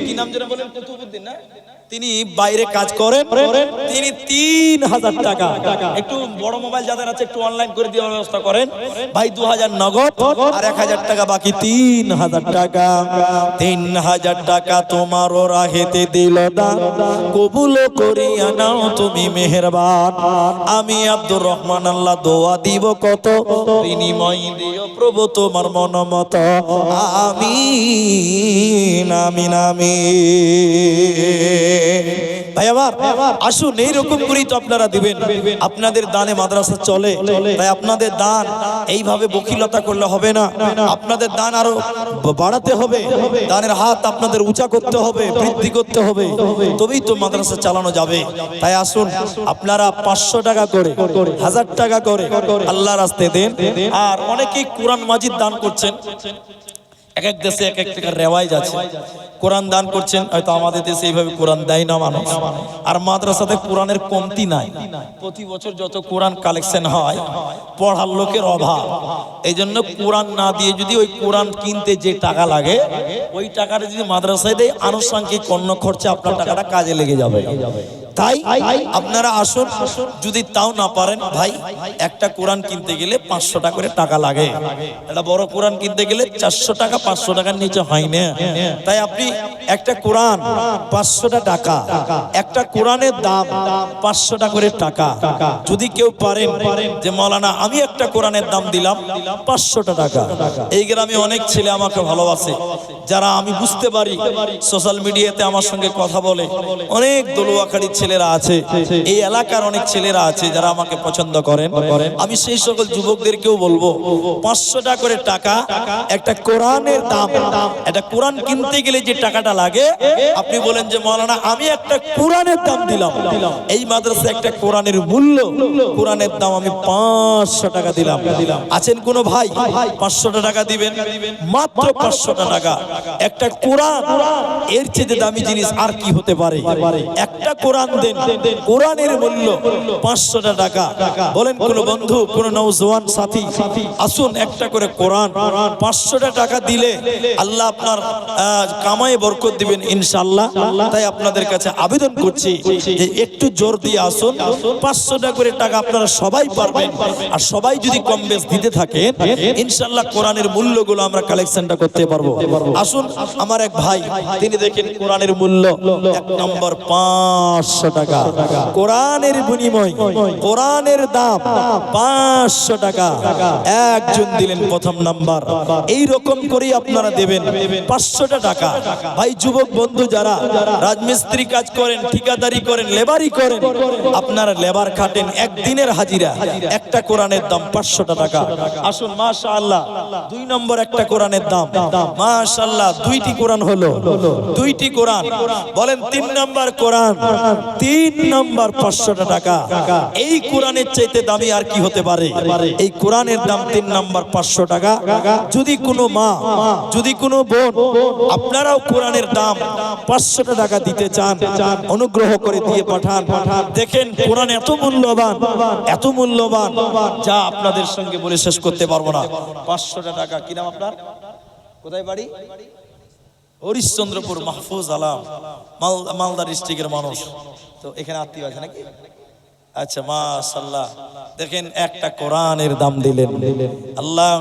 কি নাম যেন বলেন? কুতুবউদ্দিন না? তিনি বাইরে কাজ করেন, তিনি 3000 টাকা। একটু বড় মোবাইল যাদের আছে একটু অনলাইন করে দেওয়ার ব্যবস্থা করেন ভাই। 2000 নগদ আর 1000 টাকা বাকি, 3000 টাকা। 3000 টাকা তোমারও রাহেতে দিল দান, কবুল করিয়া নাও তুমি মেহেরবান। আমি আব্দুর রহমান আল্লাহ দোয়া দিব কত, বিনিময় দিও প্রভু তোমার মন মতো, আমিন আমিন আমিন। ভাই আমার আসুন, এইরকম করেই তো আপনারা দিবেন। আপনাদের দানে মাদ্রাসা চলে, তাই আপনাদের দান এইভাবে বকিলতা করলে হবে না, আপনাদের দান আরো বাড়াতে হবে, দানের হাত আপনাদের উঁচা করতে হবে, বৃদ্ধি করতে হবে, তবেই তো মাদ্রাসা চালানো যাবে। তাই আসুন আপনারা 500 টাকা করে, 1000 টাকা করে আল্লাহর রাস্তায় দেন। আর অনেকেই কোরআন মাজিদ দান করছেন, এক এক দেশে এক এক টাকার রেওয়াজ আছে, কোরআন দান করছেন। হয়তো আমাদের দেশে এইভাবে কোরআন দেয় না মানুষ, আর মাদ্রাসাতে কোরআনের কমতি নাই। প্রতি বছর যত কোরআন কালেকশন হয়, পড়ার লোকের অভাব, এই জন্য কোরআন না দিয়ে যদি ওই কোরআন কিনতে যে টাকা লাগে, ওই টাকাটা যদি মাদ্রাসায় দেয়, আনুষঙ্গিক অন্য খরচা আপনার টাকাটা কাজে লেগে যাবে। তাই আপনারা আসুন, যদি তাও না পারেন ভাই, একটা কোরআন কিনতে গেলে 500 টাকা করে টাকা লাগে, একটা বড় কোরআন কিনতে গেলে 400 টাকা, 500 টাকার নিচে হয় না। তাই আপনি একটা কোরআন 500 টাকা, একটা কোরআনের দাম 500 টাকা করে টাকা। যদি কেউ পারেন যে মাওলানা আমি একটা কোরআনের দাম দিলাম 500 টাকা, এই গ্রামে অনেক ছেলে আমাকে ভালোবাসে, যারা আমি বুঝতে পারি সোশ্যাল মিডিয়াতে আমার সঙ্গে কথা বলে, অনেক দলুয়াখাড়ি ছেলেরা আছে, এই এলাকার অনেক ছেলেরা আছে যারা আমাকে পছন্দ করেন। আমি সেই সকল যুবকদেরকেও বলবো 500 টাকা করে টাকা, একটা কোরআনের দাম। একটা কোরআন কিনতে গেলে যে টাকাটা লাগে, আপনি বলেন যে মাওলানা আমি একটা কোরআনের দাম দিলাম, এই মাদ্রাসায় একটা কোরআনের মূল্য, কোরআনের দাম আমি 500 টাকা দিলাম। আছেন কোন ভাই 500 টাকা দিবেন? মাত্র 500 টাকা। একটা কোরআন, এর চেয়ে দামি জিনিস আর কি হতে পারে? একটা কোরআন দেন, কোরআনের মূল্য 500 টাকা। বলেন কোন বন্ধু, কোন নওজওয়ান সাথী, আসুন একটা করে কোরআন 500 টাকা দিলে আল্লাহ আপনার কামায়ে বরকত দিবেন ইনশাআল্লাহ। তাই আপনাদের কাছে আবেদন করছি যে একটু জোর দিয়ে আসুন, 500 টাকা করে টাকা আপনারা সবাই পারবেন, আর সবাই যদি কম বেশ দিতে থাকে ইনশাআল্লাহ কোরআনের মূল্যগুলো আমরা কালেকশনটা করতে পারবো। আসুন, আমার এক ভাই, তিনি দেখেন কোরআনের মূল্য 1 নম্বর 500 500 টাকা। কোরআনের বিনিময়, কোরআনের দাম 500 টাকা। একজন দিলেন প্রথম নাম্বার। এই রকম করেই আপনারা দেবেন 500 টাকা। ভাই যুবক বন্ধু যারা রাজমিস্ত্রি কাজ করেন, ঠিকাদারি করেন, লেবারি করেন, আপনারা লেবার খাটেন, একদিনের হাজিরা, একটা কোরআনের দাম 500 টাকা। আসুন মাশাআল্লাহ, 2 নম্বর একটা কোরআনের দাম মাশাআল্লাহ, 2টি কোরআন হলো, 2টি কোরআন। বলেন 3 নম্বর কোরআন, 3 নম্বর 500 টাকা। এই কোরআনের চাইতে দামি আর কি হতে পারে? এই কোরআনের দাম 3 নম্বর 500 টাকা। যদি কোনো মা, যদি কোনো বোন আপনারাও কোরআনের দাম 500 টাকা দিতে চান, অনুগ্রহ করে দিয়ে পাঠান। দেখেন কোরআন এত মূল্যবান, এত মূল্যবান যা আপনাদের সঙ্গে বলে শেষ করতে পারবো না। 500 টাকা। কি নাম আপনার? কোথায় বাড়ি? হরিশ্চন্দ্রপুর, মাহফুজ আলম, মালদা ডিস্ট্রিক্টের মানুষ। তো এখানে আত্মীয় আছে নাকি? আচ্ছা মাশাআল্লাহ, দেখেন একটা কোরআনের দাম দিলেন। আল্লাহ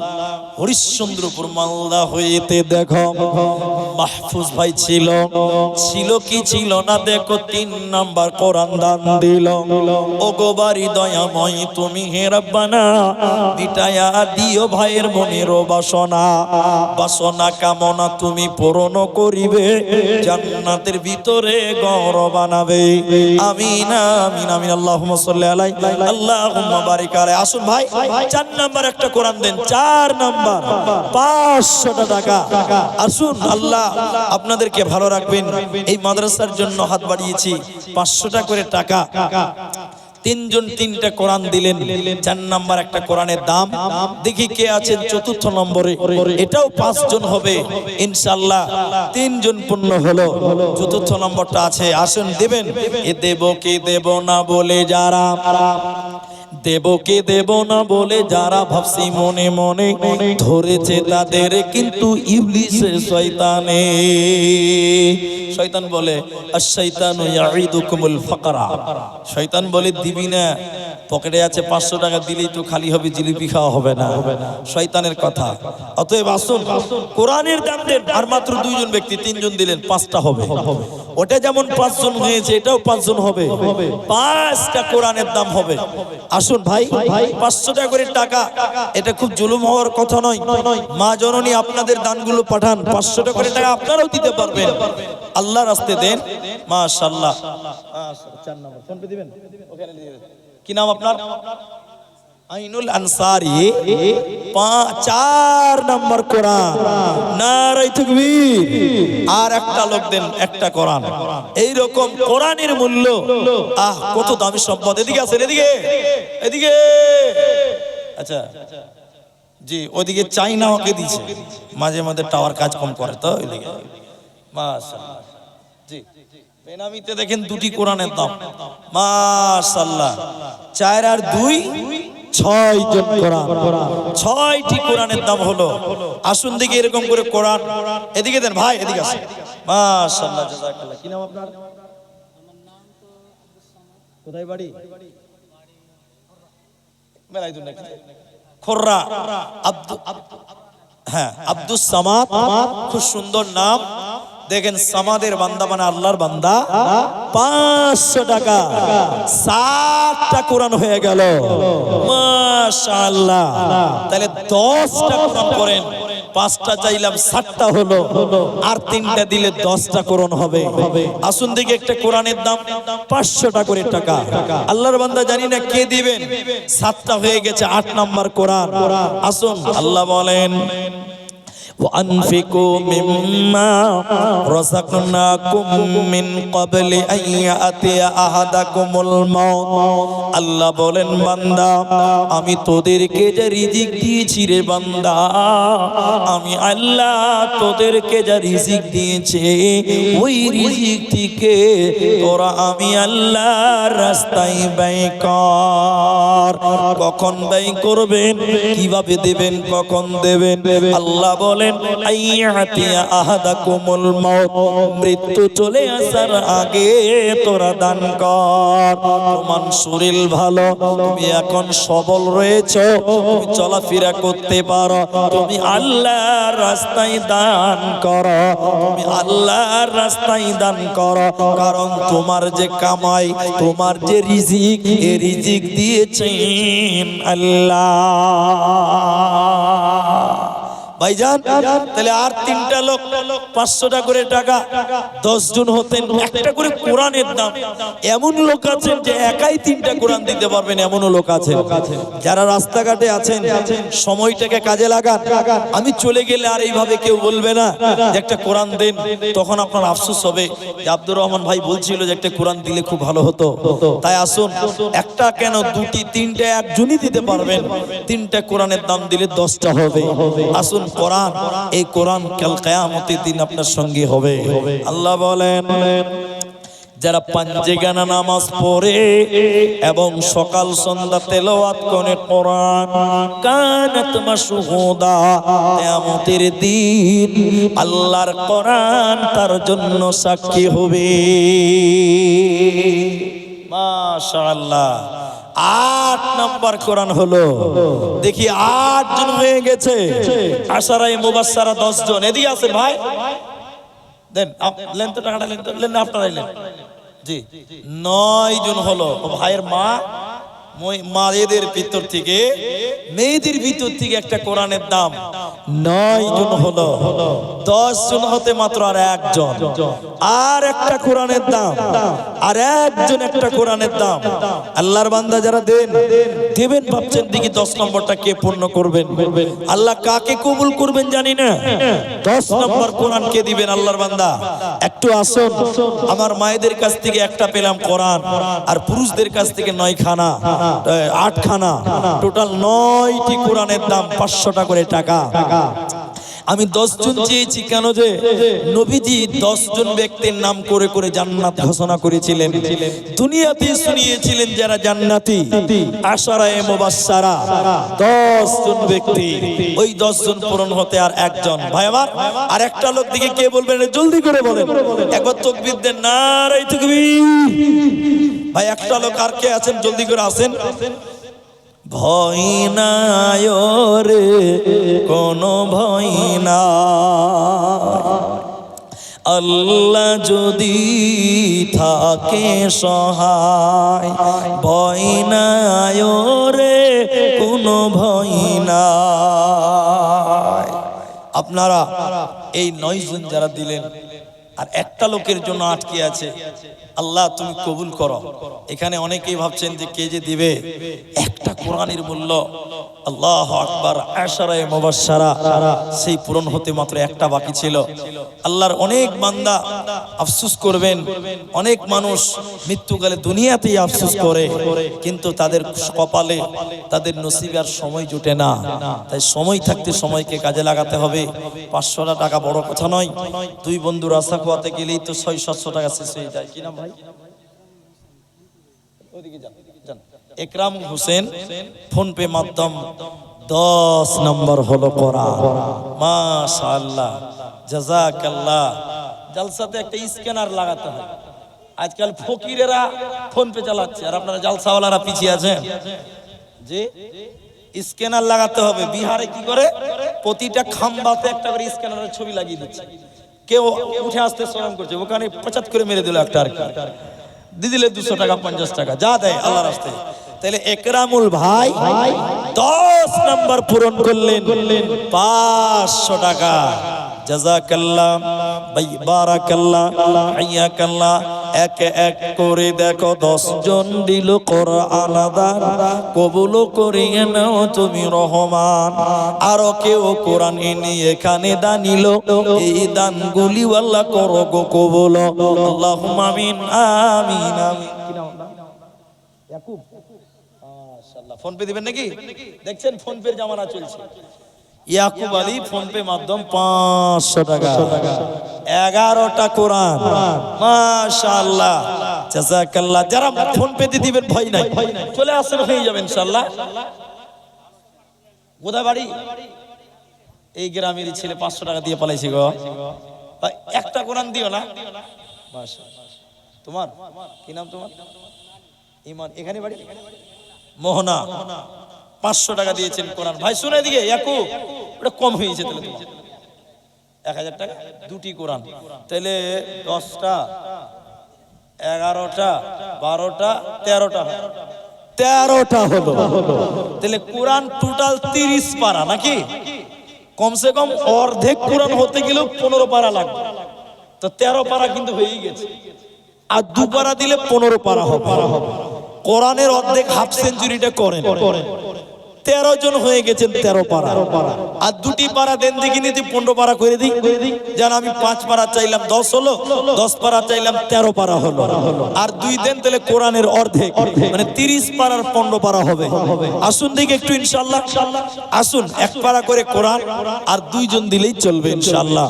হরিশ্চন্দ্রপুর মালদা হইতে দেখো মাহফুজ ভাই ছিল, ছিল কি ছিল না দেখো 3 নাম্বার কোরআন দান দিল। ও গো বাড়ি দয়াময় তুমি হে রব্বানা, মিটায়া দিও ভাইয়ের মনের বাসনা, বাসনা কামনা তুমি পূরণ করিবে, জান্নাতের ভিতরে ঘর বানাবে। আমিন আমিন আমিন। আল্লাহুম্মা সাল্লি আলাই আল্লাহুম্মা বারিক আলাই। আসুন ভাই 4 নাম্বার একটা কোরআন দেন, 4 নাম্বার 500 টাকা। আসুন আল্লাহ আপনাদেরকে ভালো রাখবেন। এই মাদ্রাসার জন্য হাত বাড়িয়েছি 500 টাকা করে টাকা। 3 জন 3টা কোরআন দিলেন, 4 নাম্বার একটা কোরআনের দাম। দেখি কে আছেন 4র্থ নম্বরে, এটাও 5 জন হবে ইনশাআল্লাহ। 3 জন পূর্ণ হলো, 4র্থ নম্বরটা আছে। আসুন দেবেন। এ দেব কি দেব না বলে যারা, দেব কে দেব না বলে যারা ভাবছি মনে মনে, ধরেছে তাদের কিন্তু ইবলিসে শয়তানে। শয়তান বলে আশ-শাইতানু ইয়াঈদুকুমুল ফাকরা, শয়তান বলে দিবি না, পকেটে আছে 500 টাকা দিলেই তো খালি হবে, জিলিপি খাওয়া হবে না, শয়তানের কথা। অতএব আসুন কোরআনের দাম দেন। আর মাত্র 2 জন ব্যক্তি, 3 জন দিলেন, 5টা হবে। ওটা যেমন 5 জন হয়েছে, এটাও 5 জন হবে, 5টা কোরআনের দাম হবে। আসুন ভাই 500 টাকা করে টাকা, এটা খুব জুলুম হওয়ার কথা নয়। মা জননী আপনাদের দানগুলো পাঠান, 500 টাকা করে টাকা আপনারাও দিতে পারবেন, আল্লাহর রাস্তে দেন। মাশাআল্লাহ। 4 নম্বর ফোন পে দিবেন, ওখানে দিয়ে দেন। কি নাম আপনার? আইনুল আনসারী। 4 নম্বর কোরআন, নারায়ে তাকবীর। আর একটা লোক দেন একটা কোরআন। এই রকম কোরআনের মূল্য কত দামি সম্পদ। এদিকে আছেন, এদিকে এদিকে। আচ্ছা জি, ওদিকে চাইনা ওকে দিয়েছে, মাঝে মাঝে টাওয়ার কাজ কম করে তো ওইদিকে। মাশাআল্লাহ। জি বেনামিতে দেখেন 2টি কোরআনের দাম মাশাআল্লাহ। 4 আর 2 6 জন কোরআন, 6টি কোরআনের দাম হলো। আসুন দিকে এরকম করে কোরআন। এদিকে দেন ভাই, এদিকে আসুন। মাশাআল্লাহ, জাযাকাল্লাহ। কি নাম আপনার? কোথায় বাড়ি? মেলাইদুন নাকি? খোররা। হ্যাঁ, আব্দুস সামাদ, খুব সুন্দর নাম। দেখেন সামাদের বান্দা মানে আল্লাহর বান্দা। 500 টাকা, 7টা কোরআন হয়ে গেল মাশাআল্লাহ। তাহলে 10টা কোরআন করেন, 5টা চাইলাম 7টা হলো, আর 3টা দিলে 10টা কোরআন হবে। আসুন দেখি একটা কোরআনের দাম 500 টাকা করে টাকা। আল্লাহর বান্দা জানি না কে দিবেন, 7টা হয়ে গেছে, 8 নাম্বার কোরআন। আসুন আল্লাহ বলেন وأنفقوا مما رزقناكم من قبل أن يأتي أحدكم الموت। আল্লাহ বলেন বান্দা আমি তোদেরকে যে রিজিক দিয়েছি রে বান্দা, আমি আল্লাহ তোদেরকে যা রিজিক দিয়েছি ওই রিজিক থেকে তোরা আমি আল্লাহর রাস্তায় ব্যয় কর। কখন ব্যয় করবেন, কিভাবে দেবেন, কখন দেবেন? আল্লাহ বলেন বলেন আইয়াতিয়া আহাদাকুমুল মাউত, মৃত্যু চলে আসার আগে তোরা দান কর। তোমার শরীর ভালো, তুমি এখন সবল রয়েছো, তুমি চলাফেরা করতে পারো, তুমি আল্লাহর রাস্তায় দান করো, তুমি আল্লাহর রাস্তায় দান করো। কারণ তোমার যে কামাই, তোমার যে রিজিক, এই রিজিক দিয়েছেন আল্লাহ। ভাইজান, তাহলে আর তিনটা লোক 500টা করে টাকা, 10 জন হতেন, একটা করে কোরআনের দাম। এমন লোক আছেন যে একাই 3টা কোরআন দিতে পারবেন, এমনও লোক আছেন। যারা রাস্তাঘাটে আছেন, সময়টাকে কাজে লাগান। আমি চলে গেলে আর এইভাবে কেউ বলবে না যে একটা কোরআন দেন, তখন আপনার আফসোস হবে যে আব্দুর রহমান ভাই বলছিল যে একটা কোরআন দিলে খুব ভালো হতো। তাই আসুন, একটা কেন, 2টি 3টে একজনই দিতে পারবেন, 3টা কোরআনের দাম দিলে 10টা হবে। আসুন কোরআন, এই কোরআন কাল কিয়ামতের দিন আপনার সঙ্গে হবে। আল্লাহ বলেন যারা পাঞ্জেগানা নামাজ পড়ে এবং সকাল সন্ধ্যা তেলাওয়াত করে কোরআন, কানাত মাশহুদা, কিয়ামতের দিন আল্লাহর কোরআন তার জন্য সাক্ষী হবে। মাশাআল্লাহ। 8 নম্বর কোরআন হলো, দেখি 8 জন হয়ে গেছে। আশারায়ে মুবাশশারা 10 জন। এদিকে আছে ভাই, দেন লেন তো টাকাটা, লেন তো, লেন না আপনারাই লেন। জি, 9 জন হলো। ভাইয়ের মায়েদের ভিতর থেকে, মেয়েদের ভিতর থেকে একটা কোরআনের দাম 9 জন হলো। 10 জন হতে মাত্র আর 1 জন, আর একটা কোরআনের দাম, আর 1 জন একটা কোরআনের দাম। আল্লাহর বান্দা যারা দেবেন ভাবছেন দেখি 10 নম্বরটা কে পূর্ণ করবেন। আল্লাহ কাকে কবুল করবেন জানি না। 10 নম্বর কোরআন কে দিবেন আল্লাহর বান্দা? একটু আসুন, আমার মায়েদের কাছ থেকে একটা পেলাম কোরআন, আর পুরুষদের কাছ থেকে 9 খানা, 8 খানা, টোটাল 9টি কোরআনের দাম 500টা করে টাকা। আমি 10 জন চেয়েছি কেন, যে নবীজি 10 জন ব্যক্তির নাম করে করে জান্নাত ঘোষণা করেছিলেন, দুনিয়াতে শুনিয়েছিলেন যারা জান্নাতি, আশারায়ে মুবাশশারা 10 জন ব্যক্তি। ওই 10 জন পূরণ হতে আর 1 জন। ভাই আমার, আর একটা লোক দিকে কে বলবেন জলদি করে বলেন, একবার তাকবীর দেন, নারে তাকবীর। ভাই একটা লোক আর কে আছেন, জলদি করে আসেন। ভয় নাই রে, কোনো ভয় না, আল্লাহ যদি থাকে সহায়। ভয় নাই রে, কোনো ভয় নাই। আপনারা এই 9 জন যারা দিলেন, আর একটা লোকের জন্য আটকে আছে, আল্লাহ তুমি কবুল করো। এখানে অনেকেই ভাবছেন যে কে যে দিবে, একটা কোরআনের মূল্য, আল্লাহু আকবার। আশারায়ে মুবাশশারা সেই পূরণ হতে মাত্র একটা বাকি ছিল। আল্লাহর অনেক বান্দা আফসোস করবেন, অনেক মানুষ মৃত্যুকালে দুনিয়াতেই আফসোস করে, কিন্তু তাদের কপালে, তাদের নসিবে আর সময় জুটে না। তাই সময় থাকতে সময়কে কাজে লাগাতে হবে। 500 টাকা বড় কথা নয়। 2 বন্ধুর আশা খোয়াতে গেলেই তো 600-700 টাকা শেষ হয়ে যায়, কি না ভাই? একরাম হোসেন ফোন পে মাধ্যম 10 নম্বর হলো কোরআন। মাশাআল্লাহ, জাযাকাল্লাহ। জলসাতে একটা স্ক্যানার লাগাতে হয়। আজকাল ফকিরেরা ফোন পে চালাচ্ছে, আর আপনারা জলসাওয়ালারা পিছিয়ে আছেন। যে স্ক্যানার লাগাতে হবে। বিহারে কি করে, প্রতিটা খাম্বাতে একটা করে স্ক্যানারের ছবি লাগিয়ে দিচ্ছে। কেউ উঠে আসতে শরম করছে, ওখানে 50 করে মেরে দিল একটা, আর দিয়ে দিলে 200 টাকা 50 টাকা যা দেয় আল্লাহর রাস্তায়। তাহলে একরামুল ভাই 10 নম্বর পূরণ করলেন, 500 টাকা। জাযাকাল্লাহ, বারাকাল্লাহ, হাইয়াকাল্লাহ। এক এক করে দেখো 10 জন দিল কোরআন দান, কবুল করিয়ে নাও তুমি রহমান। আরো কেউ কোরআন এনে এখানে দানিল, এই দানগুলি আল্লাহ করো গো কবুল। আল্লাহুম্মা আমিন, আমিন, আমিন। ইয়াকুব, মাশাআল্লাহ। ফোন পে দিবেন নাকি? দেখছেন ফোন পে জামানা চলছে। ইয়াকুব আলী ফোন পে মাধ্যম 500 টাকা, 11টা কোরআন। মাশাআল্লাহ, জাযাকাল্লাহ। যারা ফোন পে দিয়ে দিবেন ভয় নাই, চলে আসেন, হয়ে যাবে ইনশাআল্লাহ। কোথায় বাড়ি? এই গ্রামেরই ছেলে 500 টাকা দিয়ে পালাইছে গো। ভাই একটা কোরআন দিও না। মাশাআল্লাহ। তোমার কি নাম তোমার? ইমান। এখানে বাড়ি? মোহনা। 500 টাকা দিয়েছেন কোরআন। ভাই শুনে দিকে ইয়াকুব, ওটা কম হয়েছে তাহলে তোমার 1000 টাকা দুটি কোরআন, তাহলে 10টা 11টা 12টা 13টা 13টা হলো। তাহলে কোরআন টোটাল 30 পারা নাকি? কমসে কম অর্ধেক কোরআন হতে গেলেও 15 পারা লাগবে। তো 13 পারা কিন্তু হয়েই গেছে, আর 2 পারা দিলে 15 পারা হবে। কোরআনের অর্ধেক হাফ সেঞ্চুরিটা করেন, 13 জন হয়ে গেছেন 13 পারা। আর 2টি পারা দেন দেখি নিতে 15 পারা করে দিই। যেন আমি 5 পারা চাইলাম 10 হলো, 10 পারা চাইলাম 13 পারা হলো। আর 2 দেন তাহলে কোরআনের অর্ধেক মানে 30 পারার 15 পারা হবে। আসুন দেখি একটু ইনশাআল্লাহ। আসুন 1 পারা করে কোরআন, আর 2 জন দিলেই চলবে ইনশাআল্লাহ।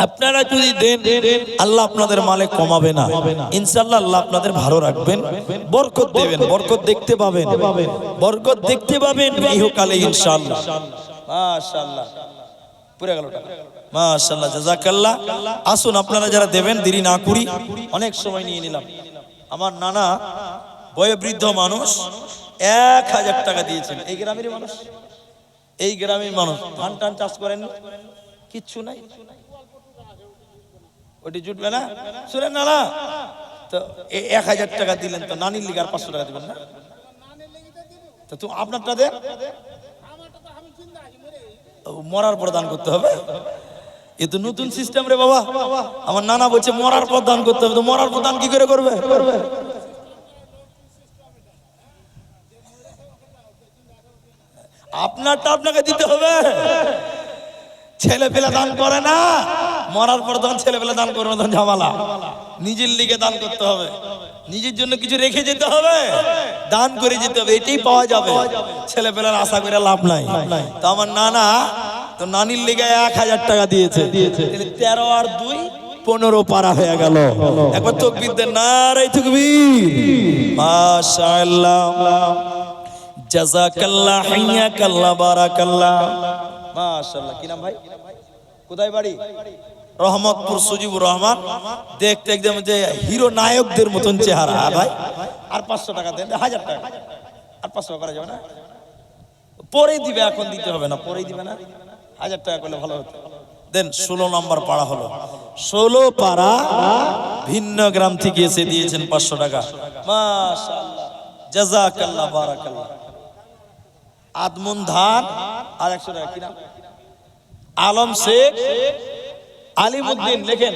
আপনারা যদি দেন আল্লাহ আপনাদের মালে কমাবে না ইনশাআল্লাহ। আল্লাহ আপনাদের ভালো রাখবেন, বরকত দেবেন, বরকত দেখতে পাবেন, বরকত দেখতে পাবেন ইহকালে ইনশাআল্লাহ। মাশাআল্লাহ, পুরো গেল টাকা। মাশাআল্লাহ, জাযাকাল্লাহ। আসুন আপনারা যারা দেবেন দেরি না করি, অনেক সময় নিয়ে নিলাম। আমার নানা বয়োবৃদ্ধ মানুষ 1000 টাকা দিয়েছেন। এই গ্রামের মানুষ, এই গ্রামের মানুষ ধান টান চাষ করেন, কিচ্ছু নাই, ওটি জুটবে না। শুনেন না, তো 1000 টাকা দিলেন, তো নানির লিগে আর 500 টাকা দিবেন না? তো তুমি আপনারটা দেন, মরার পর দান করতে হবে। এ তো নতুন সিস্টেম রে বাবা। আমার নানা বলছে মরার পর দান করতে হবে, তো মরার পর দান কি করে করবে? আপনারটা আপনাকে দিতে হবে। ছেলে পেলে দান করে না, মরার পর তখন ছেলে পেলে দান করবে, তখন ঝামেলা। নিজের লিগে দান করতে হবে, নিজের জন্য কিছু রেখে যেতে হবে, দান করে যেতে হবে, এটাই পাওয়া যাবে। ছেলে পেলের আশা করে লাভ নাই। তো আমার নানা তো নানির লিগে 1000 টাকা দিয়েছে। 13 আর 2 15 পারা হয়ে গেল। একবার তাকবীর দেন, নারে তাকবীর। মাশাআল্লাহ, জাযাকাল্লাহ, হাইয়াকাল্লাহ, বারাকাল্লাহ। মাশাআল্লাহ। কি নাম ভাই? কোথায় বাড়ি? রহমতপুর, সুজিবুর রহমান। দেখতে একদম যে হিরো নায়কদের মতন চেহারা। ভাই আর 500 টাকা দেন, 1000 টাকা আর 500 করা যাবে না? পরে দিবে, এখন দিতে হবে না, পরেই দিবে না। 1000 টাকা করলে ভালো হতো। দেন 16 নম্বর পাড়া হলো। 16 পাড়া ভিন্ন গ্রাম থেকে এসে দিয়েছেন 500 টাকা। মাশাআল্লাহ, জাযাকাল্লাহ, বারাকাল্লাহ। আদমন ধান আর 100 টাকা। কি নাম? আলম শেখ, আলিমউদ্দিন। লেখেন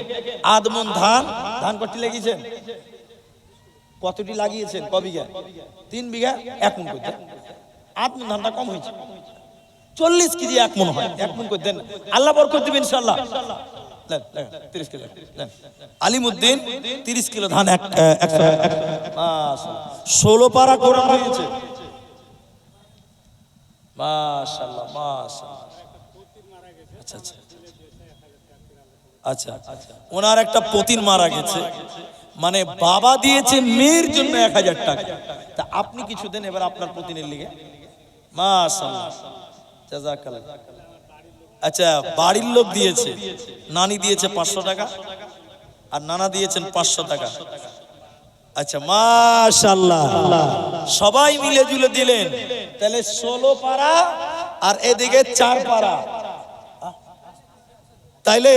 আদমন ধান। ধান কতটি লাগিয়েছেন? কতটি লাগিয়েছেন? ক বিঘা? 3 বিঘা। 1 মণ করতে আদমন ধানটা কম হয়েছে। 40 কেজি 1 মণ হয়। 1 মণ করে দেন, আল্লাহ বরকত দিবেন ইনশাআল্লাহ। 30 কিলো দেন। আলিমউদ্দিন 30 কিলো ধান 100 টাকা। মাশাআল্লাহ, 16 পারা কোরআন হয়েছে। মাশাআল্লাহ, মাশাআল্লাহ। আচ্ছা আচ্ছা, ওনার একটা পতিন মারা গেছে, মানে বাবা দিয়েছে মেয়ের জন্য 1000 টাকা। তা আপনি কিছু দেন এবার আপনার পতিনের লিগে। মাশাআল্লাহ, জাযাকাল্লাহ। আচ্ছা, বাড়ির লোক দিয়েছে, নানি দিয়েছে 500 টাকা, আর নানা দিয়েছেন 500 টাকা। আচ্ছা, মাশাআল্লাহ, সবাই মিলে জুলে দিলেন। তাহলে 16 পারা আর এদিকে 4 পারা, তাইলে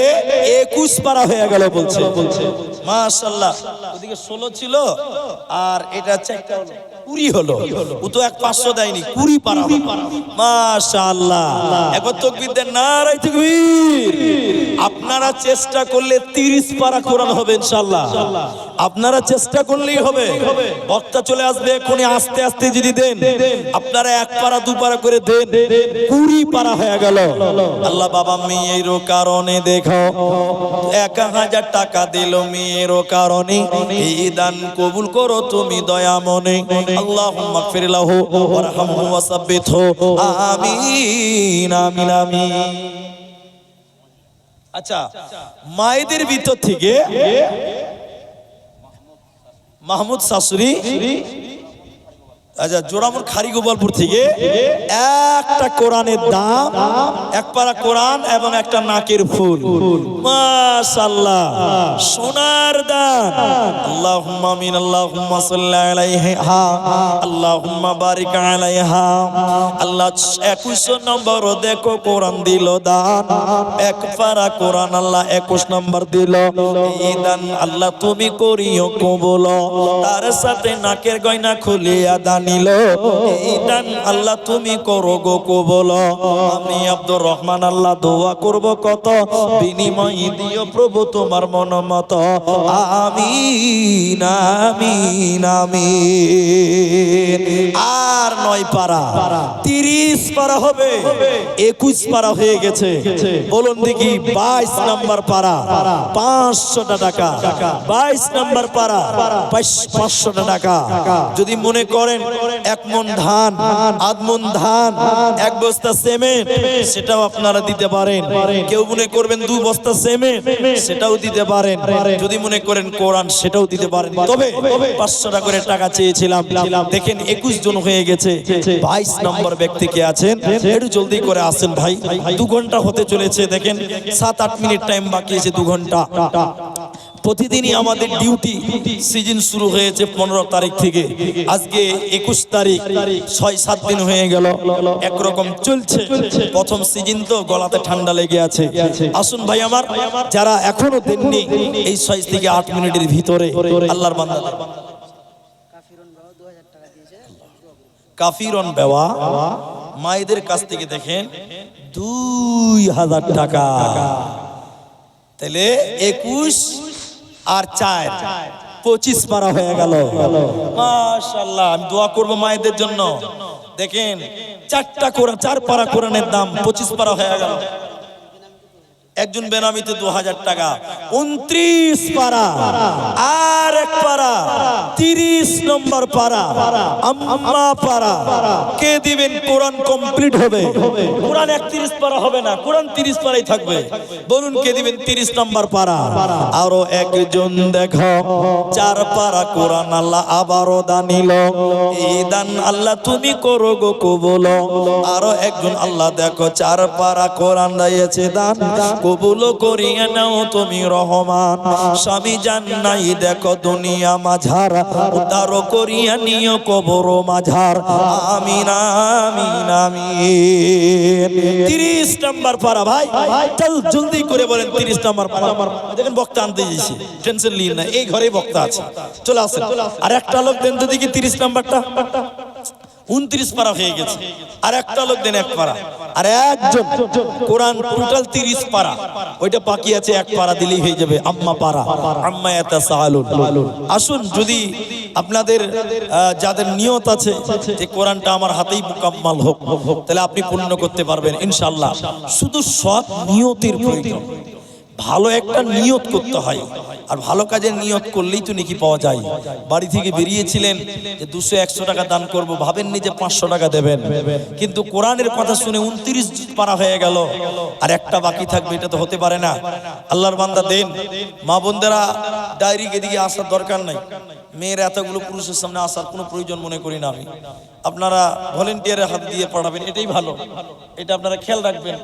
21 পারা হয়ে গেল বলছে। মাশাআল্লাহ, ওদিকে 16 ছিল আর এটা 4টা হলো 20 হলো। ও তো 500 দেয়নি, 20 পারা হলো। মাশাআল্লাহ, একবার তাকবীর দেন, নারে তাকবীর। আপনারা চেষ্টা করলে 30 পারা কোরআন হবে ইনশাআল্লাহ। আপনারা চেষ্টা করলেই হবে। বক্তা চলে আসবে এখনই, আস্তে আস্তে যদি দেন, আপনারা 1 পারা 2 পারা করে দেন, 20 পারা হয়ে গেল। আল্লাহ বাবা মেয়ের কারণে দেখো 1000 টাকা দিল, মেয়ের কারণে এই দান কবুল করো তুমি দয়া মনে। আল্লাহুম্মা গফির লাহু ওয়ারহামহু ওয়াসাব্বিতহু, আমিন আমিন আমিন। আচ্ছা, মায়েদের ভিতর থেকে মাহমুদ শাশুড়ি আচ্ছা, জোড়ামুর খারি গোপালপুর থেকে একটা কোরআনের দাম, এক পারা কোরআন এবং একটা নাকের ফুল, মাশাআল্লাহ সোনার দান। আল্লাহুম্মা আমিন, আল্লাহুম্মা সাল্লি আলাইহা, আল্লাহুম্মা বারিক আলাইহা। আল্লাহ 21 নম্বর দেখো কোরআন দিল দান, এক পারা কোরআন আল্লাহ 21 নম্বর দিল। এই দান আল্লাহ তুমি করিও কবুল, তার সাথে নাকের গয়না খুলিয়া দান নিল। এই দান আল্লাহ তুমি করো গো কবুল। আমি আব্দুর রহমান আল্লাহ দোয়া করব কত, বিনিময় দিও প্রভু তোমার মন মতো। আমিন আমিন আমিন। আর 9 পারা, 30 পারা হবে, 21 পারা হয়ে গেছে। বলুন দেখি, 22 নম্বর পারা 500 টাকা, 22 নম্বর পারা 500 টাকা। যদি মনে করেন 1 মণ ধান, আধ মণ ধান, 1 বস্তা সিমেন্ট, সেটাও আপনারা দিতে পারেন। কেউ মনে করবেন 2 বস্তা সিমেন্ট, সেটাও দিতে পারেন। যদি মনে করেন কোরআন, সেটাও দিতে পারেন। তবে 500 টাকা করে টাকা চেয়েছিলাম। দেখেন 21 জন হয়ে গেছে। 22 নম্বর ব্যক্তি কে আছেন, একটু জলদি করে আসেন ভাই, 2 ঘন্টা হতে চলেছে। দেখেন 7-8 মিনিট টাইম বাকি আছে, 2 ঘন্টা। প্রতিদিনই আমাদের ডিউটি সিজন শুরু হয়েছে 15 তারিখ থেকে, আজকে 21 তারিখ, 6-7 দিন হয়ে গেল, একরকম চলছে। প্রথম সিজন তো গলাতে ঠান্ডা লেগে আছে। আসুন ভাই আমার, যারা এখনো দেননি, এই 6 থেকে 8 মিনিটের ভিতরে আল্লাহর বান্দা কাফিরন বেওয়া মায়েদের কাছ থেকে দেখেন 2000 টাকা। তাহলে 21 আর 4 25 পারা হয়ে গেল। মাশাআল্লাহ, আমি দোয়া করব মায়েদের জন্য। দেখেন 4টা কোরআন, 4 পারা কোরআনের দাম 25 পারা হয়ে গেল। একজন বেনামিতে 2000 টাকা, 29 পারা। আর 1 পারা 30 নম্বর পারা, আম্মা পারা। কে দিবেন? কোরআন কমপ্লিট হবে। কোরআন 31 পারা হবে না, কোরআন 30 পারাই থাকবে। বলুন কে দিবেন? 30 নম্বর পারা। আরো একজন দেখো 4 পারা কোরআন আল্লাহ আবারও দানিল। এই দান আল্লাহ তুমি করো গো কবুল। আরো একজন আল্লাহ দেখো 4 পারা কোরআন দিয়েছে দান, কবুল করিয়া নাও তুমি রহমান। স্বামী জান্নাই দেখো দুনিয়া মাঝার, উদ্ধার করিয়া নিও কবর মাঝার। আমিন আমিন আমিন। 30 নম্বর পারা ভাই, চল জলদি করে বলেন 30 নম্বর পারা। দেখেন বক্তা আনতে যাইছি, টেনশন নিন না, এই ঘরেই বক্তা আছে, চলে আসেন। আর একটা লোক দেন তো দেখি 30 নম্বরটা। 29 পারা হয়ে গেছে। আর একটা লোক দেন 1 পারা। আর একজন কোরআন টোটাল 30 পারা, ওইটা বাকি আছে, 1 পারা দিলেই হয়ে যাবে। আম্মা পারা, আম্মা ইয়াতাসাআলুন। আসুন, যদি আপনাদের যাদের নিয়ত আছে যে কোরআনটা আমার হাতেই মুকাম্মাল হোক, তাহলে আপনি পূর্ণ করতে পারবেন ইনশাআল্লাহ। শুধু সৎ নিয়তের প্রয়োজন, ভালো একটা নিয়ত করতে হয়। আর ভালো কাজের নিয়ত করলেই তো নেকি পাওয়া যায়। বাড়ি থেকে বেরিয়েছিলেন যে 200-100 টাকা দান করব, ভাবেননি যে 500 টাকা দেবেন। কিন্তু কোরআনের কথা শুনে 29 পারা হয়ে গেল, আর একটা বাকি থাকবে, এটা তো হতে পারে না। আল্লাহর বান্দা দেন। মা বোনদেরা ডায়েরি এদিকে আসার দরকার নাই, মেয়ের এতগুলো পুরুষের সামনে আসার কোনো প্রয়োজন মনে করি না আমি। আপনারা ভলেন্টিয়ারের হাত দিয়ে পড়াবেন, এটাই ভালো। এটা আপনারা খেয়াল রাখবেন,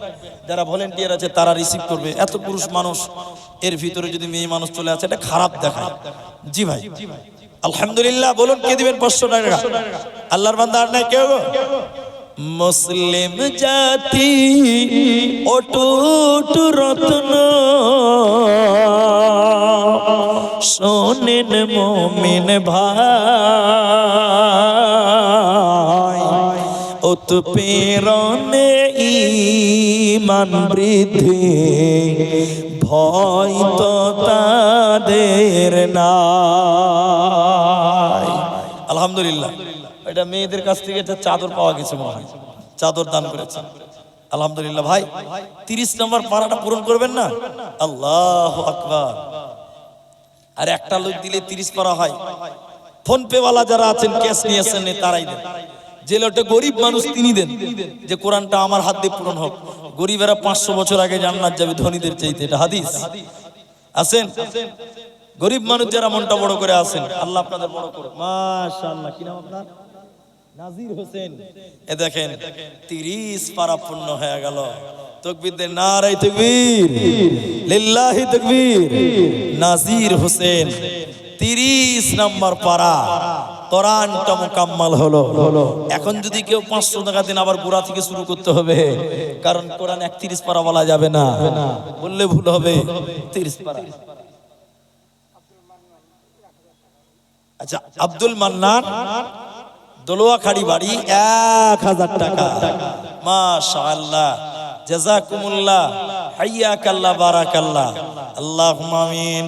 যারা ভলেন্টিয়ার আছে তারা রিসিভ করবে। এত পুরুষ মানুষ, এর ভিতরে যদি মেয়ে মানুষ চলে আসে, এটা খারাপ দেখায়। জি ভাই, আলহামদুলিল্লাহ। বলুন কে দিবেন 500 টাকা? আল্লাহর বান্দা আর নাই কেউ? মুসলিম জাতি অটুট রত্ন, শোনেন মুমিন ভাই, উৎপীড়নে ঈমান বৃদ্ধি, ভয় তো তাদের নাই। আলহামদুলিল্লাহ। এটা মেয়েদের কাছ থেকে একটা চাদর পাওয়া গেছে, মনে হয় চাদর দান করেছে। আলহামদুলিল্লাহ ভাই, 30 নম্বর পারাটা পূরণ করবেন না? আল্লাহু আকবার। আর একটা লোক দিলে 30 পারা হয়। ফোন পে ওয়ালা যারা আছেন, ক্যাশ নিয়ে আসেন, তারাই দেন। যে লোকটা গরিব মানুষ, তিনি দেন যে কোরআনটা আমার হাত দিয়ে পূরণ হোক। গরিবেরা 500 বছর আগে জান্নাত যাবে ধনীদের চাইতে, এটা হাদিস। আসেন, গরিব মানুষ যারা মনটা বড় করে আসেন, আল্লাহ আপনাদের বড় করুন। মাশাআল্লাহ। কি নাম আপনার? নাজির হোসেন, এ দেখেন 30 পারা পূর্ণ হয়ে গেল। তাকবীর দেন, নারে তাকবীর, লিল্লাহি তাকবীর। নাজির হোসেন 30 নম্বর পারা, কোরআনটা মুকাম্মাল হলো। এখন যদি কেউ 500 টাকা দিন আবার গোড়া থেকে শুরু করতে হবে, কারণ কোরআন 31 পারা বলা যাবে না, বললে ভুল হবে। 30 পারা। আচ্ছা, আব্দুল মান্নান, দোলোয়াখাড়ি বাড়ি, 1000 টাকা। মাশাআল্লাহ, জাযাকুমুল্লাহ, হাইয়াকাল্লাহ, বারাকাল্লাহ, আল্লাহুম্মা আমিন।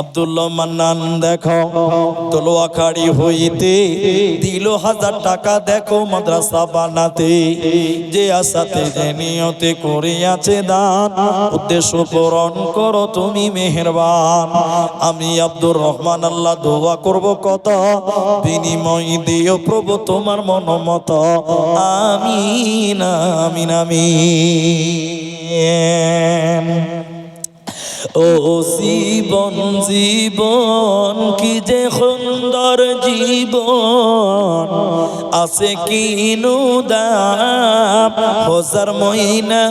আব্দুল্লাহ মান্নান দেখো দোলোয়াখাড়ি হইতে দিল 1000 টাকা, দেখো মাদ্রাসা বানাতে, যে আশাতে যে নিয়তে করিয়াছে দান, উদ্দেশ্য পূরণ করো তুমি মেহেরবান। আমি আব্দুর রহমান আল্লাহ দোয়া করব কত, বিনিময় দিও প্রভু তোমার মনোমত। আমিন আমিন আমিন। ও জীবন জীবন কি যে সুন্দর জীবন, আছে কিনু দাম, হাজার ময়না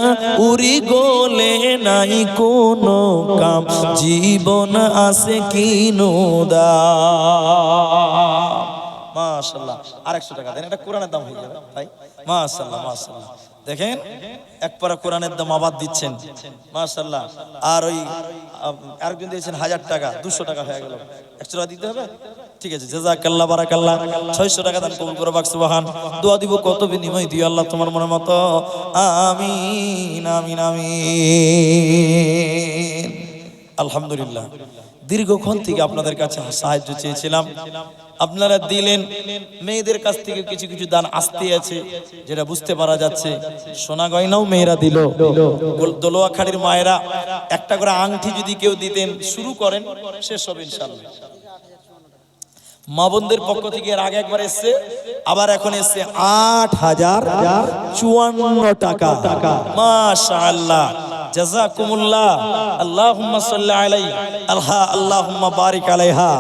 উড়ি গলে নাই কোনো কাম, জীবন আছে কিনু দাম। মাশাআল্লাহ, আর 100 টাকা দেন, এটা কোরআনের দাম হয়ে যাবে ভাই। মাশাআল্লাহ মাশাআল্লাহ, দেখেন এক পারা কোরআনের দাম আবার দিচ্ছেন, মাশাআল্লাহ। আর ওই আরেকজন দিয়েছেন 1000 টাকা, 200 টাকা হয়ে গেল, 100 টাকা দিতে হবে। ঠিক আছে, জাযাকাল্লাহ, বারাকাল্লাহ। 600 টাকা দান কবুল করো, বাক সুবহান। দোয়া দিব কত, বিনিময় দিও আল্লাহ তোমার মনের মতো। আমিন আমিন আমিন। আলহামদুলিল্লাহ, দীর্ঘক্ষণ থেকে আপনাদের কাছে সাহায্য চেয়েছিলাম, আপনারা দিলেন। মেয়েদের কাছ থেকে কিছু কিছু দান আসতে আছে, যেটা বুঝতে পারা যাচ্ছে। সোনা গয়নাও মেয়েরা দিল। দোলোয়াখাড়ির মায়েরা একটা করে আংটি যদি কেউ দিতেন, শুরু করেন, শেষ হবে ইনশাআল্লাহ। মা বোনদের পক্ষ থেকে এর আগে একবার এসছে, আবার এখন এসছে 8054 টাকা। মাশাআল্লাহ, জাযাকুমুল্লাহ, আল্লাহুম্মা সাল্লি আলাইহি, আল্লাহুম্মা বারিক আলাইহা।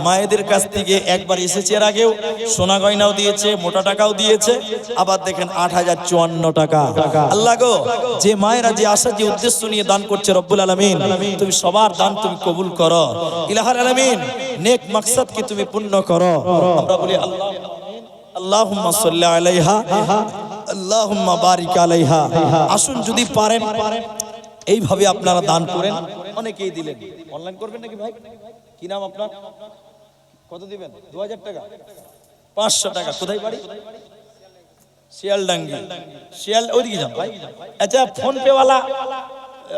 মায়েদের কাছ থেকে একবার এসেছে, এর আগেও সোনা গয়নাও দিয়েছে, মোটা টাকাও দিয়েছে। আবার দেখেন 8054 টাকা। আল্লাহ গো, যে মায়েরা যে আশা যে উদ্দেশ্য নিয়ে দান করছে, রব্বুল আলামিন তুমি সবার দান তুমি কবুল করো। ইলাহুল আলামিন নেক মাকসাদ কি তুমি পূর্ণ করো। আমরা বলি আল্লাহ, আল্লাহুম্মা সাল্লি আলাইহা, আল্লাহুম্মা বারিক আলাইহা। আসুন যদি পারেন এইভাবে আপনারা দান করেন। অনেকেই দিলেন, অনলাইন করবেন নাকি ভাই? কি নাম আপনার? কত দিবেন? 2000 টাকা, 500 টাকা। কোথায় বাড়ি? শিয়ালডাঙ্গি। শিয়াল, ওইদিকে যান ভাই। আচ্ছা, ফোন পে ওয়ালা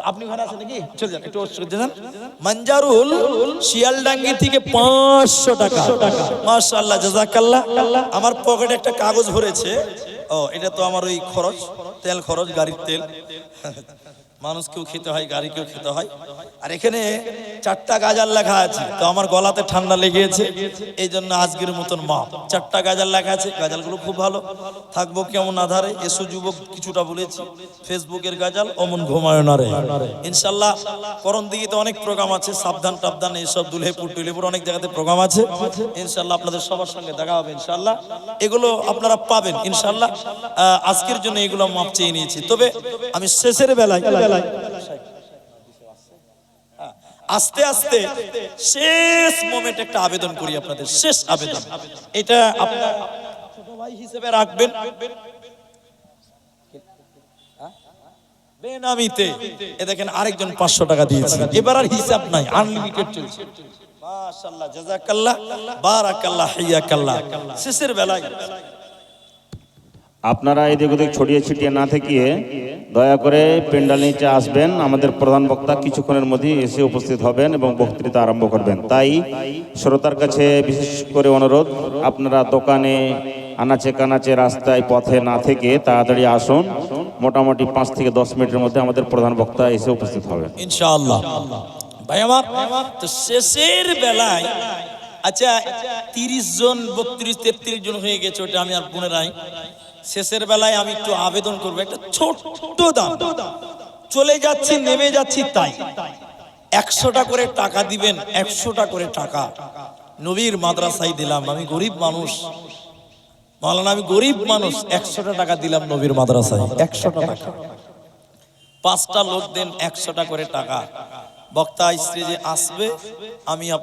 আপনি ওখানে আছেন নাকি? চলে যান, একটু যান। মঞ্জারুল, শিয়ালডাঙ্গি থেকে 500 টাকা। মাশাআল্লাহ, জাযাকাল্লাহ। আমার পকেটে একটা কাগজ ভরেছে। ও, এটা তো আমার ওই খরচ, তেল খরচ, গাড়ির তেল। মানুষকেও খেতে হয়, গাড়িকেও খেতে হয়। আর এখানে 4টা গাজাল লেখা আছে, তো আমার গলাতে ঠান্ডা লেগেছে, এই জন্য আজকের মতন মাপ। 4টা গাজাল লেখা আছে, গাজালগুলো খুব ভালো। থাকবো কেমন আধারে, এসো যুবক, কিছুটা বলেছি। ফেসবুকের গাজাল, অমন ঘুমায় না রে। ইনশাল্লাহ করণ দিঘিতে অনেক প্রোগ্রাম আছে, সাবধান টাবধান এইসব, দুলহেপুর টুলেপুর অনেক জায়গাতে প্রোগ্রাম আছে। ইনশাল্লাহ আপনাদের সবার সঙ্গে দেখা হবে ইনশাল্লাহ। এগুলো আপনারা পাবেন ইনশাল্লাহ। আজকের জন্য এগুলো মাপ চেয়ে নিয়েছি। তবে আমি শেষের বেলায় আস্তে আস্তে শেষ মোমেন্ট একটা আবেদন করি আপনাদের, শেষ আবেদন। এটা আপনার ছোট ভাই হিসেবে রাখবেন বেনামিতে। এ দেখেন আরেকজন 500 টাকা দিয়েছে, এবার আর হিসাব নাই, আনলিমিটেড চলছে। মাশাআল্লাহ, জাযাকাল্লাহ, বারাকাল্লাহ, হাইয়াকাল্লাহ। শেষের বেলায় আপনারা এদিক ওদিক ছড়িয়ে ছিটিয়ে না থাকিয়ে দয়া করে পেন্ডাল নিচে আসবেন। আমাদের প্রধান বক্তা কিছুক্ষণের মধ্যেই এসে উপস্থিত হবেন এবং বক্তৃতা আরম্ভ করবেন। তাই শ্রোতার কাছে বিশেষ করে অনুরোধ, আপনারা দোকানে, আনাচে কানাচে, রাস্তায়, পথে না থেকে তাড়াতাড়ি আসুন। মোটামুটি 5 থেকে 10 মিনিটের মধ্যে আমাদের প্রধান বক্তা এসে উপস্থিত হবে ইনশাআল্লাহ। ভাই আমার, তো শেষের বেলায়, আচ্ছা 30 জন 32 33 জন হয়ে গেছে, ওটা আমি আর পুনরায় শেষের বেলায় আমি একটু আবেদন করবো, একটা ছোট্ট দান। চলে যাচ্ছি, নেমে যাচ্ছি, তাই 100টা করে টাকা দিবেন, 100টা করে টাকা নবীর মাদ্রাসায় দিলাম। আমি গরিব মানুষ, মাওলানা আমি গরিব মানুষ, 100টা টাকা দিলাম নবীর মাদ্রাসায়, 100টা টাকা, 5টা লোক দেন 100টা করে টাকা, বক্তা স্ত্রী যে আসবে আমি